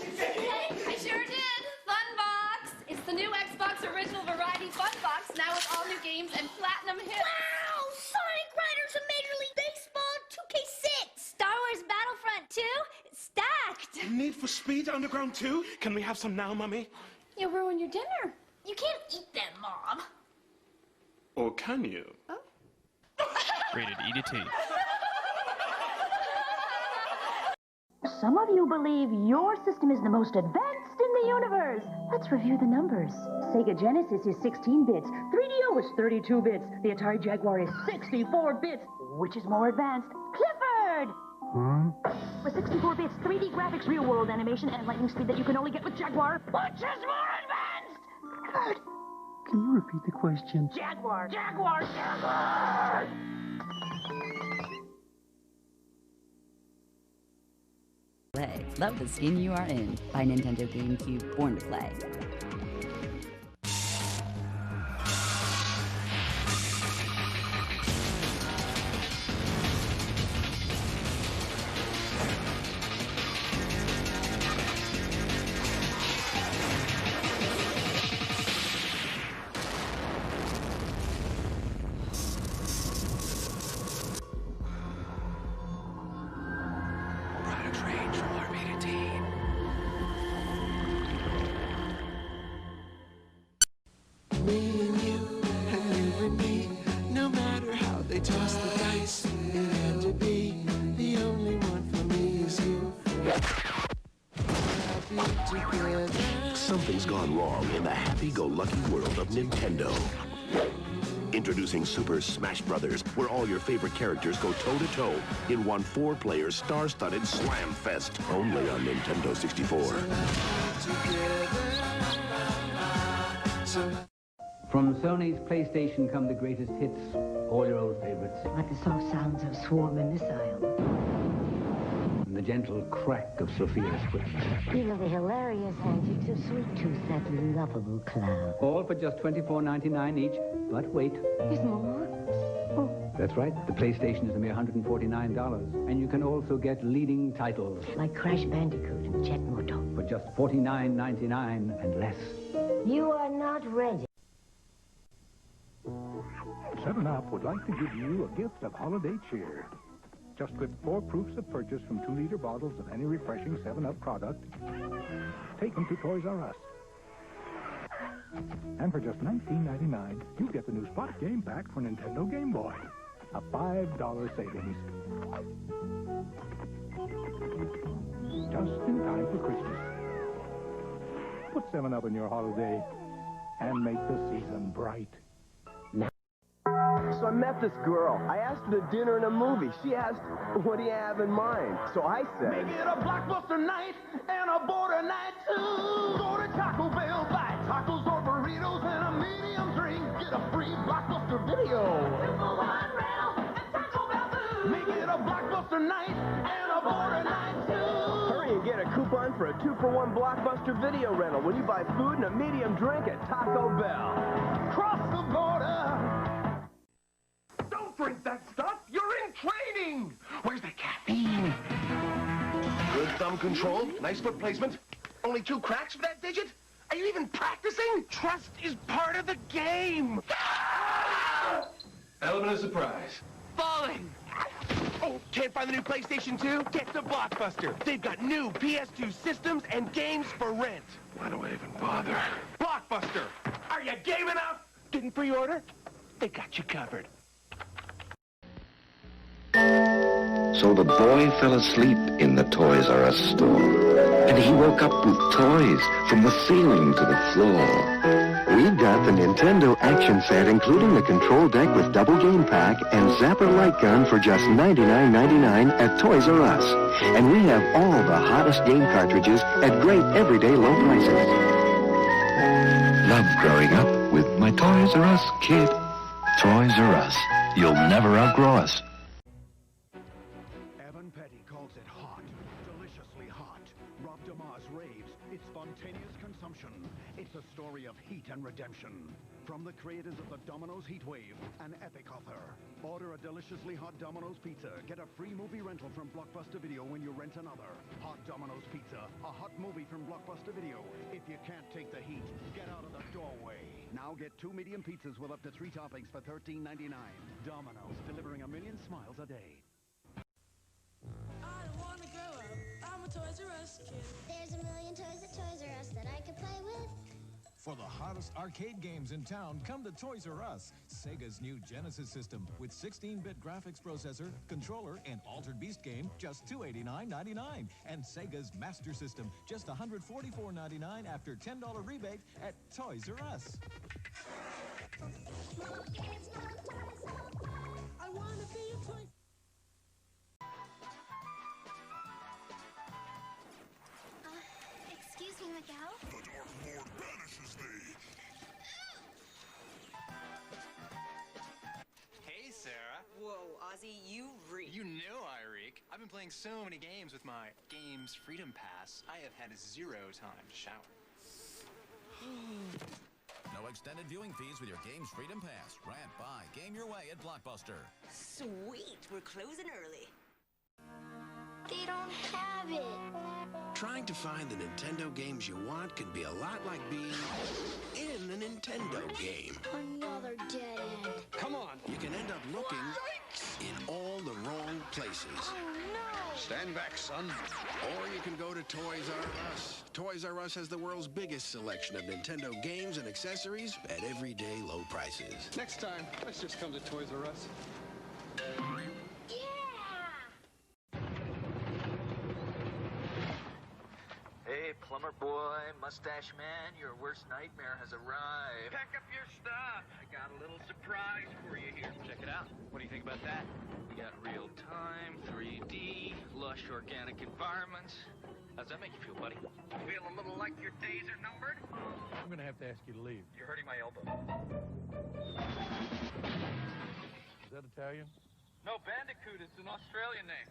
I sure did! Fun Box! It's the new Xbox Original Variety Fun Box, now with all new games and platinum hits. Wow! Sonic Riders and Major League Baseball 2K6! Star Wars Battlefront 2? Stacked! Need for Speed Underground 2? Can we have some now, Mummy? You'll ruin your dinner. You can't eat them, Mom. Or can you? Oh. Rated EDT. Some of you believe your system is the most advanced in the universe. Let's review the numbers. Sega Genesis is 16 bits. 3DO is 32 bits. The Atari Jaguar is 64 bits. Which is more advanced? Clifford! With 64 bits, 3D graphics, real-world animation, and lightning speed that you can only get with Jaguar. Which is more advanced? Clifford! Can you repeat the question? Jaguar! Jaguar! Jaguar! Play. Love the skin you are in. By Nintendo GameCube, Born to Play. Something's gone wrong in the happy-go-lucky world of Nintendo. Introducing Super Smash Bros., where all your favorite characters go toe-to-toe in one 4-player star-studded slam fest, only on Nintendo 64. From Sony's PlayStation come the greatest hits, all your old favorites. Like the soft sounds of swarming missiles. And the gentle crack of Sophia's whip. Feel the hilarious antics of Sweet Tooth, that lovable clown. All for just $24.99 each. But wait. There's more? That's right. The PlayStation is a mere $149. And you can also get leading titles. Like Crash Bandicoot and Jet Moto. For just $49.99 and less. You are not ready. 7-Up would like to give you a gift of holiday cheer. Just with 4 proofs of purchase from 2-liter bottles of any refreshing 7-Up product, take them to Toys R Us. And for just $19.99, you get the new Spot Game Pack for Nintendo Game Boy. A $5 savings. Just in time for Christmas. Put 7-Up in your holiday and make the season bright. So I met this girl. I asked her to dinner and a movie. She asked, what do you have in mind? So I said, make it a blockbuster night and a border night too. Go to Taco Bell, buy tacos or burritos and a medium drink. Get a free blockbuster video. Make it a blockbuster night and a border night too. Hurry and get a coupon for a 2-for-1 blockbuster video rental when you buy food and a medium drink at Taco Bell. Cross the border. Don't drink that stuff. You're in training. Where's the caffeine? Good thumb control, nice foot placement. Only 2 cracks for that digit? Are you even practicing? Trust is part of the game. Element of surprise. Falling. Oh, can't find the new PlayStation 2? Get to Blockbuster. They've got new PS2 systems and games for rent. Why do I even bother? Blockbuster! Are you game enough? Didn't pre-order? They got you covered. So the boy fell asleep in the Toys R Us store, and he woke up with toys from the ceiling to the floor. We've got the Nintendo action set, including the control deck with double game pack and Zapper light gun for just $99.99 at Toys R Us. And we have all the hottest game cartridges at great everyday low prices. Love growing up with my Toys R Us kid. Toys R Us. You'll never outgrow us. It's a story of heat and redemption. From the creators of the Domino's Heat Wave, an epic author. Order a deliciously hot Domino's pizza. Get a free movie rental from Blockbuster Video when you rent another. Hot Domino's Pizza, a hot movie from Blockbuster Video. If you can't take the heat, get out of the doorway. Now get 2 medium pizzas with up to 3 toppings for $13.99. Domino's, delivering a million smiles a day. I don't want to grow up. I'm a Toys R Us kid. There's a million toys at Toys R Us that I could play with. For the hottest arcade games in town, come to Toys R Us. Sega's new Genesis system with 16-bit graphics processor, controller, and Altered Beast game, just $289.99. And Sega's Master System, just $144.99 after $10 rebate at Toys R Us. I want to be a toy. Excuse me, Miguel. The Dark Lord banishes thee. Hey, Sarah. Whoa, Ozzy, you reek. You know I reek. I've been playing so many games with my Games Freedom Pass, I have had 0 time to shower. No extended viewing fees with your Games Freedom Pass. Rant, buy, game your way at Blockbuster. Sweet, we're closing early. They don't have it. Trying to find the Nintendo games you want can be a lot like being in a Nintendo game. Another dead end. Come on. You can end up looking in all the wrong places. Oh, no. Stand back, son. Or you can go to Toys R Us. Toys R Us has the world's biggest selection of Nintendo games and accessories at everyday low prices. Next time, let's just come to Toys R Us. Hey, plumber boy, mustache man, your worst nightmare has arrived. Pack up your stuff. I got a little surprise for you here. Check it out. What do you think about that? We got real-time, 3D, lush organic environments. How's that make you feel, buddy? Feel a little like your days are numbered? I'm gonna have to ask you to leave. You're hurting my elbow. Is that Italian? No, Bandicoot. It's an Australian name.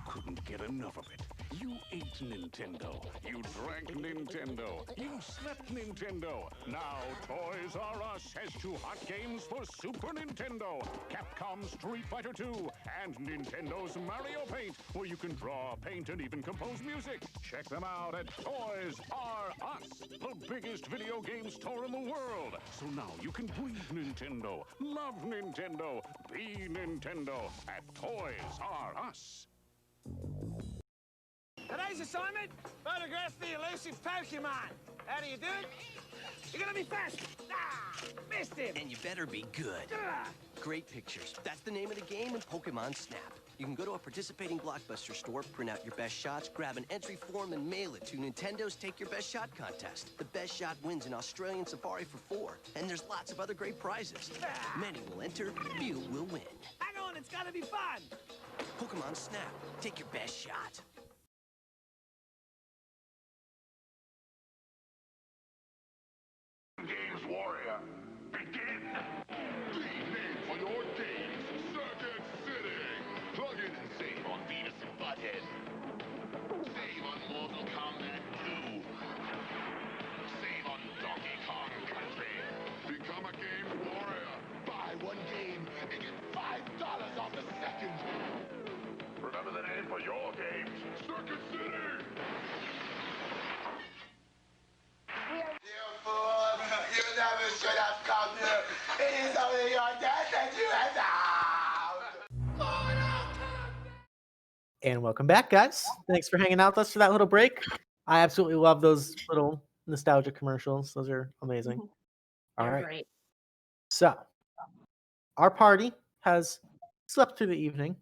Couldn't get enough of it. You ate Nintendo. You drank Nintendo. You slept Nintendo. Now Toys R Us has 2 hot games for Super Nintendo. Capcom's Street Fighter 2 and Nintendo's Mario Paint, where you can draw, paint, and even compose music. Check them out at Toys R Us, the biggest video game store in the world. So now you can breathe Nintendo, love Nintendo, be Nintendo at Toys R Us. Today's assignment, photograph the elusive Pokemon. How do you do it? You're gonna be fast. Ah, missed him. And you better be good. Ah. Great pictures. That's the name of the game in Pokemon Snap. You can go to a participating Blockbuster store, print out your best shots, grab an entry form, and mail it to Nintendo's Take Your Best Shot contest. The best shot wins an Australian safari for 4. And there's lots of other great prizes. Ah. Many will enter, few will win. Hang on, it's gotta be fun. Pokemon Snap. Take your best shot. Games Warrior, begin! The name for your games, Circuit City! Plug in and save on Beavis and Butthead. Save on Mortal Kombat 2. Save on Donkey Kong Country. Become a Games Warrior. Buy 1 game and get $5 off the second. Remember the name for your games, Circuit City! You never should have come here. It is only your death that you have found. And welcome back, guys. Thanks for hanging out with us for that little break. I absolutely love those little nostalgia commercials. Those are amazing. All right. Great. So, our party has slept through the evening,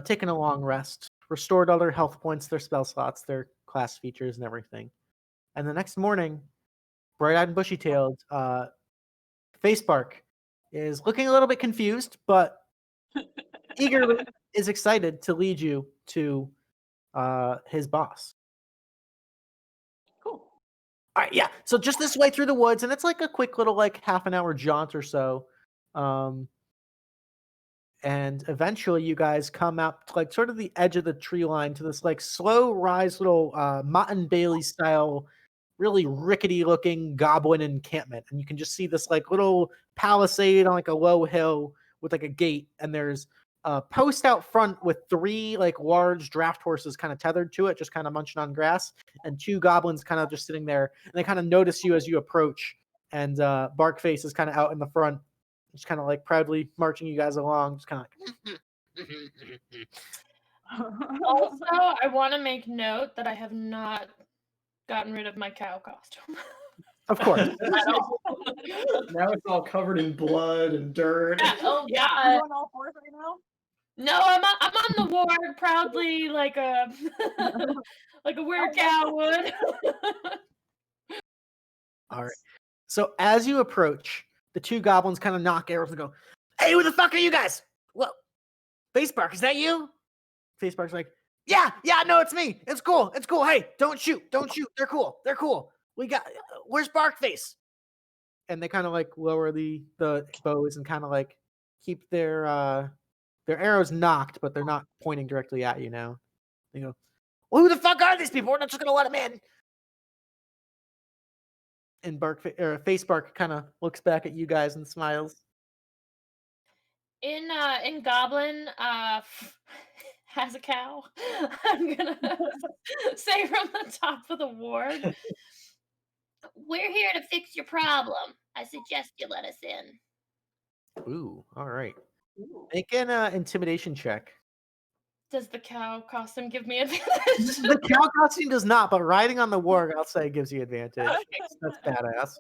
taken a long rest, restored all their health points, their spell slots, their class features, and everything. And the next morning, bright-eyed and bushy-tailed, Facebark is looking a little bit confused, but eagerly is excited to lead you to his boss. Cool. All right, yeah. So just this way through the woods, and it's like a quick little like half an hour jaunt or so. And eventually you guys come out to like sort of the edge of the tree line to this like slow rise little Mott and Bailey style, really rickety looking goblin encampment. And you can just see this like little palisade on like a low hill with like a gate. And there's a post out front with 3 like large draft horses kind of tethered to it, just kind of munching on grass, and 2 goblins kind of just sitting there. And they kind of notice you as you approach. And Barkface is kind of out in the front, just kind of like proudly marching you guys along, just kind of like. Also, I want to make note that I have not gotten rid of my cow costume. Of course. Now it's all covered in blood and dirt. Yeah, oh Yeah, god. you on all fours right now? No, I'm on the warg proudly like a like a weird cow would. All right. So as you approach, the 2 goblins kind of knock arrows and go, "Hey, who the fuck are you guys? Well, Facebark, is that you?" Facebark's like, Yeah, no, it's me. It's cool. Hey, don't shoot. They're cool. We got, where's Barkface? And they kind of like lower the bows and kind of like keep their arrows knocked, but they're not pointing directly at you now. They go, well, who the fuck are these people? We're not just gonna let them in. And Facebark kind of looks back at you guys and smiles. In Goblin has a cow. I'm gonna say from the top of the ward. We're here to fix your problem. I suggest you let us in. Ooh, all right. Make an intimidation check. Does the cow costume give me advantage? The cow costume does not, but riding on the warg, I'll say, gives you advantage. Okay. That's badass.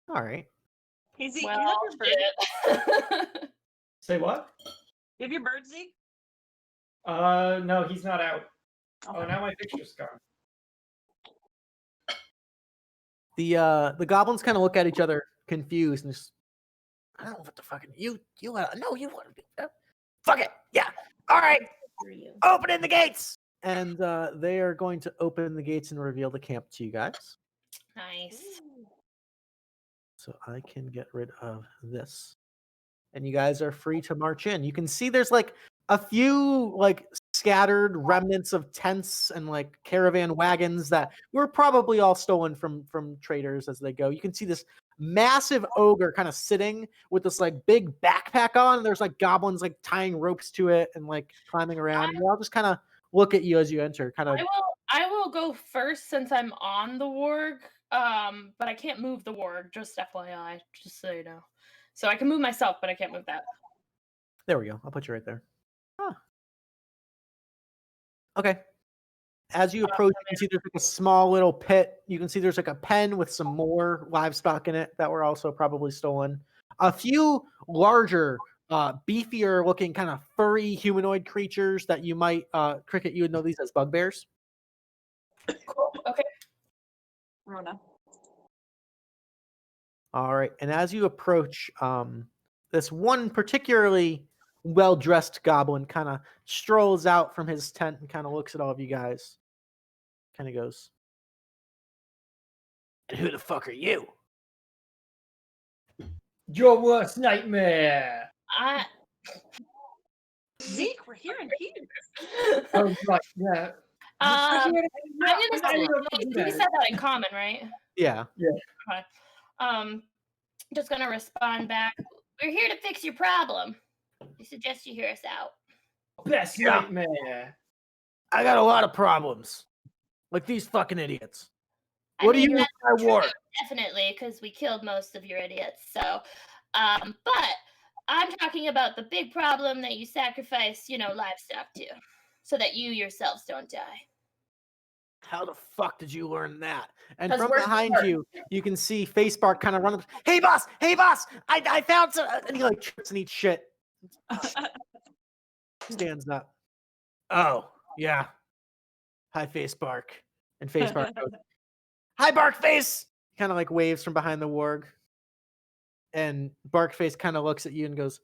All right. Hey, Zeke, Well, you have your bird? Say what? You have your bird, Zeke? No, he's not out. Oh, now my picture's gone. The goblins kind of look at each other confused and just, I don't know what the fuck you want to be. Fuck it. Yeah. All right. Opening the gates. And they are going to open the gates and reveal the camp to you guys. Nice. So I can get rid of this. And you guys are free to march in. You can see there's like a few like scattered remnants of tents and like caravan wagons that were probably all stolen from traders as they go. You can see this massive ogre kind of sitting with this like big backpack on. And there's like goblins like tying ropes to it and like climbing around. And they'll just kind of look at you as you enter. Kind of. I will go first since I'm on the warg. But I can't move the warg. Just FYI, just so you know. So I can move myself, but I can't move that. There we go. I'll put you right there. Huh. Okay. As you approach, you can see there's like a small little pit. You can see there's like a pen with some more livestock in it that were also probably stolen. A few larger, beefier looking kind of furry humanoid creatures that you might, Krikit, you would know these as bugbears. Cool. Okay. Rona. All right. And as you approach, this one particularly well-dressed goblin kind of strolls out from his tent and kind of looks at all of you guys. Kind of goes, "And who the fuck are you?" Your worst nightmare. Zeke, we're here in peace. Oh, right, yeah. I'm gonna say we said that in common, right? Yeah. Okay. Just gonna respond back. We're here to fix your problem. We suggest you hear us out. Best nightmare. I got a lot of problems. Like these fucking idiots. I What do mean, you that's want my war? true, definitely, because we killed most of your idiots. So, but I'm talking about the big problem that you sacrifice, livestock to, so that you yourselves don't die. How the fuck did you learn that? And 'Cause from we're behind smart. you can see Facebark kind of run up. Hey boss! Hey boss! I found some. And he like trips and eats shit. Stands up. Oh yeah. Hi Facebark. And Facebark goes, "Hi Barkface!" Kind of like waves from behind the warg. And Barkface kind of looks at you and goes,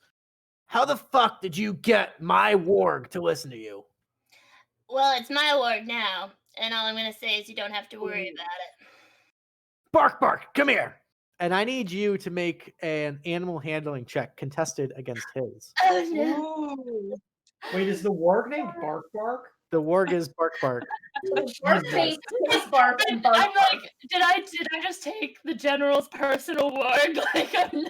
"How the fuck did you get my warg to listen to you?" Well, it's my ward now, and all I'm gonna say is you don't have to worry about it. Bark, come here. And I need you to make an animal handling check contested against his. Oh no. Wait, is the warg named Bark? The warg is Bark. Barkface is Bark and Bark. I'm like, did I just take the general's personal ward? Like, oh no.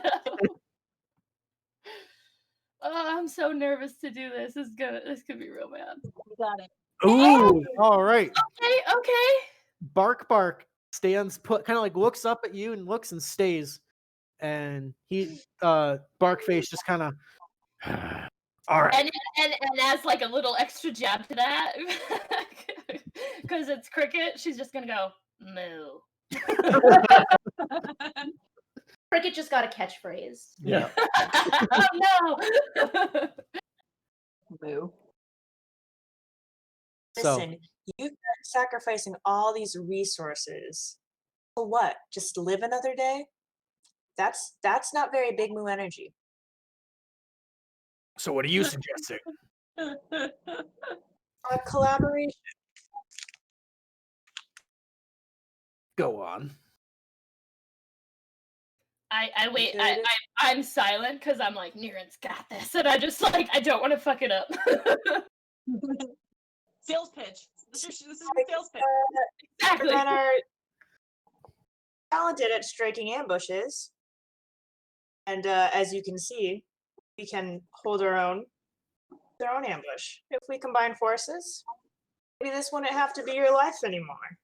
Oh, I'm so nervous to do this. This could be real bad. Got it. Ooh, all right. Okay. Bark stands put, kind of like looks up at you and looks and stays. And he, Barkface just kind of, all right. And as like a little extra jab to that, because it's Krikit, she's just gonna go moo. Krikit just got a catchphrase. Yeah. Oh no. Moo. So- Listen, you've been sacrificing all these resources. For what? Just live another day? That's not very big moo energy. So what are you suggesting? Collaboration. Go on. I wait. I'm silent because I'm like, Niren's got this, and I just like I don't want to fuck it up. Sales pitch. This is your sales pitch. Exactly. Men are talented at striking ambushes, and as you can see, we can hold our own ambush. If we combine forces, maybe this wouldn't have to be your life anymore.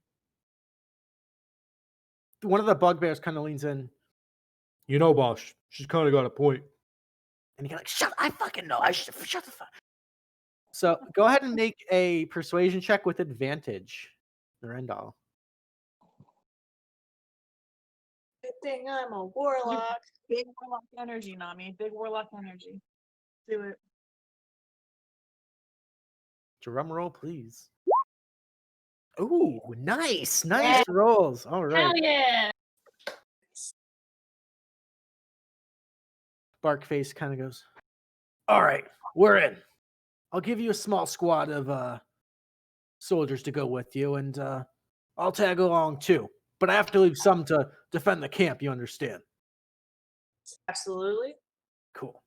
One of the bugbears kind of leans in. You know, boss, she's kind of got a point. And you're like, I fucking know. Shut the fuck. So go ahead and make a persuasion check with advantage, Nirendal. Good thing I'm a warlock. Big warlock energy, Nami. Big warlock energy. Do it. Drum roll, please. Ooh, nice Yeah. rolls. All right. Hell yeah. Barkface kind of goes, all right, we're in. I'll give you a small squad of soldiers to go with you, and I'll tag along too. But I have to leave some to defend the camp, you understand? Absolutely. Cool.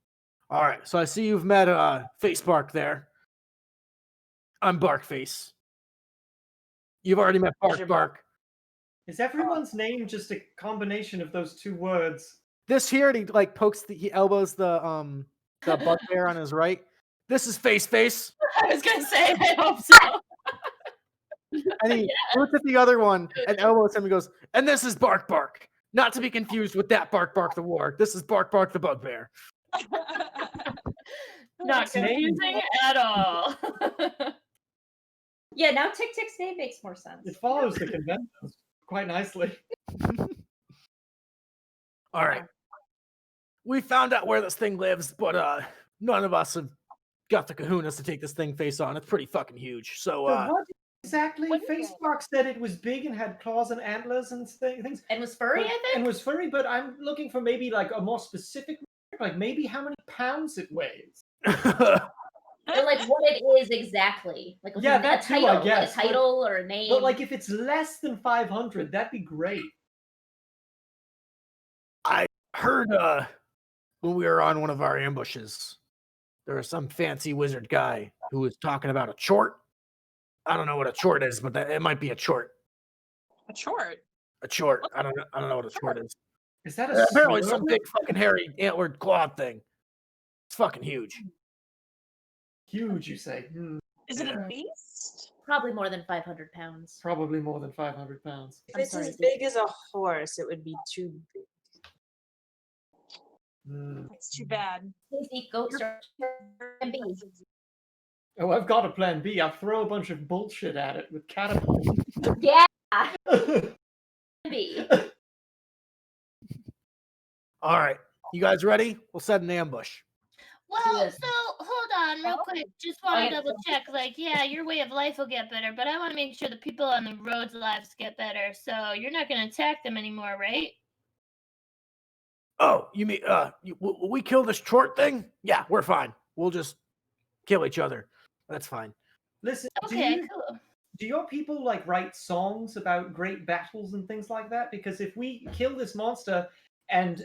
All right, so I see you've met Face Bark there. I'm Barkface. You've already met Bark Bark. Is everyone's name just a combination of those two words? This here, and he like pokes he elbows the bugbear on his right. This is Face. I was gonna say, I hope so. And he looks at the other one and elbows him and goes, and this is Bark. Not to be confused with that Bark the war. This is Bark the bugbear. Not confusing at all. Yeah, now Tick Tick's name makes more sense. It follows the conventions quite nicely. All right. We found out where this thing lives, but none of us have got the kahunas to take this thing face on. It's pretty fucking huge. So what exactly? Facebook said it was big and had claws and antlers and things. And was furry, I think? And was furry, but I'm looking for maybe like a more specific, like maybe how many pounds it weighs. Or like what it is exactly. Like Yeah, a that too, title, I guess. a title or a name. But like if it's less than 500, that'd be great. I heard when we were on one of our ambushes, there was some fancy wizard guy who was talking about a chort. I don't know what a chort is, but it might be a chort. A chort? A chort. I don't know what a chort is. Is that a apparently slur? some big fucking hairy antlered clawed thing? It's fucking huge. Huge, you say? Is it a beast? Probably more than 500 pounds. Probably more than 500 pounds. If it's as big as a horse, it would be too big. It's too bad. Oh, I've got a plan B. I'll throw a bunch of bullshit at it with catapults. Yeah. B. All right. You guys ready? We'll set an ambush. Well, so hold on real quick. Just want to double check. Like, yeah, your way of life will get better, but I want to make sure the people on the road's lives get better. So you're not going to attack them anymore, right? Oh, you mean will we kill this chort thing? Yeah, we're fine. We'll just kill each other. That's fine. Listen, Okay, cool. Do your people like write songs about great battles and things like that? Because if we kill this monster and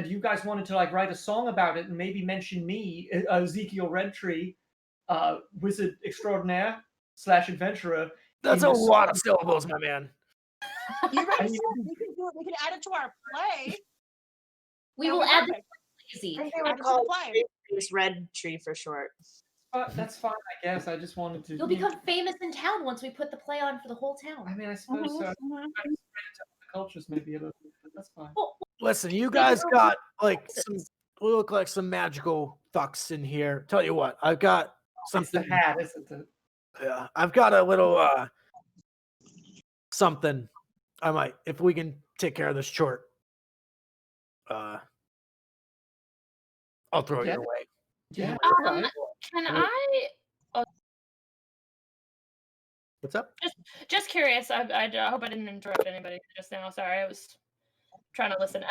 you guys wanted to like write a song about it and maybe mention me, Ezekiel Redtree, wizard extraordinaire / adventurer. That's a lot of syllables, my man. You write we can add it to our play. We will add the I think they would call it Redtree for short. That's fine, I guess. I just wanted to. You'll become famous in town once we put the play on for the whole town. I mean, I suppose so. The cultures maybe a little bit, but that's fine. Listen, you guys got like we look like some magical fucks in here. Tell you what, I've got something. It's the hat, isn't it? Yeah, I've got a little something. I might, if we can take care of this chort. I'll throw it your way. Yeah. Can I? Oh, What's up? Just curious. I hope I didn't interrupt anybody just now. Sorry, I was trying to listen.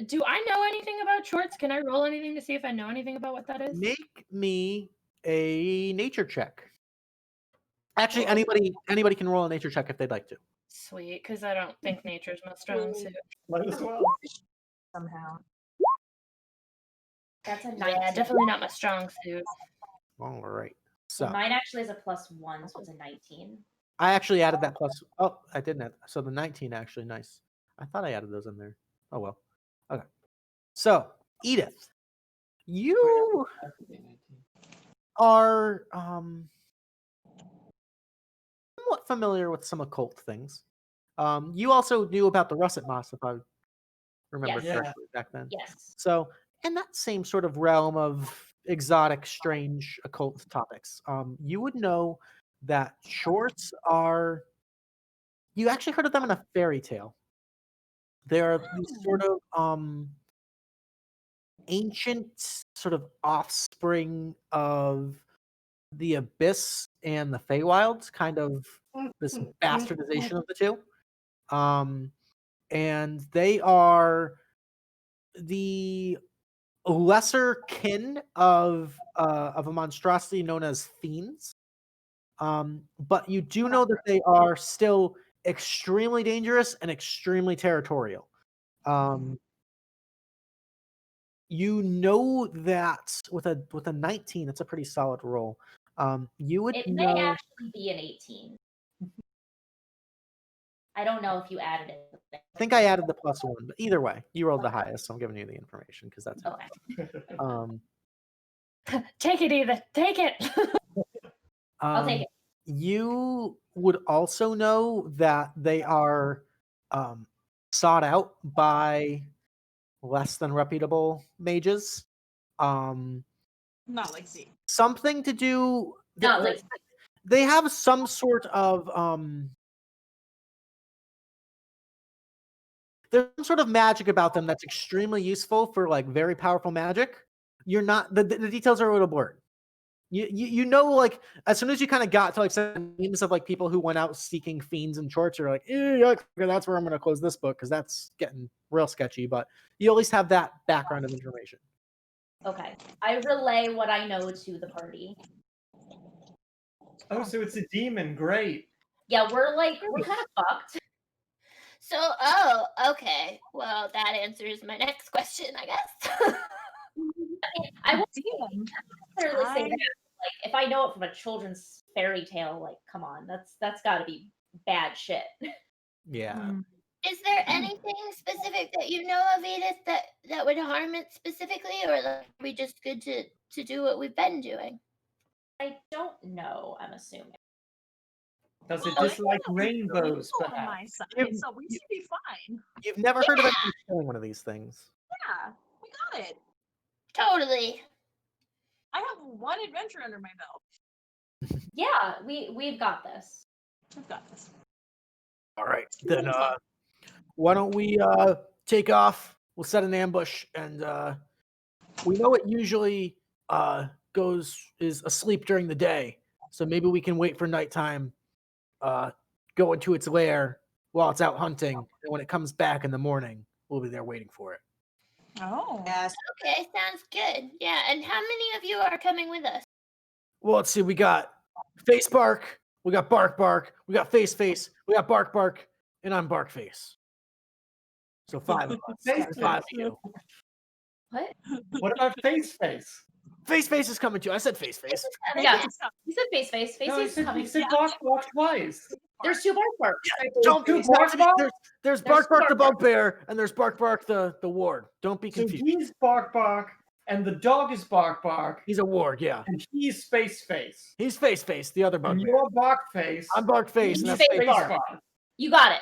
Do I know anything about shorts? Can I roll anything to see if I know anything about what that is? Make me a nature check. Actually, anybody can roll a nature check if they'd like to. Sweet, because I don't think nature's my strong suit. Might as well. Somehow. That's a 19. Yeah, definitely not my strong suit. All right. So mine actually is a +1, so it's a 19. I actually added that plus. Oh, I didn't add. So the 19 actually nice. I thought I added those in there. Oh well. Okay. So Edith, you are somewhat familiar with some occult things. You also knew about the russet moss, if I remember correctly back then. Yes. So in that same sort of realm of exotic, strange, occult topics, you would know that shorts are. You actually heard of them in a fairy tale. They are these sort of ancient sort of offspring of the abyss and the Feywilds, kind of this bastardization of the two. And they are the lesser kin of a monstrosity known as fiends. But you do know that they are still extremely dangerous and extremely territorial. you know that with a 19, it's a pretty solid roll. You would It know. may actually be an 18. I don't know if you added it. I think I added the +1, but either way, you rolled the highest, so I'm giving you the information because that's how. Take it, Edith. Take it. I'll take it. You would also know that they are sought out by less than reputable mages. Not like Z. Something to do. Not like They have some sort of there's some sort of magic about them that's extremely useful for like very powerful magic. You're not the details are a little blurred. You know, like as soon as you kind of got to like some names of like people who went out seeking fiends and charts, you're like, that's where I'm going to close this book because that's getting real sketchy. But you at least have that background of information. Okay. I relay what I know to the party. Oh, so it's a demon. Great. Yeah, we're kind of fucked. So, okay. Well, that answers my next question, I guess. I won't necessarily say that. Like, if I know it from a children's fairy tale, like, come on, that's got to be bad shit. Yeah. Is there anything specific that you know of, Edith, that would harm it specifically, or are we just good to do what we've been doing? I don't know, I'm assuming. Does it dislike rainbows, On my perhaps? side, so we should be fine. You've never heard of anyone killing one of these things. Yeah, we got it. Totally. I have one adventure under my belt. Yeah, we've got this. We've got this. All right, then why don't we take off? We'll set an ambush, and we know it usually is asleep during the day, so maybe we can wait for nighttime, go into its lair while it's out hunting, and when it comes back in the morning, we'll be there waiting for it. Oh. Yes. Okay, sounds good. Yeah, and how many of you are coming with us? Well, let's see. We got Face Bark, we got Bark Bark, we got Face Face, we got Bark Bark, and I'm Bark Face. So 5 of us. There's 5 of you. What? What about Face Face? Face Face is coming too. I said Face Face. Yeah, you said Face Face. Face No, Face is coming. he said Bark Bark twice. There's 2 Bark Barks. Don't Two be Bark Bark? There's Bark Bark the bugbear, and there's Bark Bark the ward. Don't be So confused. he's Bark Bark, and the dog is Bark Bark, He's a ward, yeah. and he's Face Face. He's Face Face, the other And bugbear. you're Bark Face. I'm Bark Face, and He's that's Face Face Bark. Bark. You got it.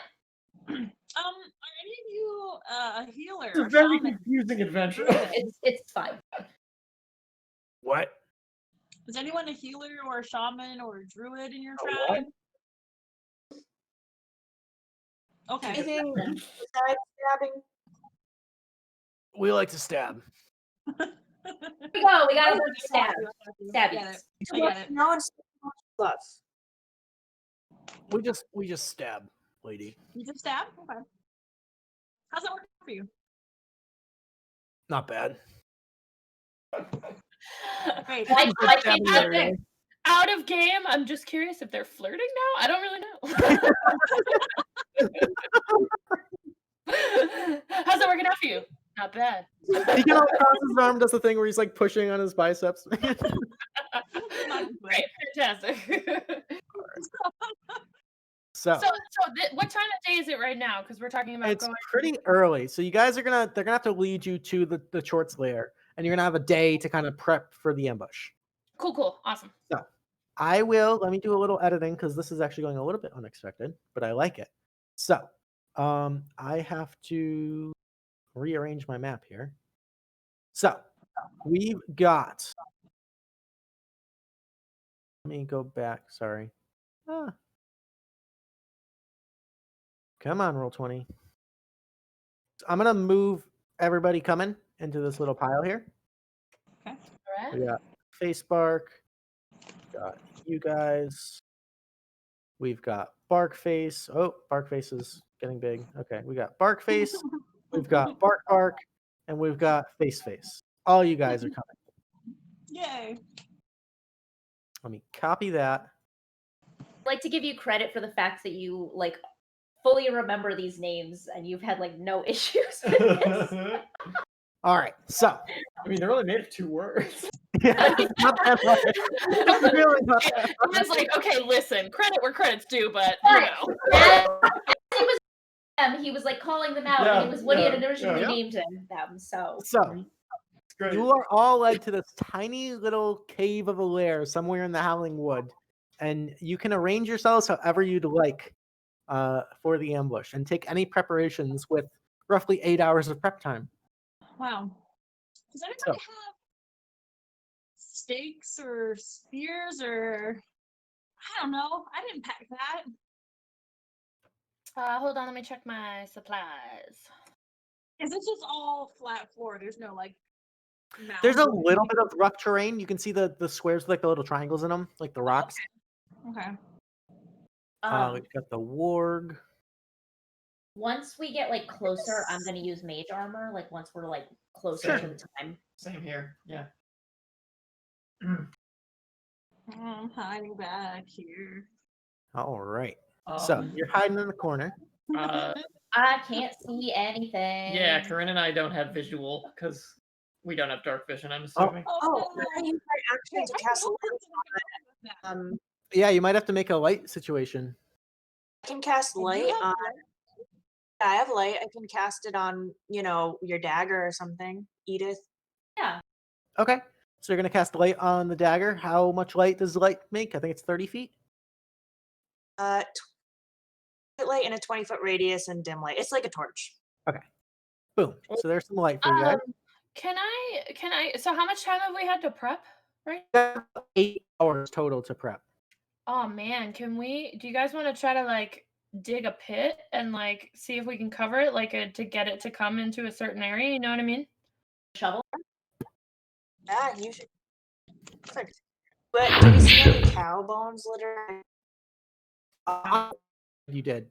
Are any of you a healer? It's a or very shaman? confusing adventure. It's fine. What? Is anyone a healer or a shaman or a druid in your A tribe? Okay. Anything besides stabbing? We like to stab. We got a bunch of stabs. Stabbies. I get it. No one's love. We just stab, lady. You just stab? Okay. How's that working for you? Not bad. Great. Out of game, I'm just curious if they're flirting now. I don't really know. How's it working out for you? Not bad. He kind of crosses his arm, does the thing where he's like pushing on his biceps. Great, fantastic. So what time of day is it right now? Because we're talking about it's going. pretty early. So you guys they're gonna have to lead you to the Chort's lair, and you're gonna have a day to kind of prep for the ambush. Cool, awesome. So let me do a little editing because this is actually going a little bit unexpected, but I like it. So I have to rearrange my map here. So we've got. Let me go back. Sorry. Come on, roll 20. So I'm gonna move everybody coming into this little pile here. Okay. All We right. got Face Bark. Got you guys. We've got Bark Face. Oh, Bark Face is getting big. Okay, we got Bark Face. We've got Bark Bark, and we've got Face Face. All you guys are coming. Yay. Let me copy that. I'd like to give you credit for the fact that you fully remember these names and you've had no issues with this. All right, so I mean, they're only made of 2 words. yeah, it's not that hard. It's really not that I was like, okay, listen, credit where credit's due, but He was like calling them out, Yeah, and it was what he had yeah, originally yeah. named them. So So you are all led to this tiny little cave of a lair somewhere in the Howling Wood, and you can arrange yourselves however you'd like for the ambush, and take any preparations with roughly 8 hours of prep time. Wow. Does anybody So- have stakes or spears or I don't know. I didn't pack that. Hold on, let me check my supplies. Is it just all flat floor? There's no like There's a mounds or little bit of rough terrain. You can see the squares with like the little triangles in them, like the rocks. Okay. We've got the warg. once we get like closer, I'm gonna use mage armor. Like once we're like closer to the time. Same here. Yeah. I'm hiding back here. All right. So you're hiding in the corner. I can't see anything. Yeah, Corinne and I don't have visual because we don't have dark vision, I'm assuming. I use my action to cast light on. Yeah, you might have to make a light situation. I can cast light on. Yeah, I have light. I can cast it on, your dagger or something. Edith. Yeah. Okay. So you're going to cast light on the dagger. How much light does light make? I think it's 30 feet. Light in a 20-foot radius and dim light. It's like a torch. Okay. Boom. So there's some light for you guys. Can I so how much time have we had to prep? Right? 8 hours total to prep. Oh man, do you guys want to try to like dig a pit and like see if we can cover it like to get it to come into a certain area, you know what I mean? Shovel? Yeah, you should. Perfect. But do we see any cow bones littering? You did.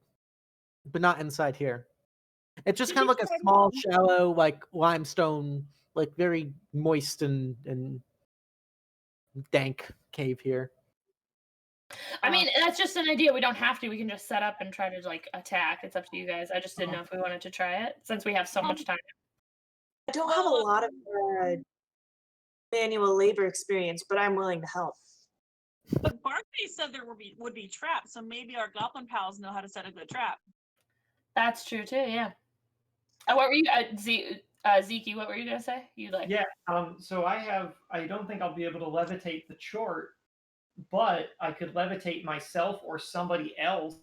But not inside here. It's just kind of like a small, shallow, like limestone, like very moist and dank cave here. I mean, that's just an idea. We don't have to. We can just set up and try to like attack. It's up to you guys. I just didn't know if we wanted to try it since we have so much time. I don't have a lot of manual labor experience, but I'm willing to help. But Barclay said there would be traps, so maybe our goblin pals know how to set a good trap. That's true too. Yeah. What were you, Zeke? What were you gonna say? You like? Yeah. So I don't think I'll be able to levitate the chort, but I could levitate myself or somebody else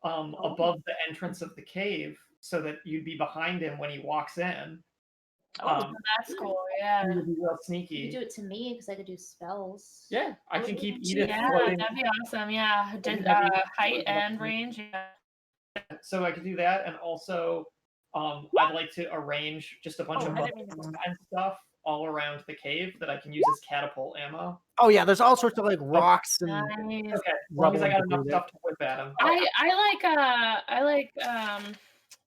above the entrance of the cave, so that you'd be behind him when he walks in. That's cool. Yeah. You'd be real You sneaky. could do it to me because I could do spells. Yeah, I can keep Edith Yeah, floating. that'd be awesome. Yeah, height and range. Yeah. So I could do that, and also I'd like to arrange just a bunch of buttons and stuff all around the cave that I can use as catapult ammo. Oh yeah, there's all sorts of like rocks and Nice. Okay, as long as I got enough stuff to whip at him. I like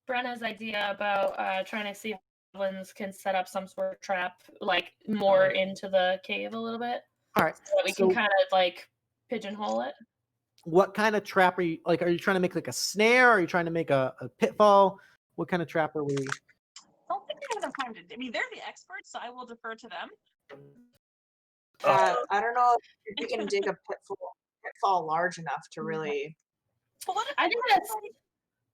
Brenna's idea about trying to see if goblins can set up some sort of trap like more into the cave a little bit. All right. So that we can kind of like pigeonhole it. What kind of trap are you like? Are you trying to make like a snare? Are you trying to make a pitfall? What kind of trap are we? I don't think they have enough time to. I mean, they're the experts, so I will defer to them. I don't know if you can dig a pitfall large enough to really. But what if I think that's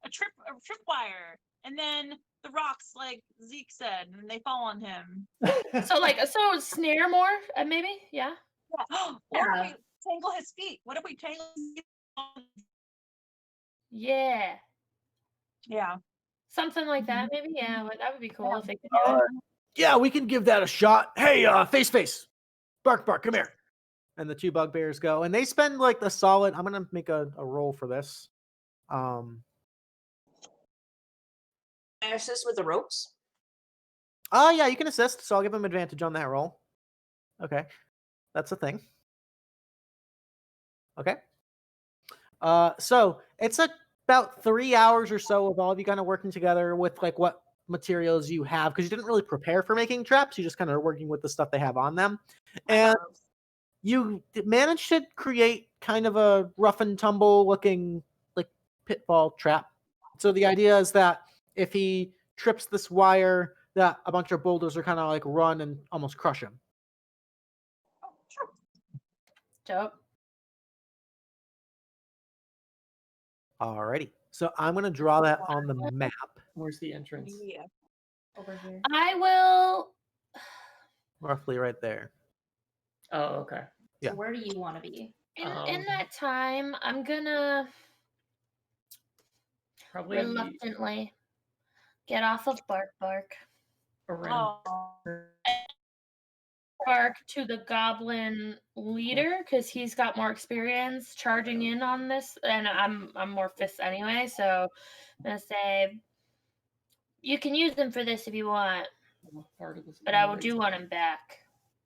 a tripwire, and then the rocks, like Zeke said, and they fall on him. so snare more maybe, yeah. Or if we tangle his feet. What if we tangle his feet? Yeah. Yeah. Something like that, maybe. Yeah, that would be cool if they could do it. Yeah, we can give that a shot. Hey, face, bark, come here. And the two bugbears go, and they spend like the solid. I'm gonna make a roll for this. Can I assist with the ropes? Yeah, you can assist, so I'll give them advantage on that roll. Okay, that's a thing. Okay. So it's about 3 hours or so of all of you kind of working together with like what materials you have, because you didn't really prepare for making traps. You just kind of are working with the stuff they have on them, and you managed to create kind of a rough and tumble looking like pitfall trap. So the idea is that if he trips this wire, that a bunch of boulders are kind of like run and almost crush him. Dope. Alrighty. So I'm going to draw that on the map. Where's the entrance? Yeah. Over here. I will. Roughly right there. Oh, okay. Yeah. So where do you want to be? In that time, I'm gonna Probably reluctantly get off of Bark around. Bark to the goblin leader because he's got more experience charging in on this, and I'm more fists anyway. So I'm gonna say you can use them for this if you want, but I do want him back.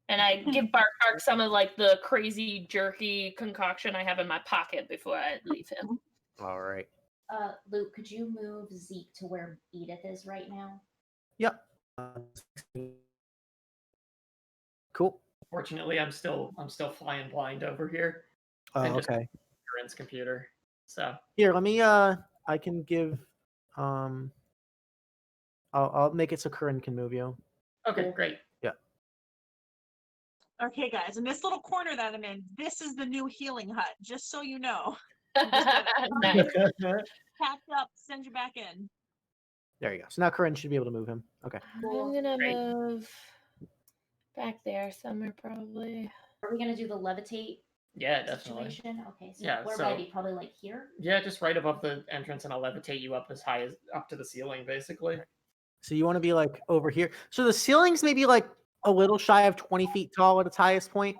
And I give Bark some of like the crazy jerky concoction I have in my pocket before I leave him. All right. Luke, could you move Zeke to where Edith is right now? Yep. Cool. Fortunately, I'm still flying blind over here. Oh, And just okay. Corinne's computer. So Here, let me. I can give. I'll make it so Corinne can move you. okay, great. Yeah. Okay, guys, in this little corner that I'm in, this is the new healing hut, just so you know. I'm just Nice. pack up, send you back in. There you go. So now Corinne should be able to move him. Okay. I'm gonna move back there somewhere probably. Are we gonna do the levitate? Yeah, definitely. Situation? Okay, so Yeah, where so- would I be? Probably like here. Yeah, just right above the entrance, and I'll levitate you up as high as up to the ceiling, basically. So you want to be like over here. So the ceiling's maybe like a little shy of 20 feet tall at its highest point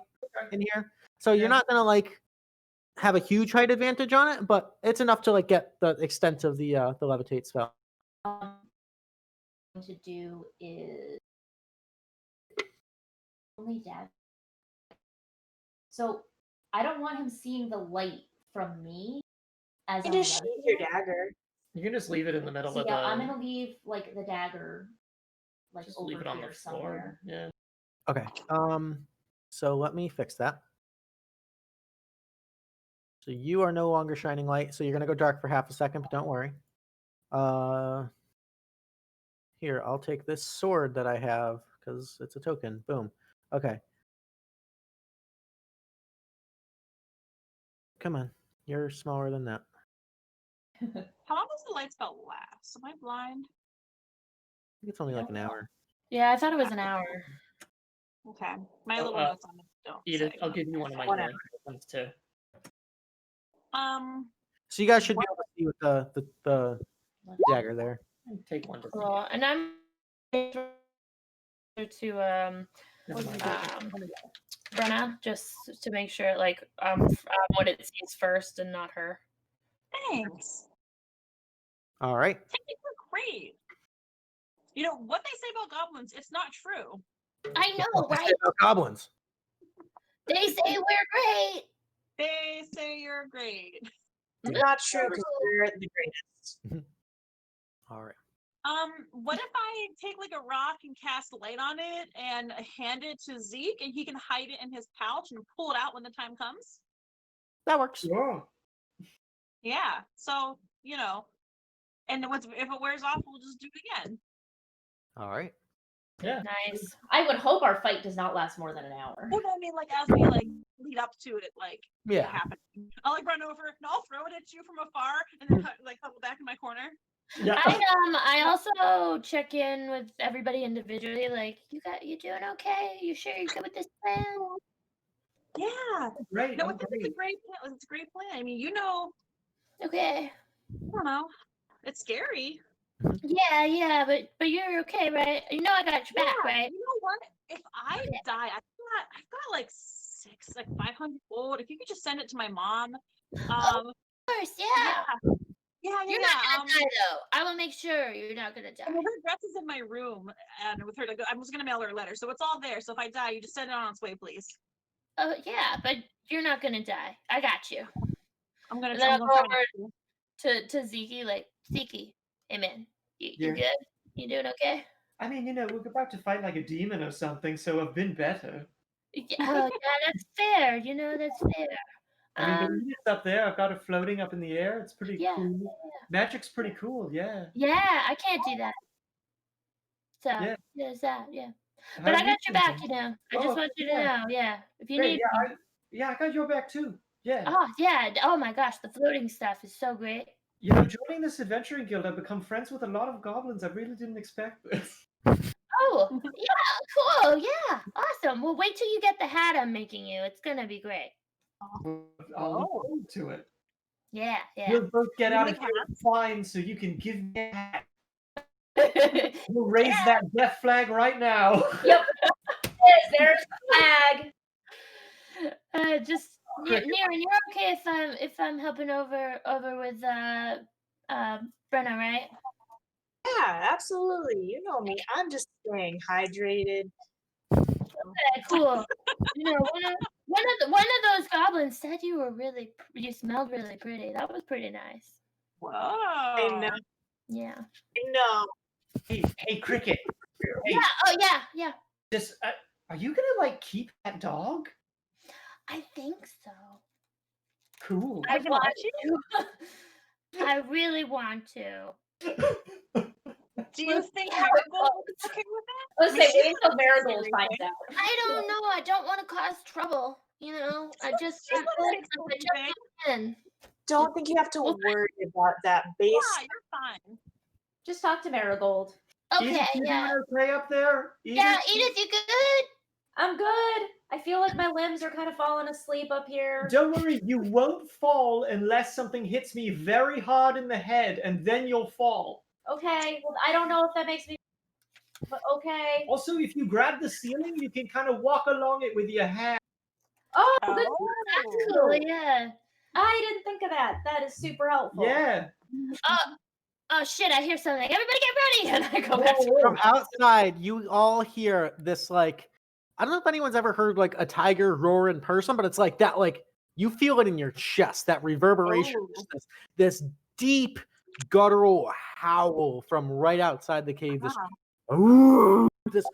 in here. So you're not gonna like have a huge height advantage on it, but it's enough to like get the extent of the levitate spell. To do is only dagger. So I don't want him seeing the light from me. As You I'm just sheath your levitating. dagger. You can just leave it in the middle So of yeah, the. I'm gonna leave like the dagger, like Just over leave it on here the floor. somewhere. Yeah. Okay. So let me fix that. So you are no longer shining light. So you're gonna go dark for half a second, but don't worry. Here, I'll take this sword that I have because it's a token. Boom. Okay. Come on. You're smaller than that. How long does the light spell last? Am I blind? I think it's only like an hour. Yeah, I thought it was an hour. Okay. My Oh, little notes on it don't Edith, say. I'll give you one of my Whatever. healing ones too. So you guys should be able to see with the dagger there. Take one to Cool. And I'm to Brenna just to make sure like what it sees first and not her. Thanks. All right. Technically great. You know what they say about goblins? It's not true. I know, right? Goblins. They say we're great. They say you're great. Not true because we're the greatest. All right. What if I take like a rock and cast light on it and hand it to Zeke and he can hide it in his pouch and pull it out when the time comes? That works. Yeah. Yeah. So, you know, and then if it wears off, we'll just do it again. All right. Yeah. Nice. I would hope our fight does not last more than an hour. Well, I mean, like as we like lead up to it, like Yeah. it happening. I'll like run over and I'll throw it at you from afar and then like huddle back in my corner. Yeah. I also check in with everybody individually. Like, you doing okay? You sure you're good with this plan? Yeah. Right. No, it's a great plan. It's a great plan. I mean, you know. Okay. I don't know. It's scary. Yeah, but you're okay, right? You know I got your back, right? You know what? If I die, I've got like 500 gold. If you could just send it to my mom. Of course, yeah. Yeah. You're not gonna die though. I will make sure you're not gonna die. Her address is in my room, and with her, I was gonna mail her a letter, so it's all there. So if I die, you just send it on its way, please. Oh yeah, but you're not gonna die. I got you. I'm gonna. And then I'm I'll gonna go try over to Zeke, like Zeke, hey man, you Yeah. good? You doing okay? I mean, you know, we're about to fight like a demon or something, so I've been better. Yeah, oh, yeah, that's fair. You know, that's fair. I mean, the unit's up there. I've got it floating up in the air. It's pretty Yeah, cool. Magic's pretty cool, yeah. yeah, I can't do that. So Yeah. there's that. Yeah. How But I have you got your been back. doing? You know. I Oh, just want you to yeah. know. Yeah. If you Great. need Yeah, me. I got your back too. Yeah. Oh yeah. Oh my gosh, the floating stuff is so great. You know, joining this adventuring guild, I've become friends with a lot of goblins. I really didn't expect this. Oh yeah, cool. Yeah, awesome. Well, wait till you get the hat I'm making you. It's gonna be great. I'll look forward to it. Yeah, yeah. We'll both get You out make of here fine, so you can give me a hat. Yeah. We'll raise that death flag right now. Yep. There's the flag. Just Niren, you're okay if I'm helping over with Brenna, right? Yeah, absolutely. You know me. I'm just staying hydrated. Okay, cool. You know, one of those goblins said you smelled really pretty. That was pretty nice. Whoa. I know. Yeah. I know. Hey, Krikit. Hey, Yeah. Oh yeah. Yeah. just are you gonna like keep that dog? I think so. Cool. I want to. I really want to. Do you think Marigold is okay with that? Let's say wait until Marigold finds out. I don't know. I don't want to cause trouble. You know, I just Don't think you have to worry about that base. Yeah, you're fine. Just talk to Marigold. Okay, Edith, you yeah. doing okay up there? Yeah, Edith, you good? I'm good. I feel like my limbs are kind of falling asleep up here. Don't worry, you won't fall unless something hits me very hard in the head, and then you'll fall. Okay. Well, I don't know if that makes me. But okay. Also, if you grab the ceiling, you can kind of walk along it with your hand. Oh, good. That's cool. Yeah. I didn't think of that. That is super helpful. Yeah. Oh shit! I hear something. Everybody get ready! And I go back to From outside, you all hear this like I don't know if anyone's ever heard like a tiger roar in person, but it's like that. Like you feel it in your chest. That reverberation. Just this deep guttural howl from right outside the cave. This ooh, this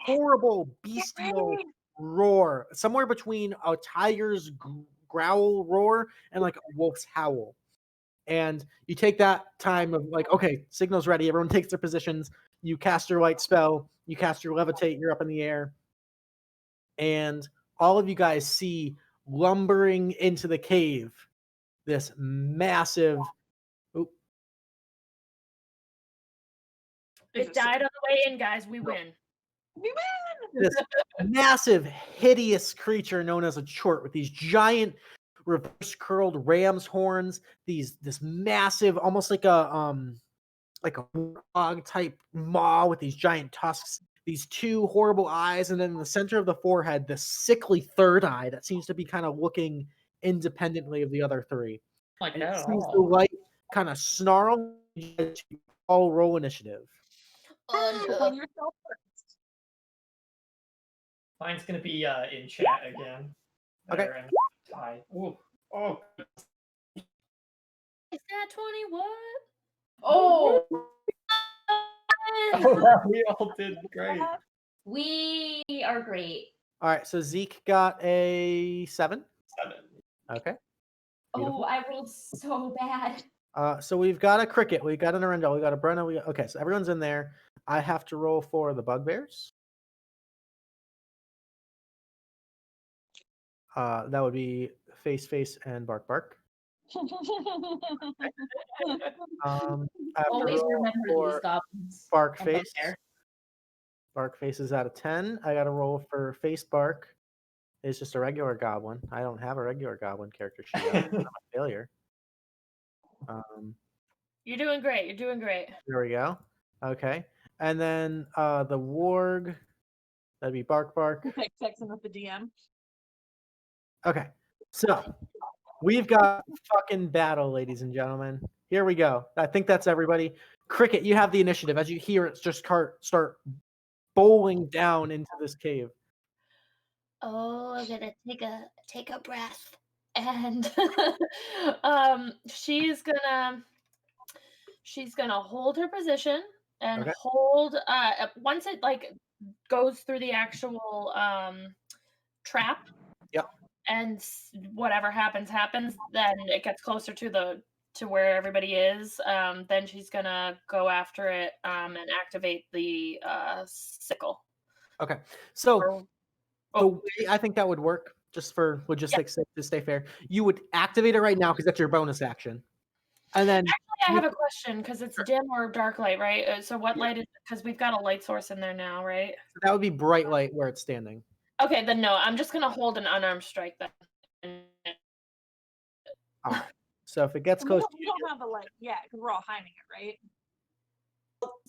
horrible bestial roar, somewhere between a tiger's growl roar and like a wolf's howl. And you take that time of like, okay, signal's ready. Everyone takes their positions. You cast your light spell. You cast your levitate. You're up in the air. And all of you guys see lumbering into the cave this massive. It died on the way in, guys. We win. We win. This massive, hideous creature known as a chort with these giant reverse curled ram's horns, this massive, almost like a dog type maw with these giant tusks, these two horrible eyes, and then in the center of the forehead, the sickly third eye that seems to be kind of looking independently of the other three. Like and that it at seems all. to like kind of snarl. All roll initiative. When you're so first. Mine's gonna be in chat again. Okay. There, and tie. Ooh. Oh. Is that 20 what? Oh. Oh, wow, we all did great. We are great. All right, so Zeke got a 7. 7. Okay. Oh, I rolled so bad. So we've got a Krikit, we got a Nirendal, we got a Brenna, okay, so everyone's in there. I have to roll for the bugbears. That would be face, and bark. I have Always to roll remember for these goblins. bark and face. bugbear. Bark face is out of 10. I got to roll for face bark. It's just a regular goblin. I don't have a regular goblin character sheet. I'm a failure. You're doing great. You're doing great. There we go. Okay. And then the warg, that'd be bark. Texting with the DM. Okay. So we've got fucking battle, ladies and gentlemen. Here we go. I think that's everybody. Krikit, you have the initiative. As you hear it just start bowling down into this cave. Oh, I'm gonna take a breath, and she's gonna hold her position and Okay. hold once it like goes through the actual trap. Yep. And whatever happens, then it gets closer to the to where everybody is. Then she's gonna go after it and activate the sickle. Okay. So Or- the way I think that would work, just for logistics sake, to stay fair, you would activate it right now because that's your bonus action. And then Actually, I have a question because it's dim or dark light, right? So what light is? Because we've got a light source in there now, right? that would be bright light where it's standing. Okay, then no. I'm just gonna hold an unarmed strike then. All right. So if it gets We close, don't have the light yet because we're all hiding it, right?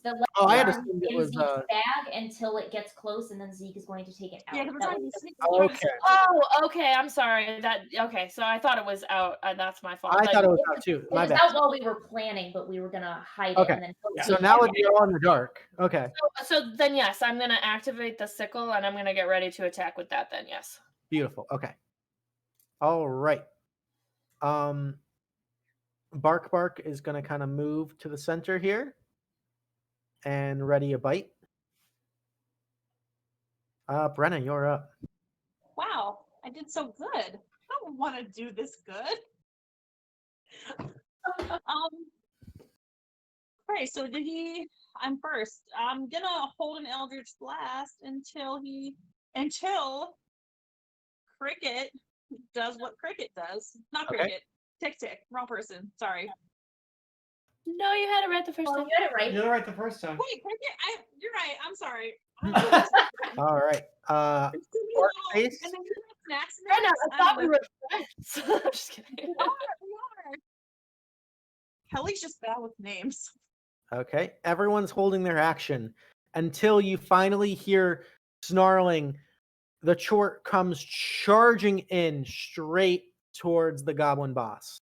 The Oh, I had left arm assumed it in was, Zeke's bag until it gets close, and then Zeke is going to take it out. Yeah, because we're That trying to way be sneaky. Okay. Oh, okay. I'm sorry. Okay, so I thought it was out. That's my fault. I thought it was out too. it My was bad. out while we were planning, but we were gonna hide it Okay. and then So now it'd be all in the dark. Okay. So then, yes, I'm gonna activate the sickle and I'm gonna get ready to attack with that. Then, yes. Beautiful. Okay. All right. Bark is going to kind of move to the center here and ready a bite. Brenna, you're up. Wow, I did so good. I don't want to do this good. Okay, so I'm first. I'm gonna hold an Eldritch Blast until Krikit does what Krikit does. Not Okay. Krikit. Tick, wrong person. Sorry. No, you had it right the first time. You had it right. You're right the first time. Wait, Krikit. You're right. I'm sorry. All right. Bark face. And then you have snacks. Brenna, I thought we know. were friends. I'm just kidding. We are. Kelly's just bad with names. Okay. Everyone's holding their action until you finally hear snarling. The chort comes charging in straight towards the goblin boss.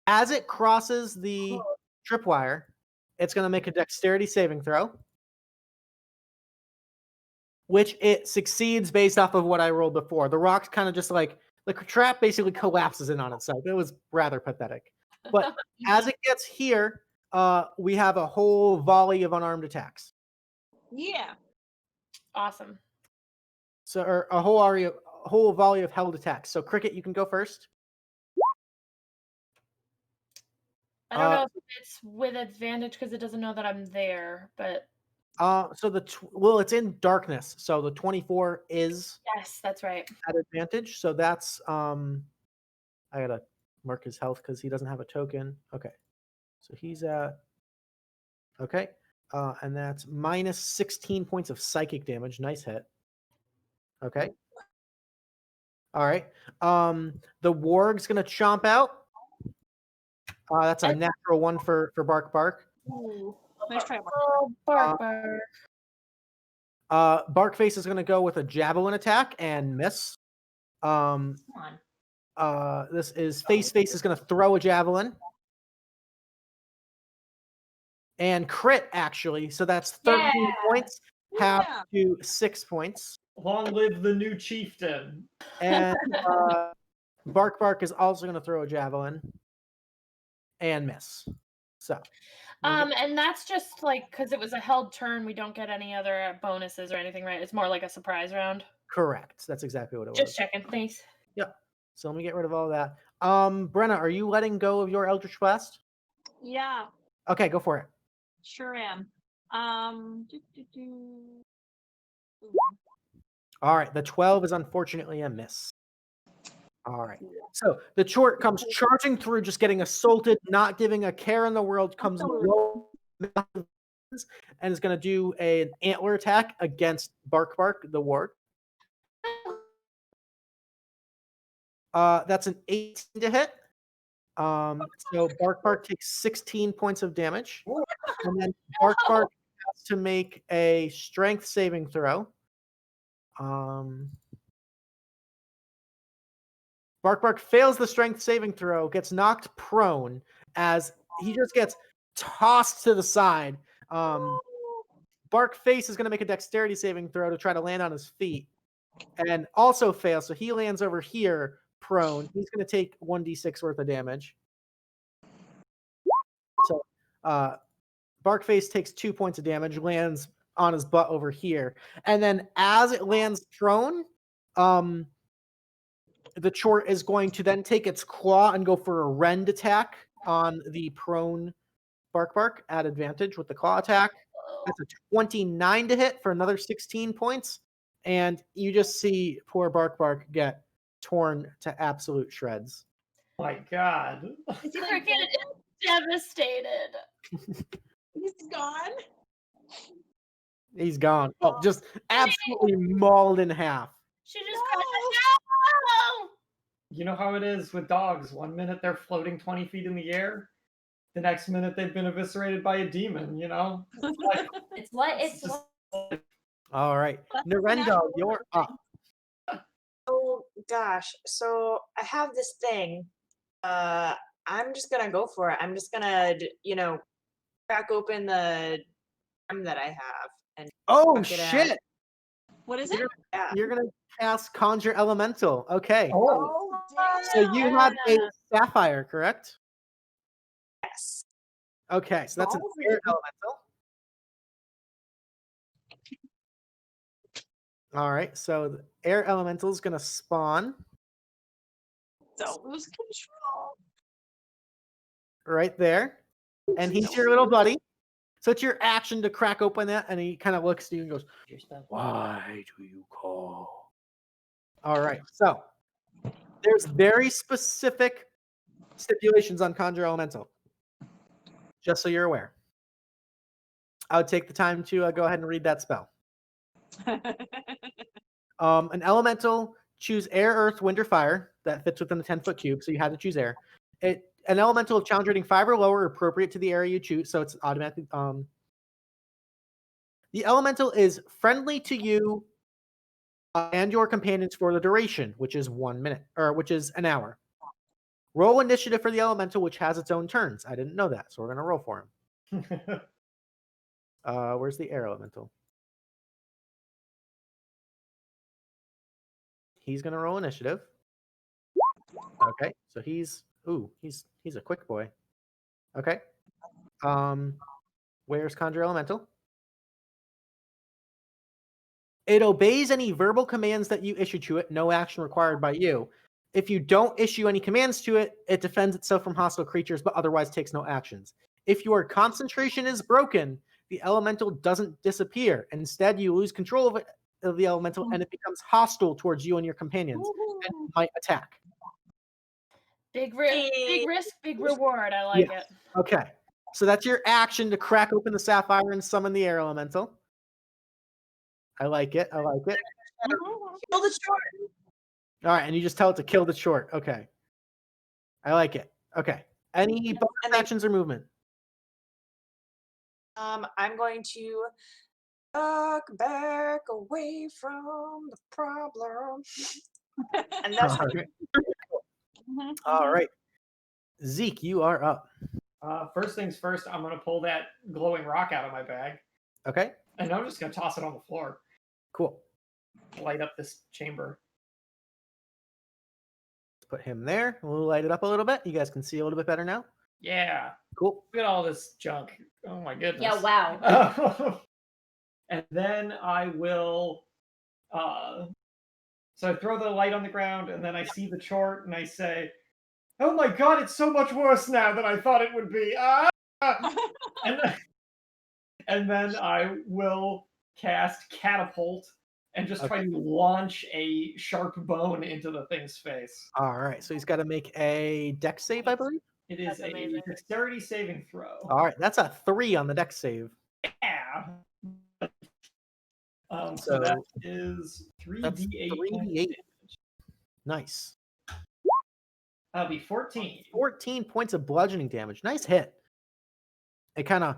As it crosses the tripwire, it's going to make a dexterity saving throw, which it succeeds based off of what I rolled before. The rock's kind of just like the trap basically collapses in on itself. It was rather pathetic. But as it gets here, we have a whole volley of unarmed attacks. Yeah. Awesome. So, or a whole volley of held attacks. So, Krikit, you can go first. I don't know if it's with advantage because it doesn't know that I'm there, but So well, it's in darkness. So the 24 is yes, that's right. at advantage. So that's I gotta mark his health because he doesn't have a token. Okay, so he's at and that's minus 16 points of psychic damage. Nice hit. Okay. All right. The warg's gonna chomp out. That's a natural one for Bark. Ooh, nice try. Oh, Bark. Barkface is going to go with a javelin attack and miss. Come on. This is Face is going to throw a javelin and crit actually. So that's 13 points, half to 6 points. Long live the new chieftain. And Bark is also going to throw a javelin and miss. So. And that's just like because it was a held turn, we don't get any other bonuses or anything, right? It's more like a surprise round. Correct. That's exactly what it was. Just checking, thanks. Yep. So let me get rid of all that. Brenna, are you letting go of your Eldritch Blast? Yeah. Okay, go for it. Sure am. All right, the 12 is unfortunately a miss. All right. So the chort comes charging through, just getting assaulted, not giving a care in the world, comes low and is going to do an antler attack against Bark, the ward. That's an 18 to hit. So Bark takes 16 points of damage. And then Bark has to make a strength saving throw. Bark fails the strength saving throw, gets knocked prone as he just gets tossed to the side. Barkface is going to make a dexterity saving throw to try to land on his feet and also fails. So he lands over here prone. He's going to take 1d6 worth of damage. So Barkface takes 2 points of damage, lands on his butt over here. And then as it lands prone, the chort is going to then take its claw and go for a rend attack on the prone Bark at advantage with the claw attack. That's a 29 to hit for another 16 points. And you just see poor Bark get torn to absolute shreds. Oh my God. Krikit is devastated. He's gone. He's gone. Oh, just absolutely mauled in half. She just no! You know how it is with dogs. 1 minute they're floating 20 feet in the air. The next minute they've been eviscerated by a demon, you know? It's like All right. Nirendal, you're up. Oh gosh. So I have this thing. I'm just gonna go for it. I'm just gonna, crack open the gem that I have and Oh chuck it at- shit! What is it? You're gonna cast Conjure Elemental. Okay. Oh, So you have a sapphire, correct? yes. Okay, so that's an air elemental. All right, so the air elemental is gonna spawn Don't lose control. right there, and he's your little buddy. So it's your action to crack open that, and he kind of looks at you and goes, "Why do you call?" All right, so there's very specific stipulations on Conjure Elemental, just so you're aware. I would take the time to go ahead and read that spell. An elemental, choose air, earth, wind, or fire. That fits within the 10-foot cube, so you had to choose air. An elemental of challenge rating 5 or lower, appropriate to the area you choose, so it's automatically. The elemental is friendly to you and your companions for the duration, which is 1 minute, or which is an hour. Roll initiative for the elemental, which has its own turns. I didn't know that, so we're going to roll for him. Where's the air elemental? He's going to roll initiative. Okay, so he's a quick boy. Okay. Where's Conjure Elemental? It obeys any verbal commands that you issue to it, no action required by you. If you don't issue any commands to it, it defends itself from hostile creatures, but otherwise takes no actions. If your concentration is broken, the elemental doesn't disappear. Instead, you lose control of the elemental, and it becomes hostile towards you and your companions, and might attack. Big risk, big reward. I like it. Okay, so that's your action to crack open the sapphire and summon the air elemental. I like it. Kill the short. All right, and you just tell it to kill the short. Okay. I like it. Okay. Any bonus actions or movement? I'm going to duck back away from the problem. And that's All right. Zeke, you are up. First things first, I'm going to pull that glowing rock out of my bag. Okay. And I'm just going to toss it on the floor. Cool. Light up this chamber. Let's put him there. We'll light it up a little bit. You guys can see a little bit better now. Yeah. Cool. Look at all this junk. Oh my goodness. Yeah, wow. And then I will so I throw the light on the ground, and then I see the chort, and I say, "Oh my god, it's so much worse now than I thought it would be." And then I will cast Catapult and just try to launch a sharp bone into the thing's face. All right, so he's got to make a dex save, I believe. It is a dexterity saving throw. All right, that's a 3 on the dex save. Yeah. So that is 3d8. 3d8. Nice. That'll be 14. 14 points of bludgeoning damage. Nice hit. It kind of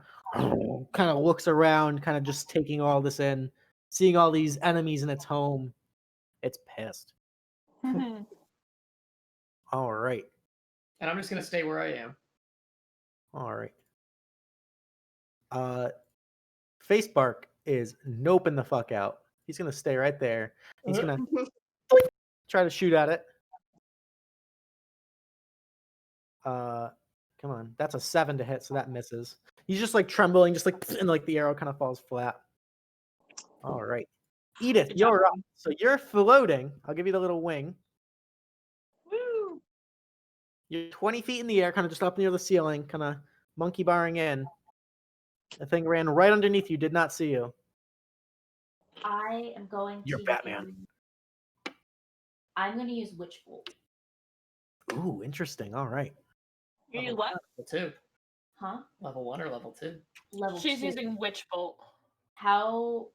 looks around, kind of just taking all this in, seeing all these enemies in its home. It's pissed. All right. And I'm just going to stay where I am. All right. Face Bark is noping the fuck out. He's going to stay right there. He's going to try to shoot at it. Come on. That's a 7 to hit, so that misses. He's just like trembling, just like, and like the arrow kind of falls flat. All right. Edith, you're up. So you're floating. I'll give you the little wing. You're 20 feet in the air, kind of just up near the ceiling, kind of monkey barring in. The thing ran right underneath you, did not see you. I am going You're to Batman. I'm going to use Witch Bolt. Ooh, interesting. All right. You use what? Level 2. Huh? Level 1 or level 2? Level She's 2. using Witch Bolt. How?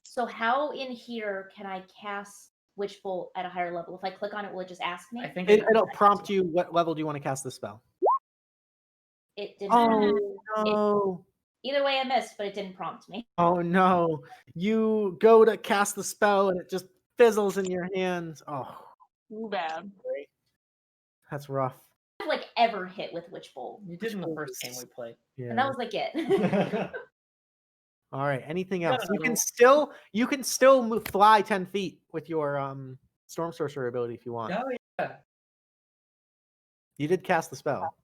So how in here can I cast Witch Bolt at a higher level? If I click on it, will it just ask me? I think It'll prompt you what level do you want to cast the spell. It didn't. Oh, no. Either way, I missed, but it didn't prompt me. Oh, no. You go to cast the spell, and it just fizzles in your hands. Oh. Too bad. That's rough. I've like ever hit with Witch Bolt. You did in the first game we played. Yeah. And that was like it. All right. Anything Yeah, else? You can still fly 10 feet with your Storm Sorcerer ability if you want. Oh yeah. You did cast the spell.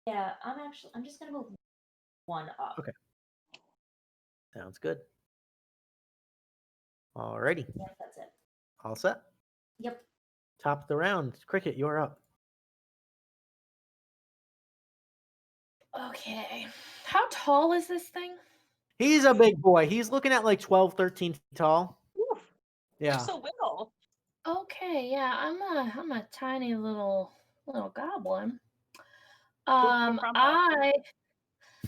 Yeah, I'm just gonna move one up. Okay. Sounds good. Alrighty. Yep, that's it. All set. Yep. Top of the round. Krikit, you're up. Okay. How tall is this thing? He's a big boy. He's looking at like 12, 13 feet tall. Oof, Yeah. You're so little. Okay, yeah, I'm a tiny little goblin. front I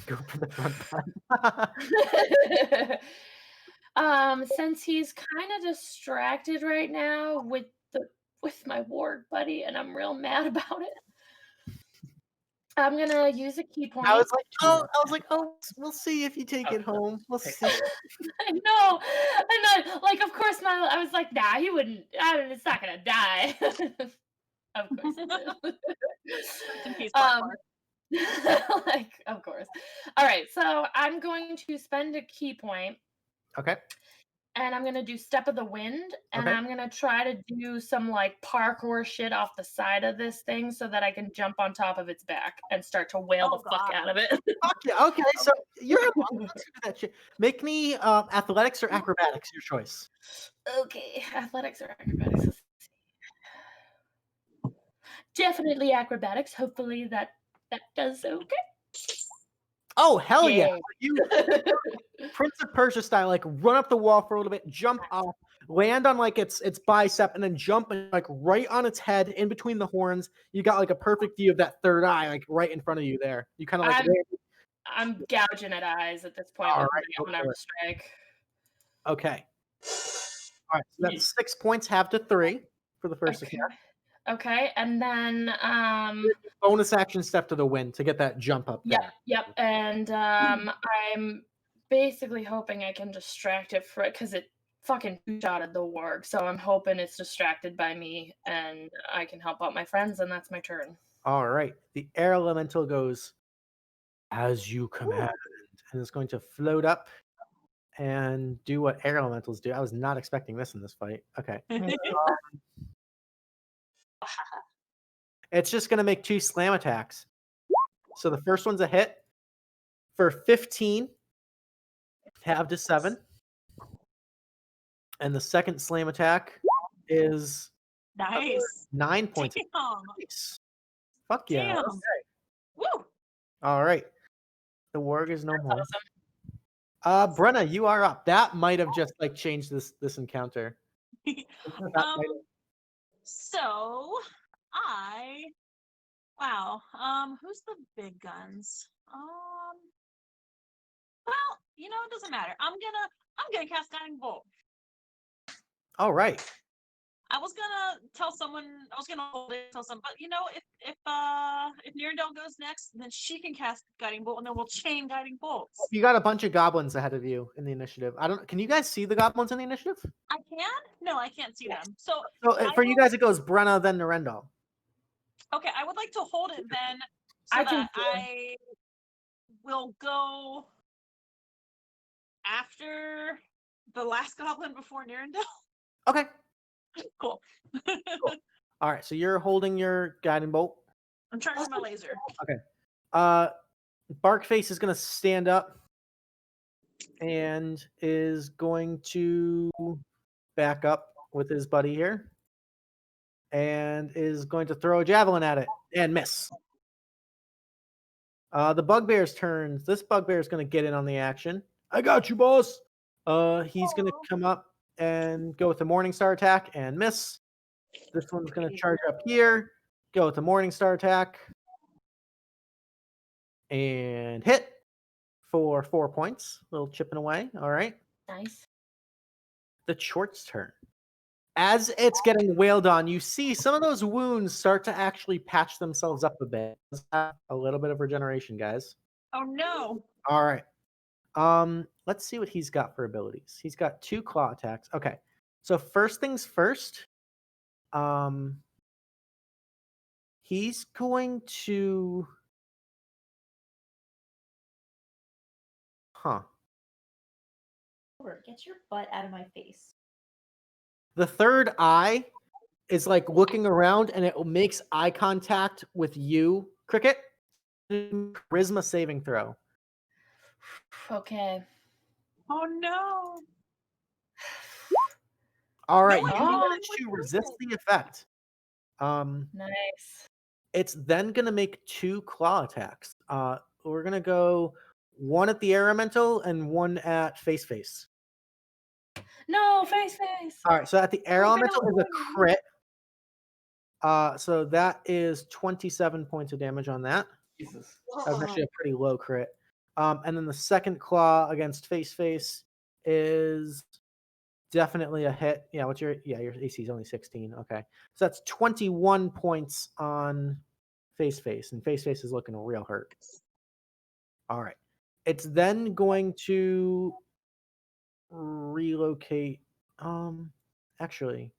Go for the front part. Since he's kind of distracted right now with my warg buddy, and I'm real mad about it. I'm gonna use a key point. I was like, oh, we'll see if you take it home. We'll see. I know, and then, like, of course, I was like, nah, he wouldn't. It's not gonna die. Of course, it will. Like, of course. All right, so I'm going to spend a key point. Okay. And I'm gonna do Step of the Wind, and Okay. I'm gonna try to do some like parkour shit off the side of this thing so that I can jump on top of its back and start to wail the fuck out of it. Fuck yeah. Okay, so you're let's do that shit. Make me athletics or acrobatics, your choice. Okay, athletics or acrobatics. Let's see. Definitely acrobatics. Hopefully that does okay. Oh hell yeah! Yay. You Prince of Persia style, like run up the wall for a little bit, jump off, land on like its bicep, and then jump and like right on its head, in between the horns. You got like a perfect view of that third eye, like right in front of you there. You kind of like. I'm gouging at eyes at this point. All With right, my unarmed strike. Okay. All right, so that's 6 points, half to 3 for the first attack. Okay, and then bonus action Step to the Wind to get that jump up there. Yep, and I'm basically hoping I can distract it because it fucking shotted the warg. So I'm hoping it's distracted by me and I can help out my friends, and that's my turn. All right. The air elemental goes as you command, and it's going to float up and do what air elementals do. I was not expecting this in this fight. Okay. It's just going to make 2 slam attacks. So the first one's a hit for 15, half to 7. And the second slam attack is nice 9 points. Nice. Fuck yeah. Damn. Okay. Woo. All right. The warg is no more. Awesome. Brenna, you are up. That might have just like changed this encounter. So who's the big guns? Well, it doesn't matter. I'm gonna cast Guiding Bolt. All right. I was gonna hold it, tell someone, but if Nirendal goes next, then she can cast Guiding Bolt, and then we'll chain Guiding Bolts. You got a bunch of goblins ahead of you in the initiative. Can you guys see the goblins in the initiative? I can? No, I can't see them. So for you guys, it goes Brenna, then Nirendal. Okay, I would like to hold it then, so I will go after the last goblin before Nirendal. Okay. Cool. All right, so you're holding your guiding bolt. I'm charging my laser. Okay. Barkface is going to stand up and is going to back up with his buddy here. and is going to throw a javelin at it and miss. The bugbear's turn. This bugbear is going to get in on the action. I got you, boss. He's going to come up and go with the Morningstar attack and miss. This one's going to charge up here, go with the Morningstar attack, and hit for 4 points. A little chipping away. All right. Nice. The short's turn. As it's getting wailed on, you see some of those wounds start to actually patch themselves up a bit. A little bit of regeneration, guys. Oh no. All right. Let's see what he's got for abilities. He's got 2 claw attacks. Okay. So first things first, he's going to Get your butt out of my face. the third eye is like looking around and it makes eye contact with you, Krikit. Charisma saving throw. Okay. Oh no. All right, No, you I- manage to resist the effect. Nice. It's then going to make 2 claw attacks. We're going to go one at the air elemental and one at face. No, face. All right, so at the air elemental is a crit. So that is 27 points of damage on that. Jesus. That was actually a pretty low crit. And then the second claw against face is definitely a hit. Yeah, your AC is only 16. Okay. So that's 21 points on face, and face is looking real hurt. All right. It's then going to relocate. Actually,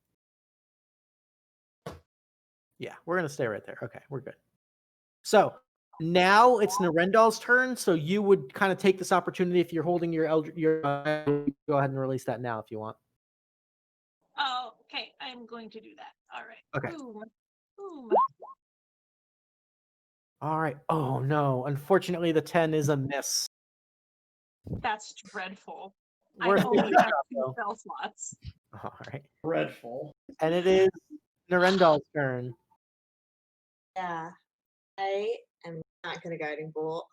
yeah, we're going to stay right there. Okay, we're good. So now it's Nirendal's turn. So you would kind of take this opportunity if you're holding your go ahead and release that now if you want. Oh, okay. I'm going to do that. All right. Okay. Boom. All right. Oh no. Unfortunately, the 10 is a miss. That's dreadful. We're I only thinking have about 2 though. spell slots. All right. Dreadful. And it is Nirendal's turn. Yeah. I am not going to guiding bolt.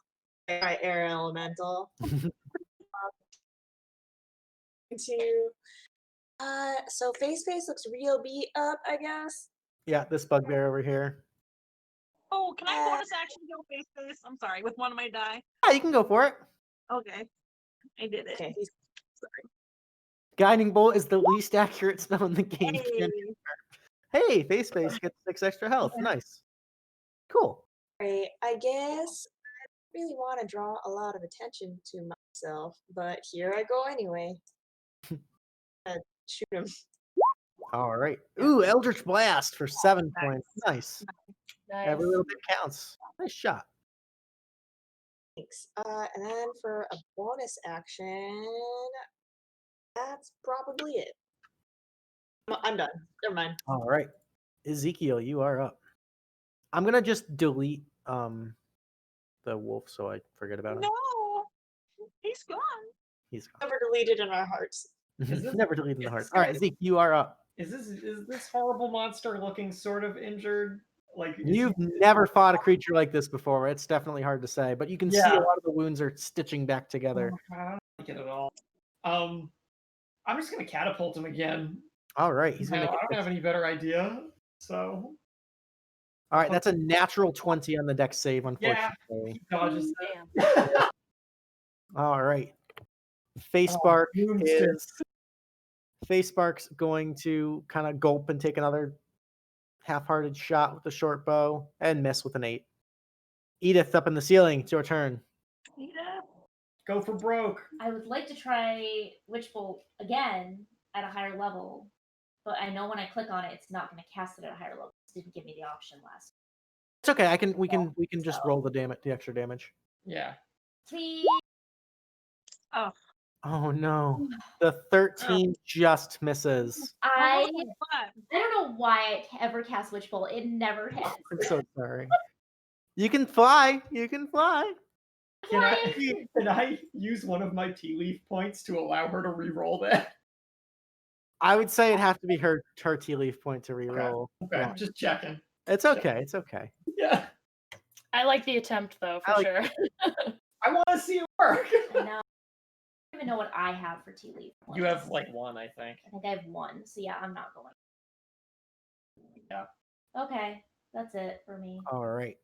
My air elemental. So face looks real beat up, I guess. Yeah, this bugbear over here. Oh, can I bonus action go face? I'm sorry, with one of my die. Yeah, you can go for it. Okay. I did it. Okay. Sorry. Guiding bolt is the least accurate spell in the game. Hey, face gets 6 extra health. Nice. Cool. Right. I guess I really want to draw a lot of attention to myself, but here I go anyway. Shoot him. All right. Ooh, Eldritch Blast for 7 points. Nice. Every little bit counts. Nice shot. Thanks. And then for a bonus action, that's probably it. I'm done. Never mind. All right. Ezekiel, you are up. I'm going to just delete the wolf so I forget about him. No. He's gone. He's gone. Never deleted in our hearts. Never deleted the hearts. All right, Zeke, you are up. Is this horrible monster looking sort of injured? Like You've never fought a creature like this before. It's definitely hard to say, but you can see a lot of the wounds are stitching back together. I don't like it at all. I'm just gonna catapult him again. All right, I don't have any better idea. So. All right, that's a natural 20 on the dex save, unfortunately. Yeah, dodges All right. Facebark's going to kind of gulp and take another half-hearted shot with the short bow and miss with an 8. Edith, up in the ceiling. It's your turn. Edith. Go for broke. I would like to try Witch Bolt again at a higher level, but I know when I click on it, it's not going to cast it at a higher level. It didn't give me the option last. It's okay. We can just roll the extra damage. Yeah. Sweet. Oh. Oh no. The 13 just misses. I don't know why I ever cast Witch Bolt. It never hits. I'm so sorry. You can fly. You can fly. Can I use one of my tea leaf points to allow her to re-roll that? I would say it'd have to be her tea leaf point to reroll. Okay, Yeah. just checking. It's okay. It's okay. Yeah. I like the attempt though, for sure. I want to see it work. No, I don't even know what I have for tea leaf. You have like one, I think. I think I have one. So yeah, I'm not going. Yeah. Okay, that's it for me. All right.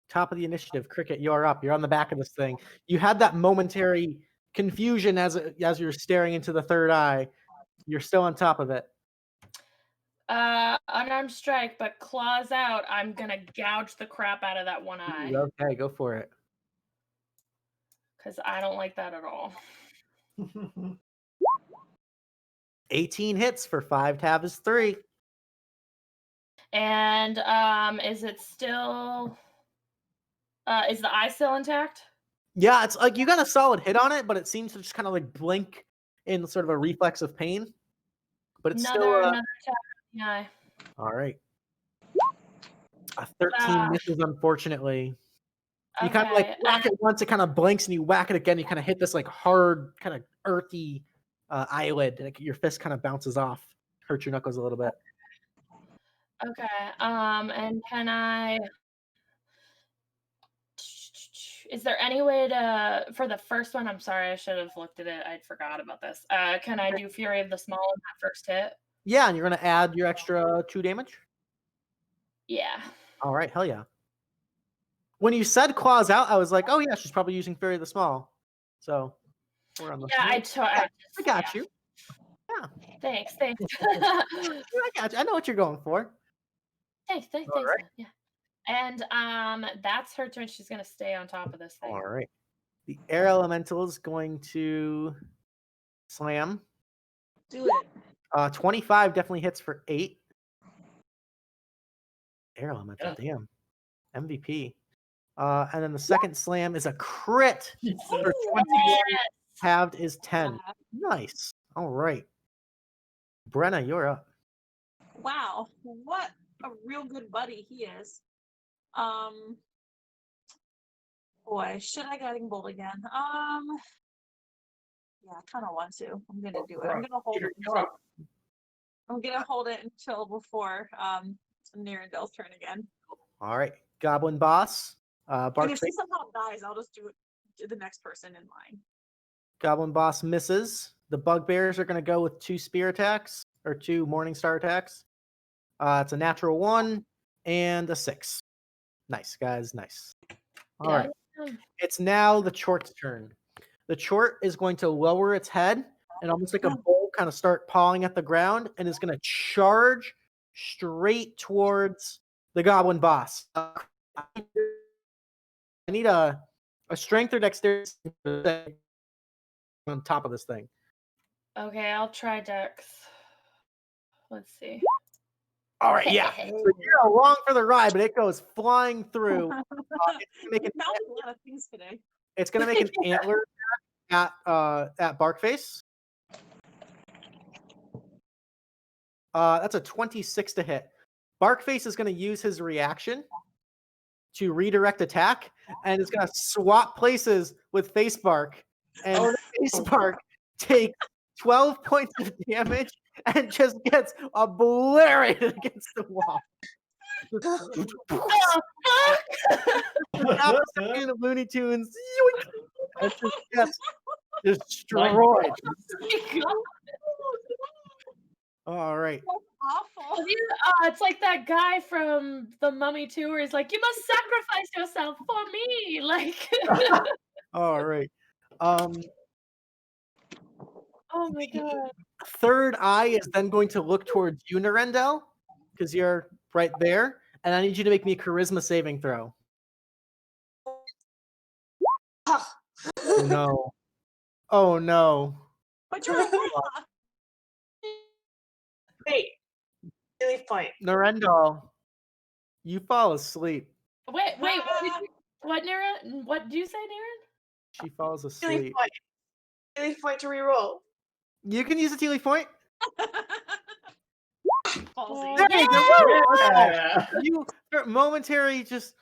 Top of the initiative, Krikit, you're up. You're on the back of this thing. You had that momentary confusion as you're staring into the third eye. You're still on top of it. Unarmed strike, but claws out. I'm gonna gouge the crap out of that one eye. Okay, go for it. Because I don't like that at all. 18 hits for 5 tab is 3. And is it still? Is the eye still intact? Yeah, it's like you got a solid hit on it, but it seems to just kind of like blink in sort of a reflex of pain. But it's Another still attack in the eye. all right. A 13 misses, unfortunately. You kind of like whack it once, it kind of blinks, and you whack it again. You kind of hit this like hard, kind of earthy eyelid, and your fist kind of bounces off, hurts your knuckles a little bit. Okay. And can I? Is there any way to, for the first one? I'm sorry, I should have looked at it. I forgot about this. Can I do Fury of the Small in that first hit? Yeah, and you're gonna add your extra 2 damage. Yeah. All right, hell yeah. When you said claws out, I was like, oh yeah, she's probably using Fury of the Small. So we're on the. Yeah, I got you. Yeah. Thanks. I got you. I know what you're going for. Thanks. Right. Yeah. And that's her turn. She's gonna stay on top of this thing. All right. The air elemental is going to slam. Do it. 25 definitely hits for 8. Air elemental, damn. MVP. And then the second slam is a crit for 21. Halved is 10. Nice. All right. Brenna, you're up. Wow, what a real good buddy he is. Boy, should I guiding bolt again? Yeah, I kind of want to. I'm gonna do it. I'm gonna hold it until before Nirendal's turn again. All right, Goblin Boss. And Bark if he somehow dies, I'll just do it to the next person in line. Goblin Boss misses. The Bugbears are going to go with 2 spear attacks or 2 Morningstar attacks. It's a natural 1 and a 6. Nice, guys. Nice. All right. It's now the Chort's turn. The Chort is going to lower its head and almost like a bull kind of start pawing at the ground and is going to charge straight towards the Goblin Boss. I need a strength or dexterity on top of this thing. Okay, I'll try Dex. Let's see. All right, yeah. So you're along for the ride, but it goes flying through. It's going to make an antler attack at Barkface. That's a 26 to hit. Barkface is going to use his reaction to redirect attack, and it's going to swap places with Facebark. And Facebark takes 12 points of damage and just gets obliterated against the wall. Second of Looney Tunes. It just gets destroyed. All right. Awful. It's like that guy from The Mummy 2 where he's like, you must sacrifice yourself for me. Like all right. Oh my god. Third eye is then going to look towards you, Nirendal, because you're right there. And I need you to make me a charisma saving throw. Oh no. Oh no. But you're Wait. Tealeaf point. Nirendal, you fall asleep. Wait, what Nira? What do you say, Nira? She falls Tealeaf asleep. point. Tealeaf point to reroll. You can use a Tealeaf point. Ballsy. There you go. Yeah. You momentary just,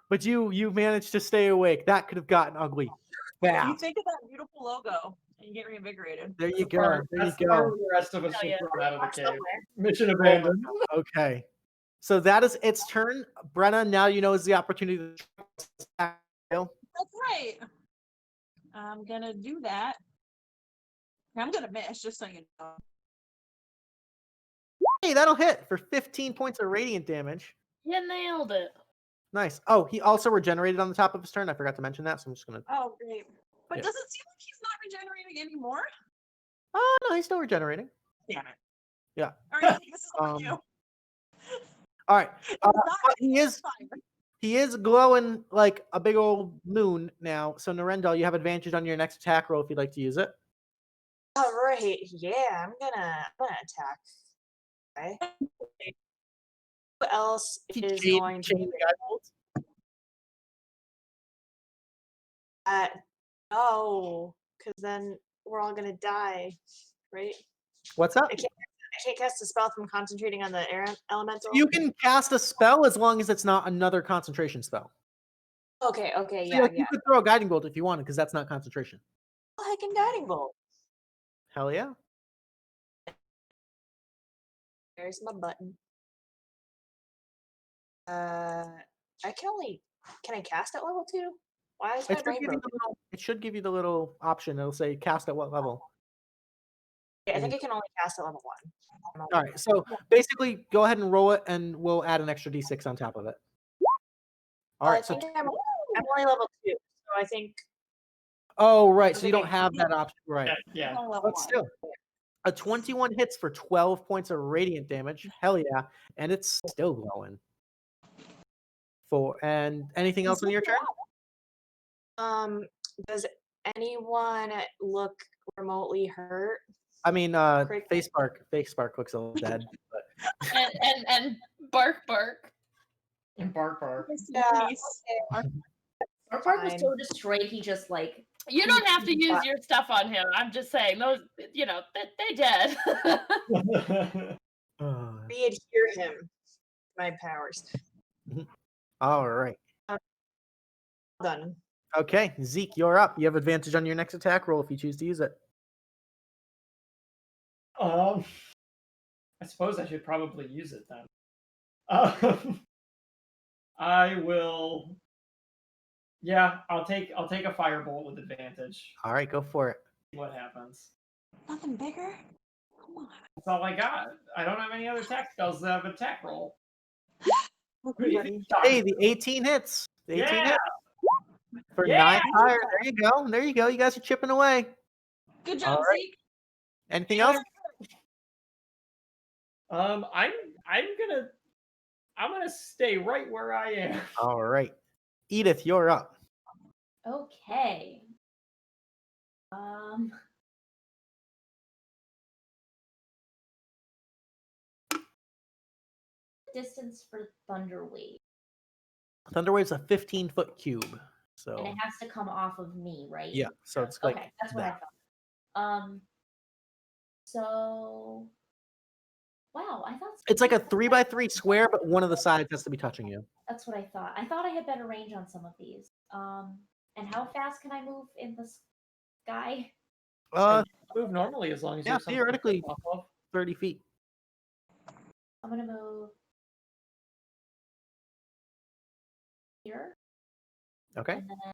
but you managed to stay awake. That could have gotten ugly. You Fast. think of that beautiful logo. and you get reinvigorated. There you That's the go. part- There you that's the part go. where the rest of us Hell will yeah. run out of the cave. Somewhere. Mission abandoned. Okay. So that is its turn. Brenna, now you know is the opportunity to attack. That's right. I'm gonna do that. I'm gonna miss, just so you know. Hey, that'll hit for 15 points of radiant damage. You nailed it. Nice. Oh, he also regenerated on the top of his turn. I forgot to mention that, so I'm just gonna. Oh, great. But Yeah. does it seem like he's not regenerating anymore? Oh no, he's still regenerating. Damn it. Yeah. All right, this is on you. All right. Not But he is glowing like a big old moon now. So Nirendal, you have advantage on your next attack roll if you'd like to use it. All right. Yeah, I'm gonna attack. Okay. Who else is going to? No, because then we're all gonna die, right? What's up? I can't cast a spell from concentrating on the air elemental. You can cast a spell as long as it's not another concentration spell. Okay, So, yeah, like, yeah. You could throw a guiding bolt if you wanted, because that's not concentration. Oh, I can guiding bolt. Hell yeah. There's my button. Can I cast at level 2? Why is my brain broken? It should give you the little option. It'll say cast at what level. Yeah, I think I can only cast at level 1. All right. So basically, go ahead and roll it, and we'll add an extra d6 on top of it. All right. I think I'm only level 2, so I think. Oh, right. So you don't have that option, right? Yeah. But still, a 21 hits for 12 points of radiant damage. Hell yeah. And it's still glowing. And anything else on your turn? Does anyone look remotely hurt? I mean, Face Spark looks a little dead. But... and Bark. And Bark. Yeah. Our park was so destroyed. He just like. You don't have to use your stuff on him. I'm just saying those. You know, they dead. Re-adhere him. My powers. All right. Done. Okay, Zeke, you're up. You have advantage on your next attack roll if you choose to use it. I suppose I should probably use it then. I will. Yeah, I'll take a firebolt with advantage. All right, go for it. See what happens? Nothing bigger? Come on. That's all I got. I don't have any other attack spells that have attack roll. Hey, the 18 hits. The 18 hits. For 9 fire. There you go. There you go. You guys are chipping away. Good job, Zeke. Anything else? I'm gonna stay right where I am. All right. Edith, you're up. Okay. Distance for Thunder Wave. Thunder Wave's a 15-foot cube. So And it has to come off of me, right? yeah, so it's like okay, that's what I thought. So wow, I thought it's like a 3x3 square, but one of the sides has to be touching you. that's what I thought. I thought I had better range on some of these. And how fast can I move in the sky? Move normally as long as you have something theoretically to jump off of. 30 feet. I'm gonna move here. Okay. And then I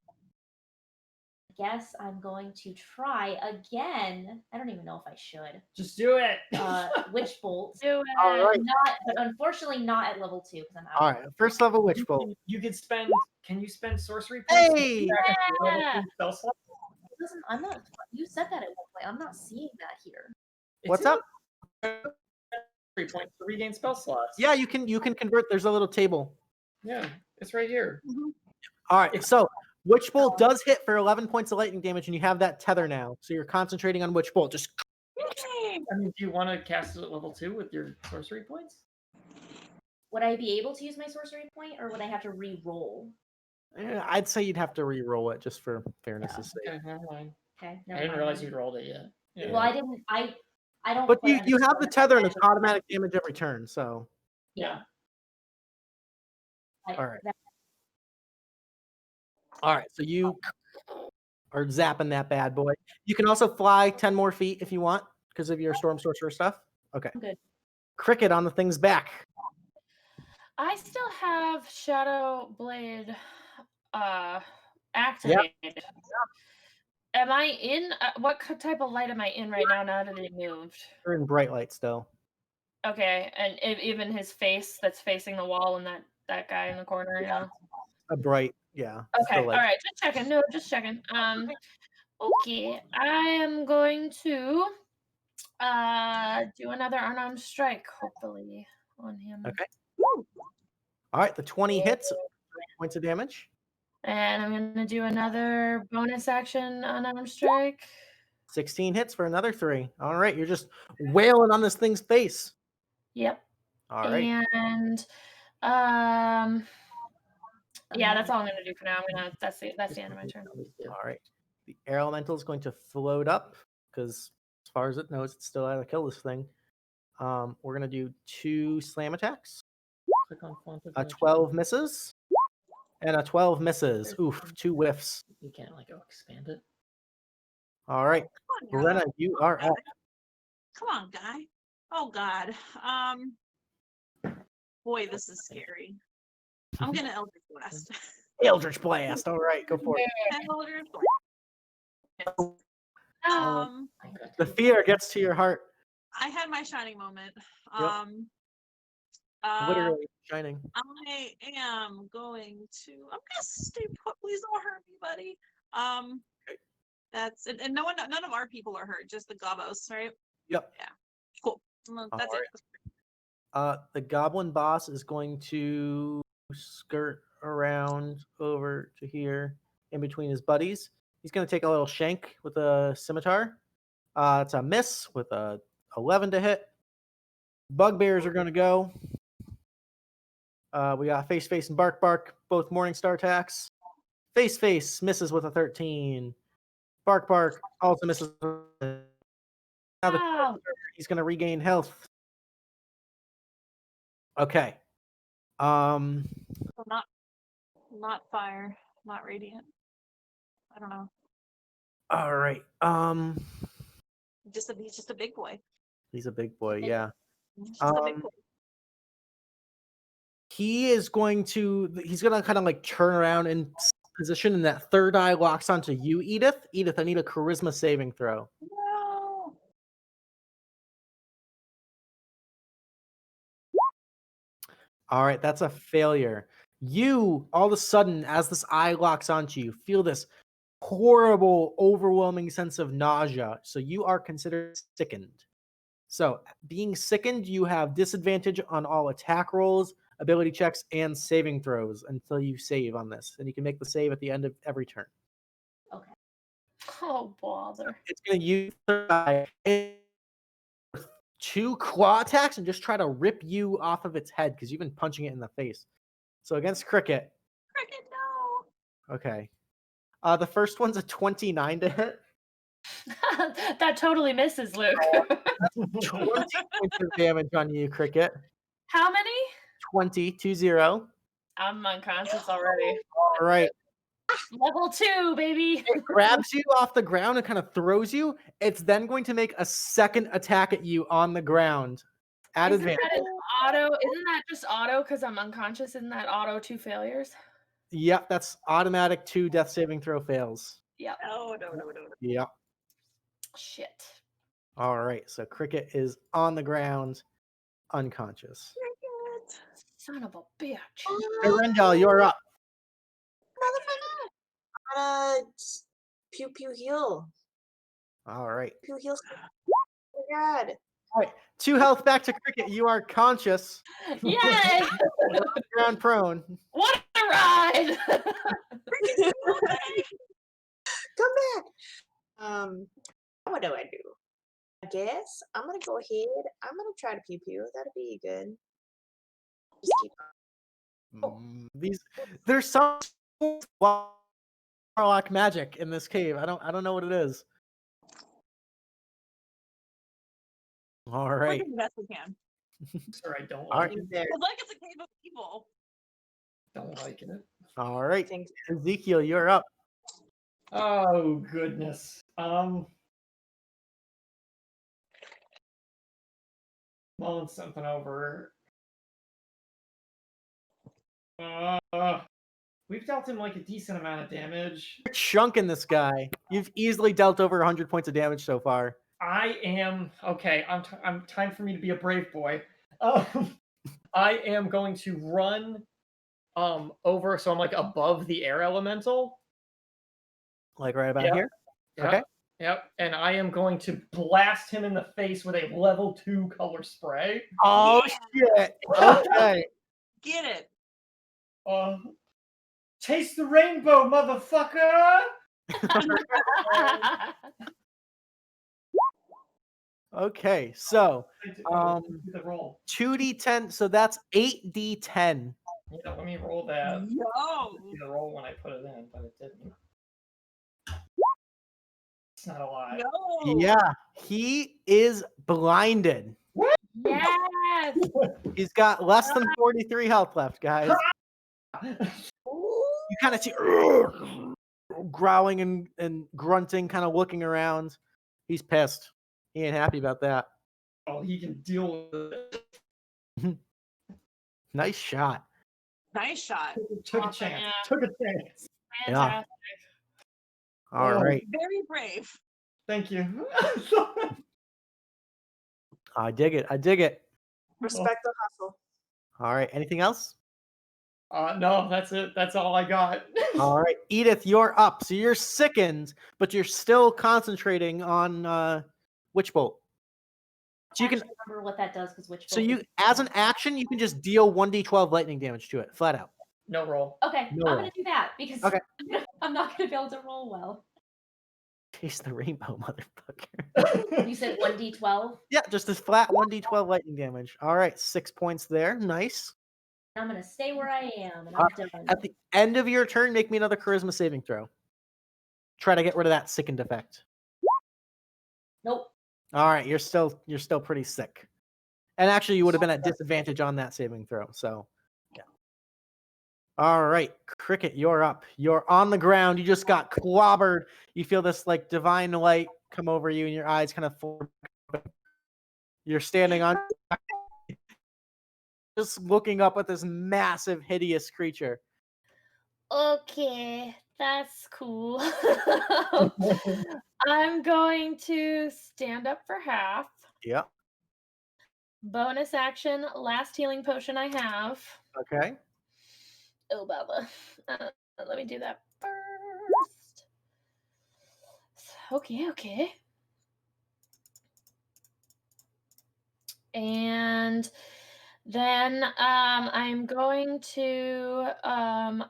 guess I'm going to try again. I don't even know if I should. Just do it. Witch bolt. Do it. All right. But unfortunately not at level 2 because I'm out. All right. First level witch bolt. You can spend. Can you spend sorcery points? Hey! Yeah. Spell slot? Listen, I'm not. You said that at one point. I'm not seeing that here. What's up? 3 points to regain spell slots. Yeah, you can convert. There's a little table. Yeah, it's right here. All right. So Witch Bolt does hit for 11 points of lightning damage, and you have that tether now. So you're concentrating on Witch Bolt. Just. I mean, do you want to cast it at level 2 with your sorcery points? Would I be able to use my sorcery point, or would I have to re-roll? I'd say you'd have to re-roll it just for fairness' sake. Okay, never mind. Okay, I didn't realize you'd rolled it yet. Yeah. Well, I didn't. I don't. But quite you have the understand tether, and that. it's automatic damage every turn. So. Yeah. All right. All right. So you or zapping that bad boy. You can also fly 10 more feet if you want because of your storm sorcerer stuff. Okay. Good. Krikit on the thing's back. I still have Shadow Blade activated. Am I in? What type of light am I in right now? Now that it moved. You're in bright light still. Okay, and even his face that's facing the wall and that guy in the corner. Yeah. A bright, yeah. Okay. All right. Just checking. No, just checking. Okay. I am going to do another unarmed strike, hopefully, on him. Okay. All right. The 20 hits. 3 points of damage. And I'm going to do another bonus action unarmed strike. 16 hits for another 3. All right. You're just wailing on this thing's face. Yep. All right. And yeah, that's all I'm gonna do for now. That's the end of my turn. All right. The air elemental is going to float up because, as far as it knows, it's still how to kill this thing. We're gonna do 2 slam attacks. Click on font A 12 misses, and a 12 misses. Oof, 2 whiffs. You can't like expand it. All right, Brenna, you are up. Come on, guy. Oh God. Boy, this is scary. I'm gonna Eldritch Blast. Eldritch Blast. All right, go for it. Eldritch Um, the fear gets to your heart. I had my shining moment. Literally shining. I am going to. I'm gonna stay put. Please don't hurt me, buddy. That's and none of our people are hurt. Just the gobos, right? Yep. Yeah. Cool. That's it. The goblin boss is going to skirt around over to here in between his buddies. He's going to take a little shank with a scimitar. It's a miss with a 11 to hit. Bugbears are going to go. We got face and bark, both Morningstar attacks. Face misses with a 13. Bark also misses. Now he's going to regain health. Okay. So not fire, not radiant. I don't know. All right. He's just a big boy. He's a big boy, yeah. He's just a big boy. He's gonna kind of like turn around in position, and that third eye locks onto you, Edith. Edith, I need a charisma saving throw. No. All right, that's a failure. You, all of a sudden, as this eye locks onto you, feel this horrible, overwhelming sense of nausea. So you are considered sickened. So being sickened, you have disadvantage on all attack rolls, ability checks, and saving throws until you save on this. And you can make the save at the end of every turn. Okay. Oh, bother. It's going to use 2 claw attacks and just try to rip you off of its head because you've been punching it in the face. So against Krikit. Krikit, no. Okay. The first one's a 29 to hit. That totally misses, Luke. 20 points of damage on you, Krikit. How many? 20. I'm unconscious already. All right. Level 2, baby. It grabs you off the ground and kind of throws you. It's then going to make a second attack at you on the ground. At advantage. Isn't that just auto because I'm unconscious? Isn't that auto 2 failures? Yep, that's automatic 2 death saving throw fails. Yep. No. Yep. Shit. All right, so Krikit is on the ground, unconscious. Krikit. Son of a bitch. Nirendal, you're up. I'm gonna pew heal. All right. Pew heal. Oh my God. All right, 2 health back to Krikit. You are conscious. Yay! Ground prone. What a ride! Come back. What do I do? I guess I'm gonna go ahead. I'm gonna try to pew. That'd be good. Just keep. There's some warlock magic in this cave. I don't know what it is. All right. We're doing the best we can. Sorry, I don't All like right. it. It's like it's a cave of evil. Don't like it. All right. Ezekiel, you're up. Oh goodness. Mulling something over. We've dealt him like a decent amount of damage. You're chunking this guy. You've easily dealt over 100 points of damage so far. I am okay. I'm time for me to be a brave boy. I am going to run over, so I'm like above the air elemental. Like right about Yep. here? Yep. Okay. Yep. And I am going to blast him in the face with a level 2 color spray. Oh shit. Okay. Get it. Taste the rainbow, motherfucker! Okay, so the roll. 2d10, so that's 8d10. Yeah, let me roll that. Yo. The roll when I put it in, but it didn't. It's not a lot. No. Yeah, he is blinded. Yes. He's got less than 43 health left, guys. You kind of see growling and grunting, kind of looking around. He's pissed. He ain't happy about that. Oh, he can deal with it. Nice shot. Nice shot. Took a chance. Yeah. Took a chance. Yeah. All right. Very brave. Thank you. I dig it. I dig it. Respect the hustle. All right. Anything else? No, that's it. That's all I got. All right. Edith, you're up. So you're sickened, but you're still concentrating on Witch Bolt. So you can remember what that does because Witch So Bolt you, is- as an action, you can just deal 1d12 lightning damage to it, flat out. No roll. Okay, No I'm roll. gonna do that because Okay. I'm not gonna be able to roll well. Taste the rainbow, motherfucker. You said 1d12. Yeah, just this flat 1d12 lightning damage. All right, 6 points there. Nice. I'm gonna stay where I am, and All I'm right, done. at the end of your turn, make me another charisma saving throw. Try to get rid of that sickened effect. Nope. All right, you're still pretty sick. And actually, you would have been at disadvantage on that saving throw. So, yeah. All right, Krikit, you're up. You're on the ground. You just got clobbered. You feel this like divine light come over you, and your eyes kind of form. You're standing on, just looking up at this massive, hideous creature. Okay, that's cool. I'm going to stand up for half. Yeah. Bonus action, last healing potion I have. Okay. Oh, Baba. Let me do that first. Okay. And then I'm going to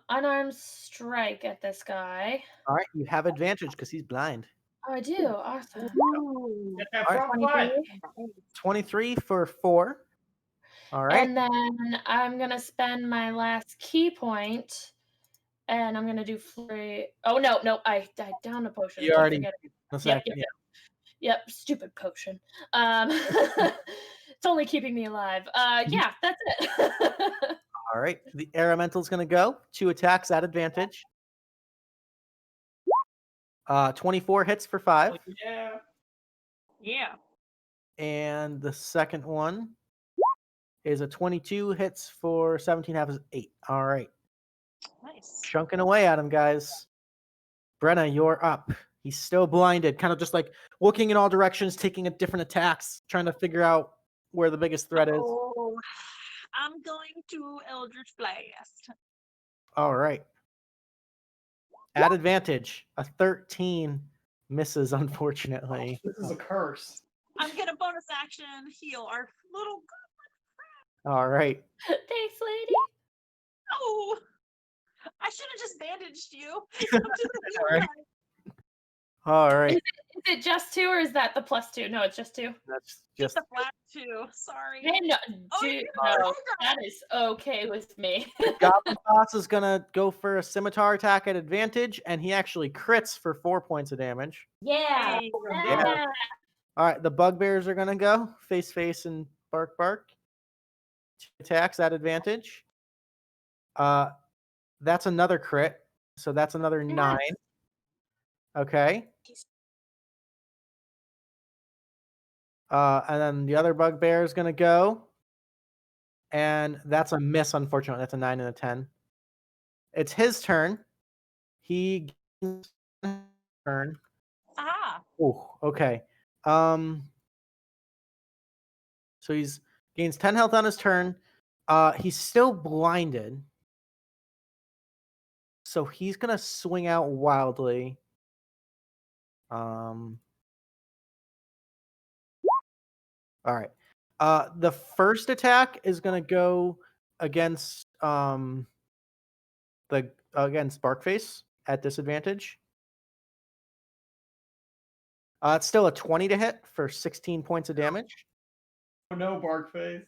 unarmed strike at this guy. All right, you have advantage because he's blind. Oh, I do. Awesome. Get that All right. front butt. 23 for 4. All right. And then I'm going to spend my last key point, and I'm going to do flurry. Oh, no, I downed a potion. You I keep already. forgetting. That's Yep, accurate, Yep, stupid potion. It's only keeping me alive. Yeah, that's it. All right. The air elemental's going to go. 2 attacks at advantage. 24 hits for 5. Yeah. And the second one is a 22 hits for 17 half is 8. All right. Nice. Chunking away at him, guys. Brenna, you're up. He's still blinded, kind of just like looking in all directions, taking different attacks, trying to figure out where the biggest threat is. Oh, I'm going to Eldritch Blast. All right. At advantage, a 13 misses, unfortunately. This is a curse. I'm gonna bonus action heal our little. All right. Thanks, lady. Oh, I should have just bandaged you. All right. All right. Is it just 2 or is that the +2? No, it's just 2. That's Just a flat 2. Sorry. Hey, no, Oh, dude, you no, that is okay with me. Goblin Boss is going to go for a scimitar attack at advantage, and he actually crits for 4 points of damage. Yeah. Yeah. All right, the bugbears are going to go face, and bark. 2 attacks at advantage. That's another crit, so that's another 9. Okay. And then the other bugbear is going to go. And that's a miss, unfortunately. That's a 9 and a 10. It's his turn. He gains turn. Ah. Oh, okay. So he's gains 10 health on his turn. He's still blinded. So he's gonna swing out wildly. All right. The first attack is gonna go against against Barkface at disadvantage. It's still a 20 to hit for 16 points of damage. Oh no, Barkface.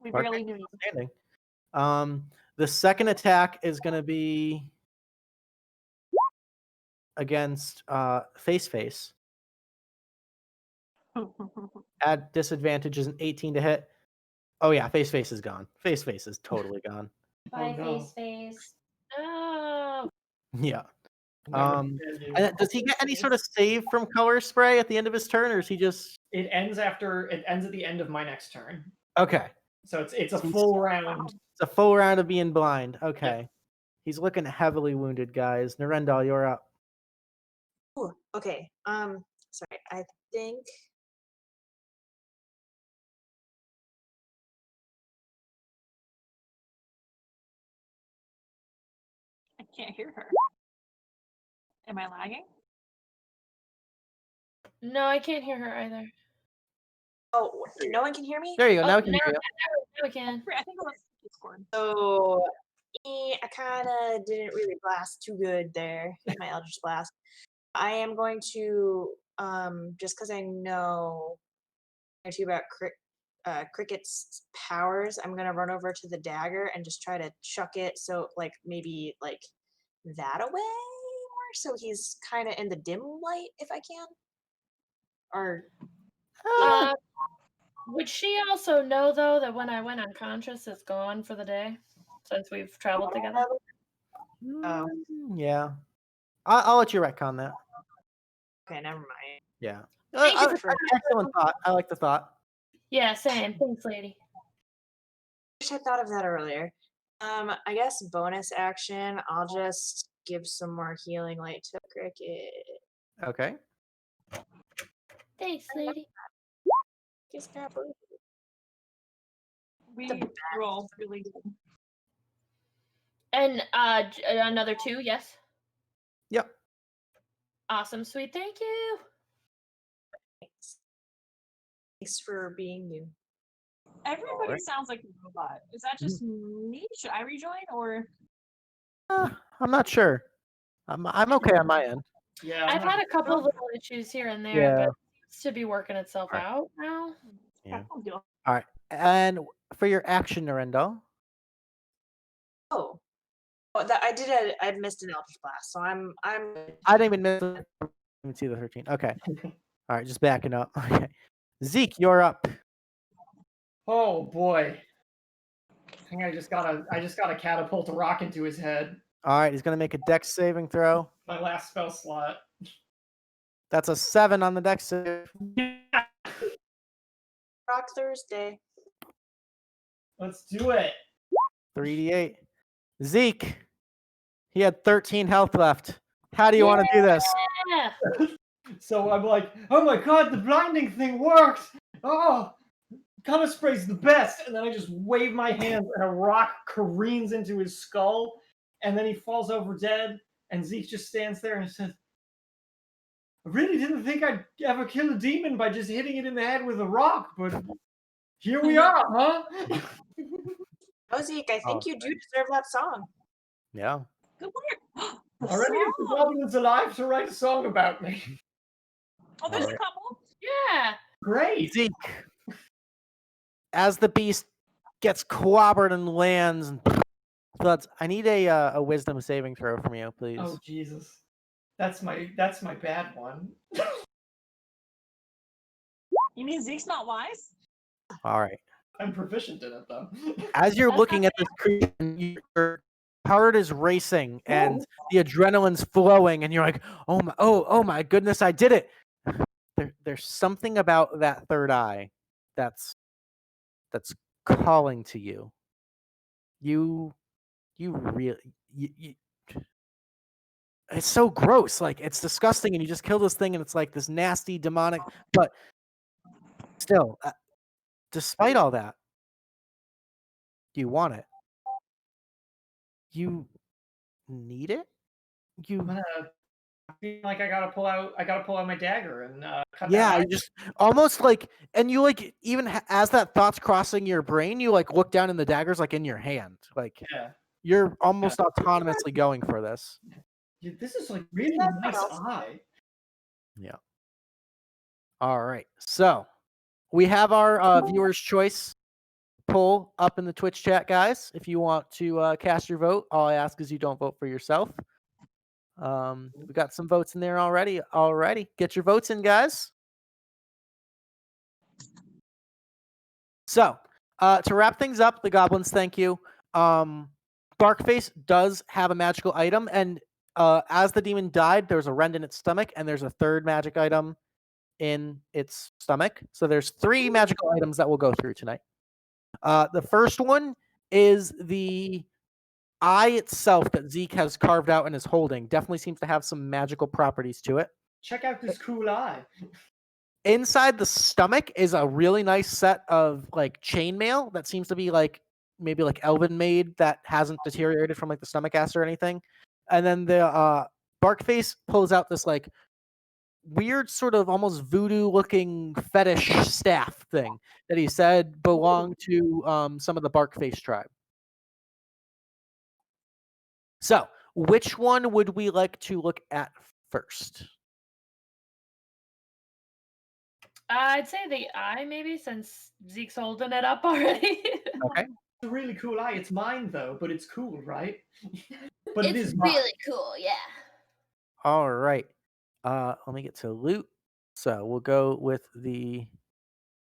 We Barkface barely knew is you. standing. The second attack is going to be against Face. At disadvantage is an 18 to hit. Oh yeah, Face is gone. Face is totally gone. Bye, no. face. No. Yeah. Never And forget you. then does he get any sort of save from color spray at the end of his turn, or is he just It ends at the end of my next turn. okay? So it's a full round. It's a full round of being blind. Okay. He's looking heavily wounded, guys. Nirendal, you're up. Ooh, okay. Sorry. I think. I can't hear her. Am I lagging? No, I can't hear her either. Oh, no one can hear me? There you go. Now Oh, we can hear you. now we can. I think it was Discord. So I kind of didn't really blast too good there in my Eldritch Blast. I am going to, just because I know about Krikit's powers, I'm going to run over to the dagger and just try to chuck it so, like, maybe, like, that away more so he's kind of in the dim light if I can. Or Would she also know though that when I went unconscious, it's gone for the day, since we've traveled together? Yeah. I'll let you retcon that. Okay, never mind. Yeah. Thank you for Excellent thought. I like the thought. Yeah, same. Thanks, lady. Wish I thought of that earlier. I guess bonus action, I'll just give some more healing light to Krikit. Okay. Thanks, lady. Just got both. We roll really good. And another 2, yes. Yep. Awesome, sweet. Thank you. Thanks for being you. Everybody Alright. sounds like a robot. Is that just me? Should I rejoin or? I'm not sure. I'm okay on my end. Yeah. I've had a couple of little issues here and there, Yeah. but it seems to be working itself Alright. out now. Yeah. All right. And for your action, Nirendal. Oh, that I missed an Eldritch Blast, so I'm. I didn't even miss. I didn't even see the 13. Okay. All right, just backing up. Okay. Zeke, you're up. Oh boy. I think I just gotta catapult a rock into his head. All right, he's gonna make a dex saving throw. My last spell slot. That's a 7 on the dex save. Rock Thursday. Let's do it. 3d8. Zeke, he had 13 health left. How do you want to do this? So I'm like, oh my god, the blinding thing worked! Oh, color spray's the best! And then I just wave my hands and a rock careens into his skull, and then he falls over dead, and Zeke just stands there and says, I really didn't think I'd ever kill a demon by just hitting it in the head with a rock, but here we are, huh? Oh, Zeke, I think you do deserve that song. Yeah. Good work. Already the goblin's alive to write a song about me. Oh, there's a Alright. couple. Yeah. Great. Zeke, as the beast gets clobbered and lands and floods, I need a wisdom saving throw from you, please. Oh Jesus, that's my bad one. You mean Zeke's not wise? All right. I'm proficient in it though. As you're looking at this creature, you're heart is racing and the adrenaline's flowing, and you're like, oh my goodness, I did it. There's something about that third eye that's calling to you. You really you it's so gross. Like, it's disgusting, and you just kill this thing, and it's like this nasty demonic. But still, despite all that, you want it. You need it. I feel like I gotta pull out my dagger and cut that Yeah, eye. you just almost like, and you like even as that thought's crossing your brain, you like look down and the dagger's like in your hand. Like Yeah. you're almost autonomously going for this. Dude, this is like really nice eye. Yeah. All right. So we have our viewers' choice poll up in the Twitch chat, guys. If you want to cast your vote, all I ask is you don't vote for yourself. We got some votes in there already. Alrighty, get your votes in, guys. So, to wrap things up, the goblins, thank you. Barkface does have a magical item, and as the demon died, there's a rend in its stomach, and there's a third magic item in its stomach. So there's 3 magical items that we'll go through tonight. The first one is the eye itself that Zeke has carved out and is holding. Definitely seems to have some magical properties to it. Check out this cool eye. Inside the stomach is a really nice set of like chainmail that seems to be like maybe like elven made that hasn't deteriorated from like the stomach acid or anything. And then the Barkface pulls out this like weird sort of almost voodoo looking fetish staff thing that he said belonged to some of the Barkface tribe. So, which one would we like to look at first? I'd say the eye, maybe, since Zeke's holding it up already. Okay. It's a really cool eye. It's mine though, but it's cool, right? But it's it is mine. really cool, yeah. All right. Let me get to loot. So we'll go with the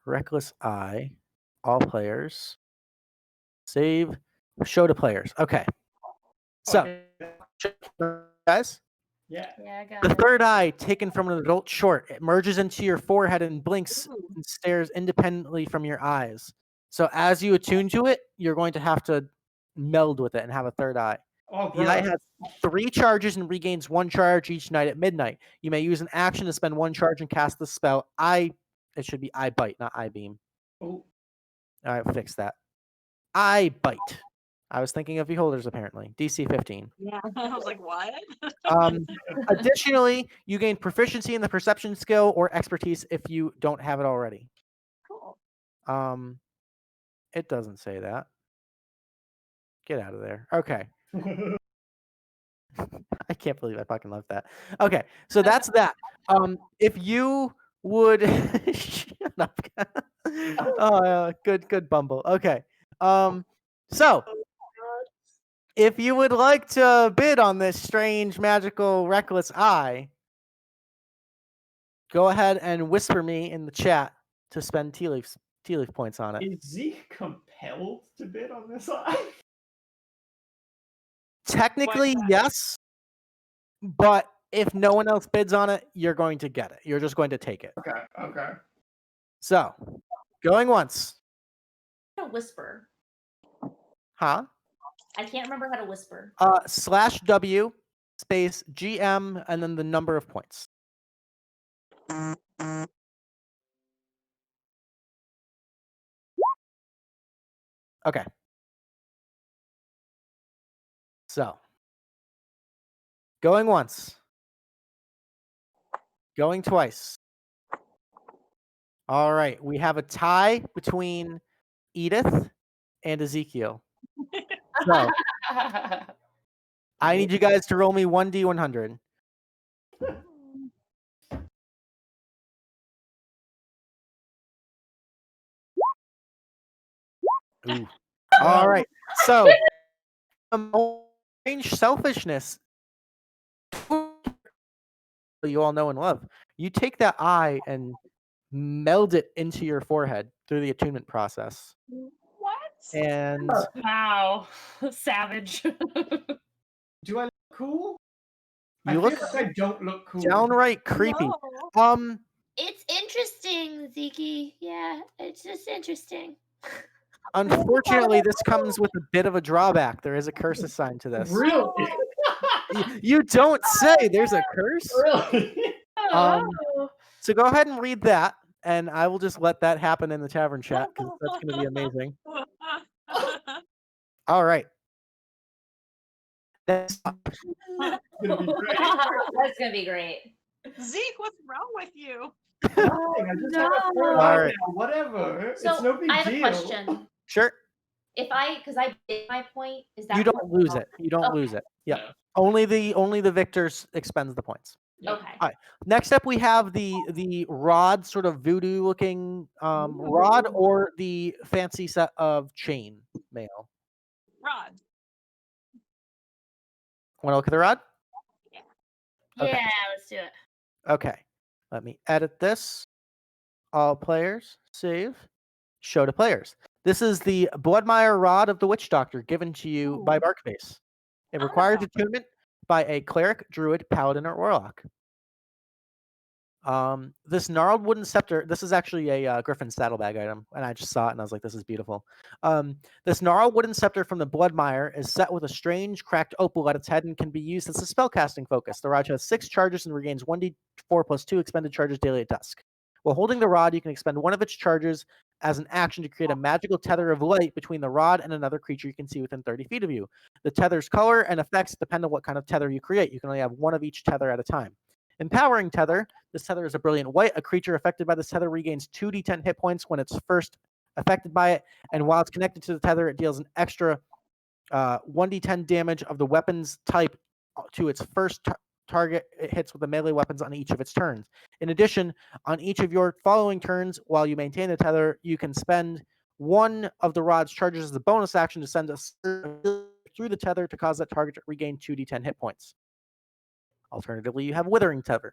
Reckless Eye. All players. Save. Show to players. Okay. So, guys. Yeah. Yeah, I got The it. third eye, taken from an adult short, it merges into your forehead and blinks and stares independently from your eyes. So as you attune to it, you're going to have to meld with it and have a third eye. Oh, The eye gross. has 3 charges and regains 1 charge each night at midnight. You may use an action to spend 1 charge and cast the spell. It should be Eye Bite, not Eye Beam. Oh. All right, fix that. Eye Bite. I was thinking of Beholders, apparently. DC 15. Yeah, I was like, what? Additionally, you gain proficiency in the perception skill or expertise if you don't have it already. Cool. It doesn't say that. Get out of there. Okay. I can't believe I fucking love that. Okay, so that's that. If you would shut up. Oh, good Bumble. Okay. So if you would like to bid on this strange, magical, reckless eye, go ahead and whisper me in the chat to spend tea leaf points on it. Is Zeke compelled to bid on this eye? Technically, yes, but if no one else bids on it, you're going to get it. You're just going to take it. Okay. So, going once. How to whisper? Huh? I can't remember how to whisper. /W space GM and then the number of points. Okay. So, going once. Going twice. All right. We have a tie between Edith and Ezekiel. So, I need you guys to roll me 1d100. Ooh. All right. So, strange selfishness. You all know and love. You take that eye and meld it into your forehead through the attunement process. What? And Wow, savage. Do I look cool? you I look feel like I don't look cool. downright creepy. No. It's interesting, Zeke. Yeah, it's just interesting. Unfortunately, this comes with a bit of a drawback. There is a curse assigned to this. Really? You don't say. There's a curse. Really? So go ahead and read that, and I will just let that happen in the tavern chat because that's going to be amazing. All right. Next up. It's gonna be great. That's gonna be great. Zeke, what's wrong with you? Nothing. I just have a third All eye right. now. Whatever. So it's no big I have deal. a question. Sure. Because I did my point, is that You don't lose it. You don't lose it. Yeah. Only the victors expends the points. Okay. All right. Next up, we have the rod, sort of voodoo looking rod, or the fancy set of chain mail. Rod. Want to look at the rod? Okay. Yeah, let's do it. Okay. Let me edit this. All players, save, show to players. This is the Bloodmire Rod of the Witch Doctor given to you by Barkface. It requires attunement by a cleric, druid, paladin, or warlock. This gnarled wooden scepter, this is actually a Griffin saddlebag item, and I just saw it and I was like, this is beautiful. This gnarled wooden scepter from the Bloodmire is set with a strange cracked opal at its head and can be used as a spellcasting focus. The rod has 6 charges and regains 1d4 plus 2 expended charges daily at dusk. While holding the rod, you can expend one of its charges as an action to create a magical tether of light between the rod and another creature you can see within 30 feet of you. The tether's color and effects depend on what kind of tether you create. You can only have one of each tether at a time. Empowering tether. This tether is a brilliant white. A creature affected by this tether regains 2d10 hit points when it's first affected by it, and while it's connected to the tether, it deals an extra 1d10 damage of the weapon's type to its first target it hits with the melee weapons on each of its turns. In addition, on each of your following turns, while you maintain the tether, you can spend one of the rod's charges as a bonus action to send a through the tether to cause that target to regain 2d10 hit points. Alternatively, you have Withering Tether.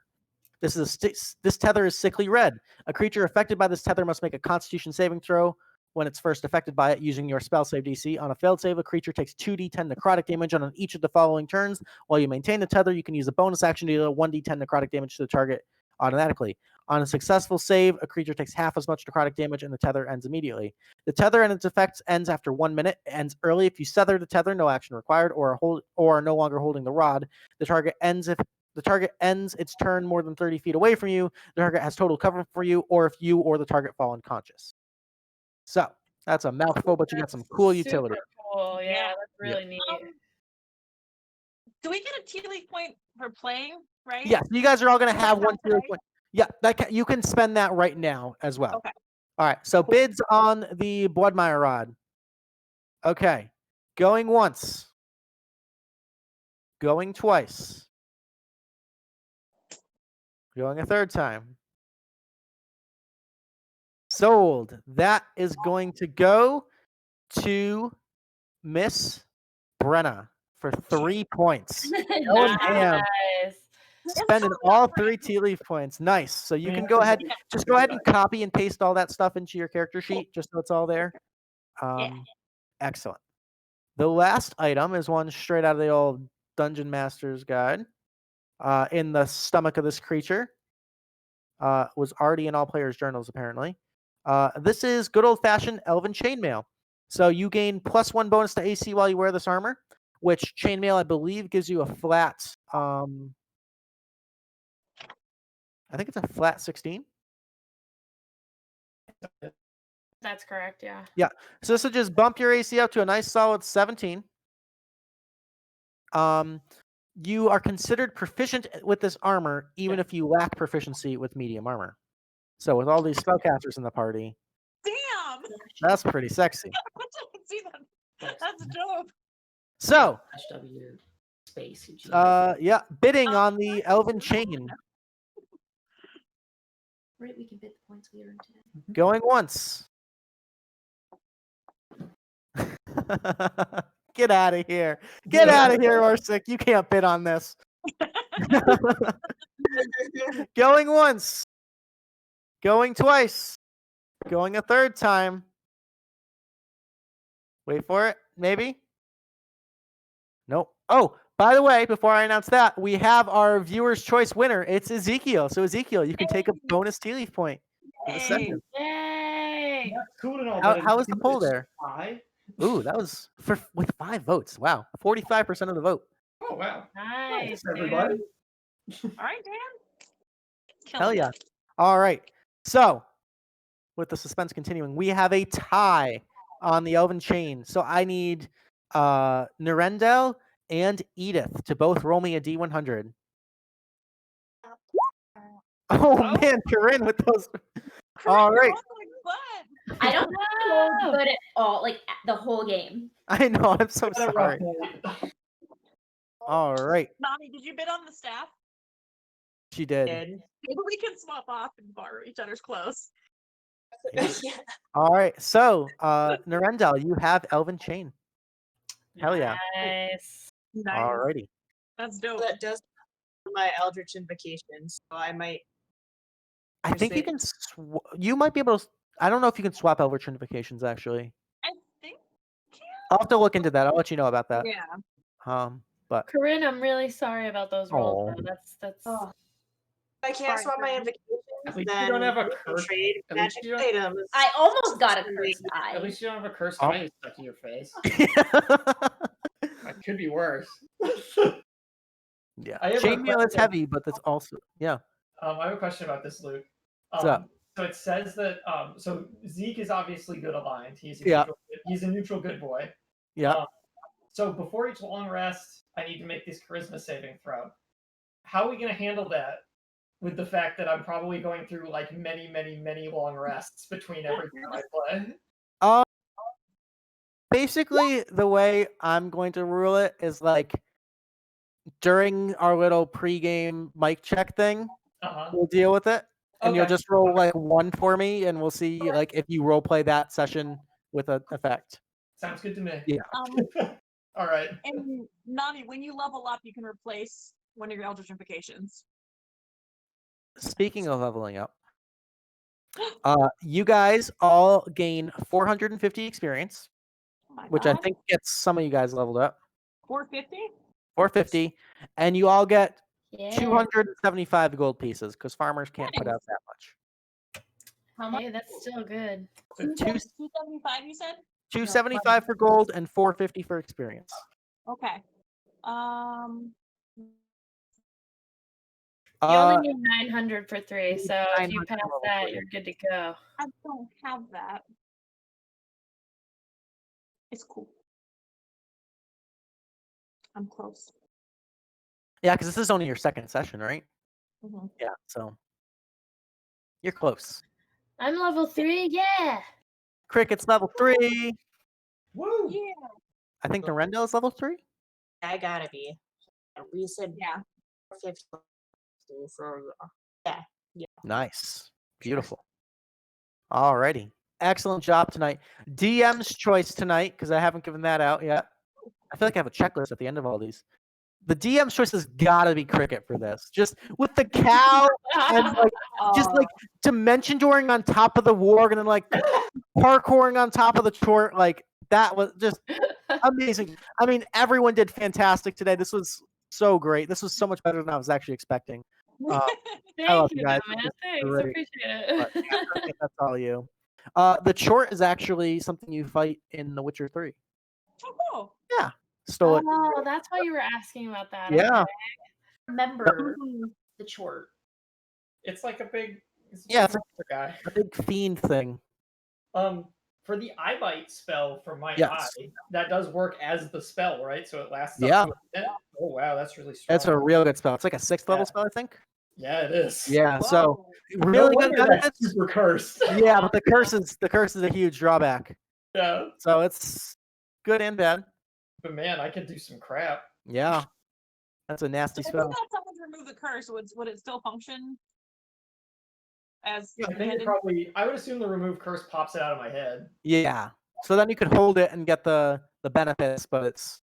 This tether is sickly red. A creature affected by this tether must make a Constitution saving throw when it's first affected by it using your spell save DC. On a failed save, a creature takes 2d10 necrotic damage on each of the following turns. While you maintain the tether, you can use a bonus action to deal 1d10 necrotic damage to the target automatically. On a successful save, a creature takes half as much necrotic damage and the tether ends immediately. The tether and its effects ends after 1 minute. It ends early if you sever the tether, no action required, or are no longer holding the rod. The target ends if the target ends its turn more than 30 feet away from you. The target has total cover for you, or if you or the target fall unconscious. So that's a mouthful, but you got some cool utility. Cool. Yeah, that's really neat. Do we get a Tealeaf point for playing, right? Yes, you guys are all going to have one Tealeaf point. Yeah, you can spend that right now as well. Okay. All right, so bids on the Bloodmire Rod. Okay, going once. Going twice. Going a third time. Sold. That is going to go to Miss Brenna for 3 points. Going ham. Spending all 3 Tealeaf points. Nice. So you can go ahead, just go ahead and copy and paste all that stuff into your character sheet, just so it's all there. Excellent. The last item is one straight out of the old Dungeon Master's Guide. In the stomach of this creature. Was already in all players' journals, apparently. This is good old-fashioned Elven Chainmail. So you gain +1 bonus to AC while you wear this armor, which Chainmail, I believe, gives you a flat... I think it's a flat 16. That's correct, yeah. Yeah. So this will just bump your AC up to a nice solid 17. You are considered proficient with this armor, even if you lack proficiency with medium armor. So with all these spellcasters in the party, damn, that's pretty sexy. See that? That's dope. So, space. yeah, bidding on the Elven Chain. Right, we can bid the points we earned today. Going once. Get out of here. Get out of here, Orsic. You can't bid on this. Going once. Going twice. Going a third time. Wait for it. Maybe. Nope. Oh, by the way, before I announce that, we have our viewer's choice winner. It's Ezekiel. So Ezekiel, you can take a bonus Tealeaf point for the session. Yay! That's cool and all, How was the poll there? High. Ooh, that was with 5 votes. Wow, 45% of the vote. Oh wow! Nice, everybody. All right, Dan. Hell yeah! All right. So, with the suspense continuing, we have a tie on the Elven Chain. So I need Nirendal and Edith to both roll me a D100. Oh man, Corinne with those. All right. I don't roll good at all, like the whole game. I know. I'm so sorry. All right. Nani, did you bid on the staff? She did. Maybe we can swap off and borrow each other's clothes. All right. So, Nirendal, you have Elven Chain. Hell yeah. Nice. All righty. That's dope. That does my Eldritch Invocation, so I might. I think you can. You might be able to. I don't know if you can swap Eldritch Invocations actually. I think. I'll have to look into that. I'll let you know about that. Yeah. But Corinne, I'm really sorry about those rolls. Aw. Though. That's. If I can't swap my invocations, At least then you don't have a we can curse. trade At least magic you don't- items. I almost got a cursed eye. At least you don't have a cursed Oh. eye stuck in your face. That could be worse. yeah, I have a chainmail is question. heavy, but that's also yeah. I have a question about this, Luke. What's up? So it says that so Zeke is obviously good aligned. He's a Yeah. he's a neutral good boy. Yeah. So before each long rest, I need to make this charisma saving throw. How are we going to handle that with the fact that I'm probably going through like many, many, many long rests between every time I play? Basically, the way I'm going to rule it is like during our little pregame mic check thing, we'll deal with it, and you'll Okay. just roll like 1 for me, and we'll see like if you role play that session with an effect. Sounds good to me. Yeah. All right. And Nani, when you level up, you can replace one of your Eldritch Invocations. Speaking of leveling up, you guys all gain 450 experience, which I think gets some of you guys leveled up. 450? 450, and you all get Yeah. 275 gold pieces because farmers can't put out that much. How much? Hey, that's still good. 275, you said? 275 for gold and 450 for experience. Okay. You only need 900 for 3, so if you 900 pass level that, 3. you're good to go. I don't have that. It's cool. I'm close. Yeah, because this is only your second session, right? Mhm. Yeah, so you're close. I'm level 3, yeah. Krikit's level 3. Woo! Yeah. I think Nirendal is level 3. I gotta be. We said 50 for yeah. Nice. Beautiful. Alrighty. Excellent job tonight. DM's choice tonight, because I haven't given that out yet. I feel like I have a checklist at the end of all these. The DM's choice has got to be Krikit for this. Just with the cow and like, just like dimension dooring on top of the warg and then like parkouring on top of the chort. Like that was just amazing. I mean, everyone did fantastic today. This was so great. This was so much better than I was actually expecting. I love Thank you, guys. man. This was Thanks. great. Appreciate it. But, yeah, Krikit, that's all you. The chort is actually something you fight in The Witcher 3. Oh, cool. Yeah. Stole it. Oh, that's why you were asking about that. Yeah. Okay. Remember the chort. It's like a big. Yeah, it's monster guy. a big fiend thing. For the eye bite spell for my Yes. eye, that does work as the spell, right? So it lasts. Yeah. Up to a minute. Oh wow, that's really strong. That's a real good spell. It's like a 6th level spell, I think. Yeah, it is. Yeah, so No really good wonder that's benefits. super cursed. Yeah, but the curse is a huge drawback. Yeah. So it's good and bad. But man, I could do some crap. Yeah. That's a nasty If you spell. got someone to remove the curse, would it still function? As I think it intended? probably. I would assume the remove curse pops it out of my head. Yeah. So then you could hold it and get the benefits, but it's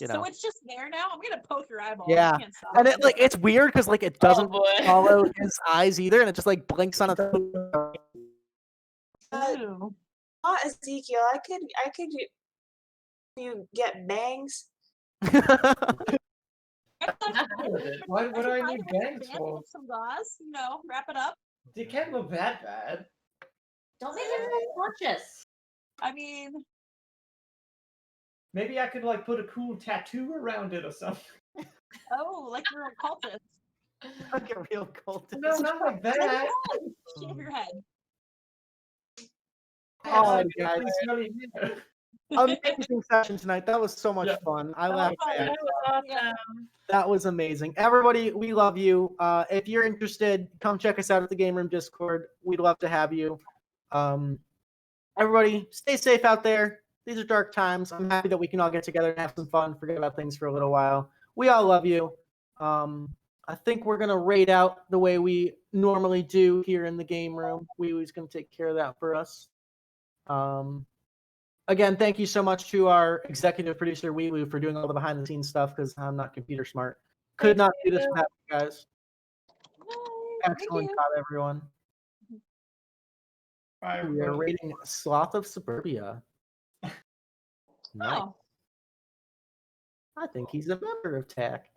So it's just there now. I'm gonna poke your eyeball. yeah. I can't stop And it. it like it's weird because like it doesn't boy. follow his eyes either, and it just like blinks on its Ooh. Ezekiel, I could You get bangs. Why would I need bangs Band for? with some gauze, wrap it up. They can't look that bad. Don't make him unconscious. I mean, Maybe I could like put a cool tattoo around it or something. oh, like you're a cultist. Like a real cultist. No, not like that. Shave your head. Oh, Like, guys. really smelly hair. Amazing session tonight. That was so much fun. I laughed. That at was it. awesome. That was amazing. Everybody, we love you. If you're interested, come check us out at the Game Room Discord. We'd love to have you. Everybody, stay safe out there. These are dark times. I'm happy that we can all get together and have some fun, forget about things for a little while. We all love you. I think we're going to raid out the way we normally do here in the game room. Wee's going to take care of that for us. Again, thank you so much to our executive producer, Wee for doing all the behind-the-scenes stuff because I'm not computer smart. Could not do this without you guys. Excellent job, everyone. We are rating Sloth of Suburbia. Nice. Oh. I think he's a member of TAC.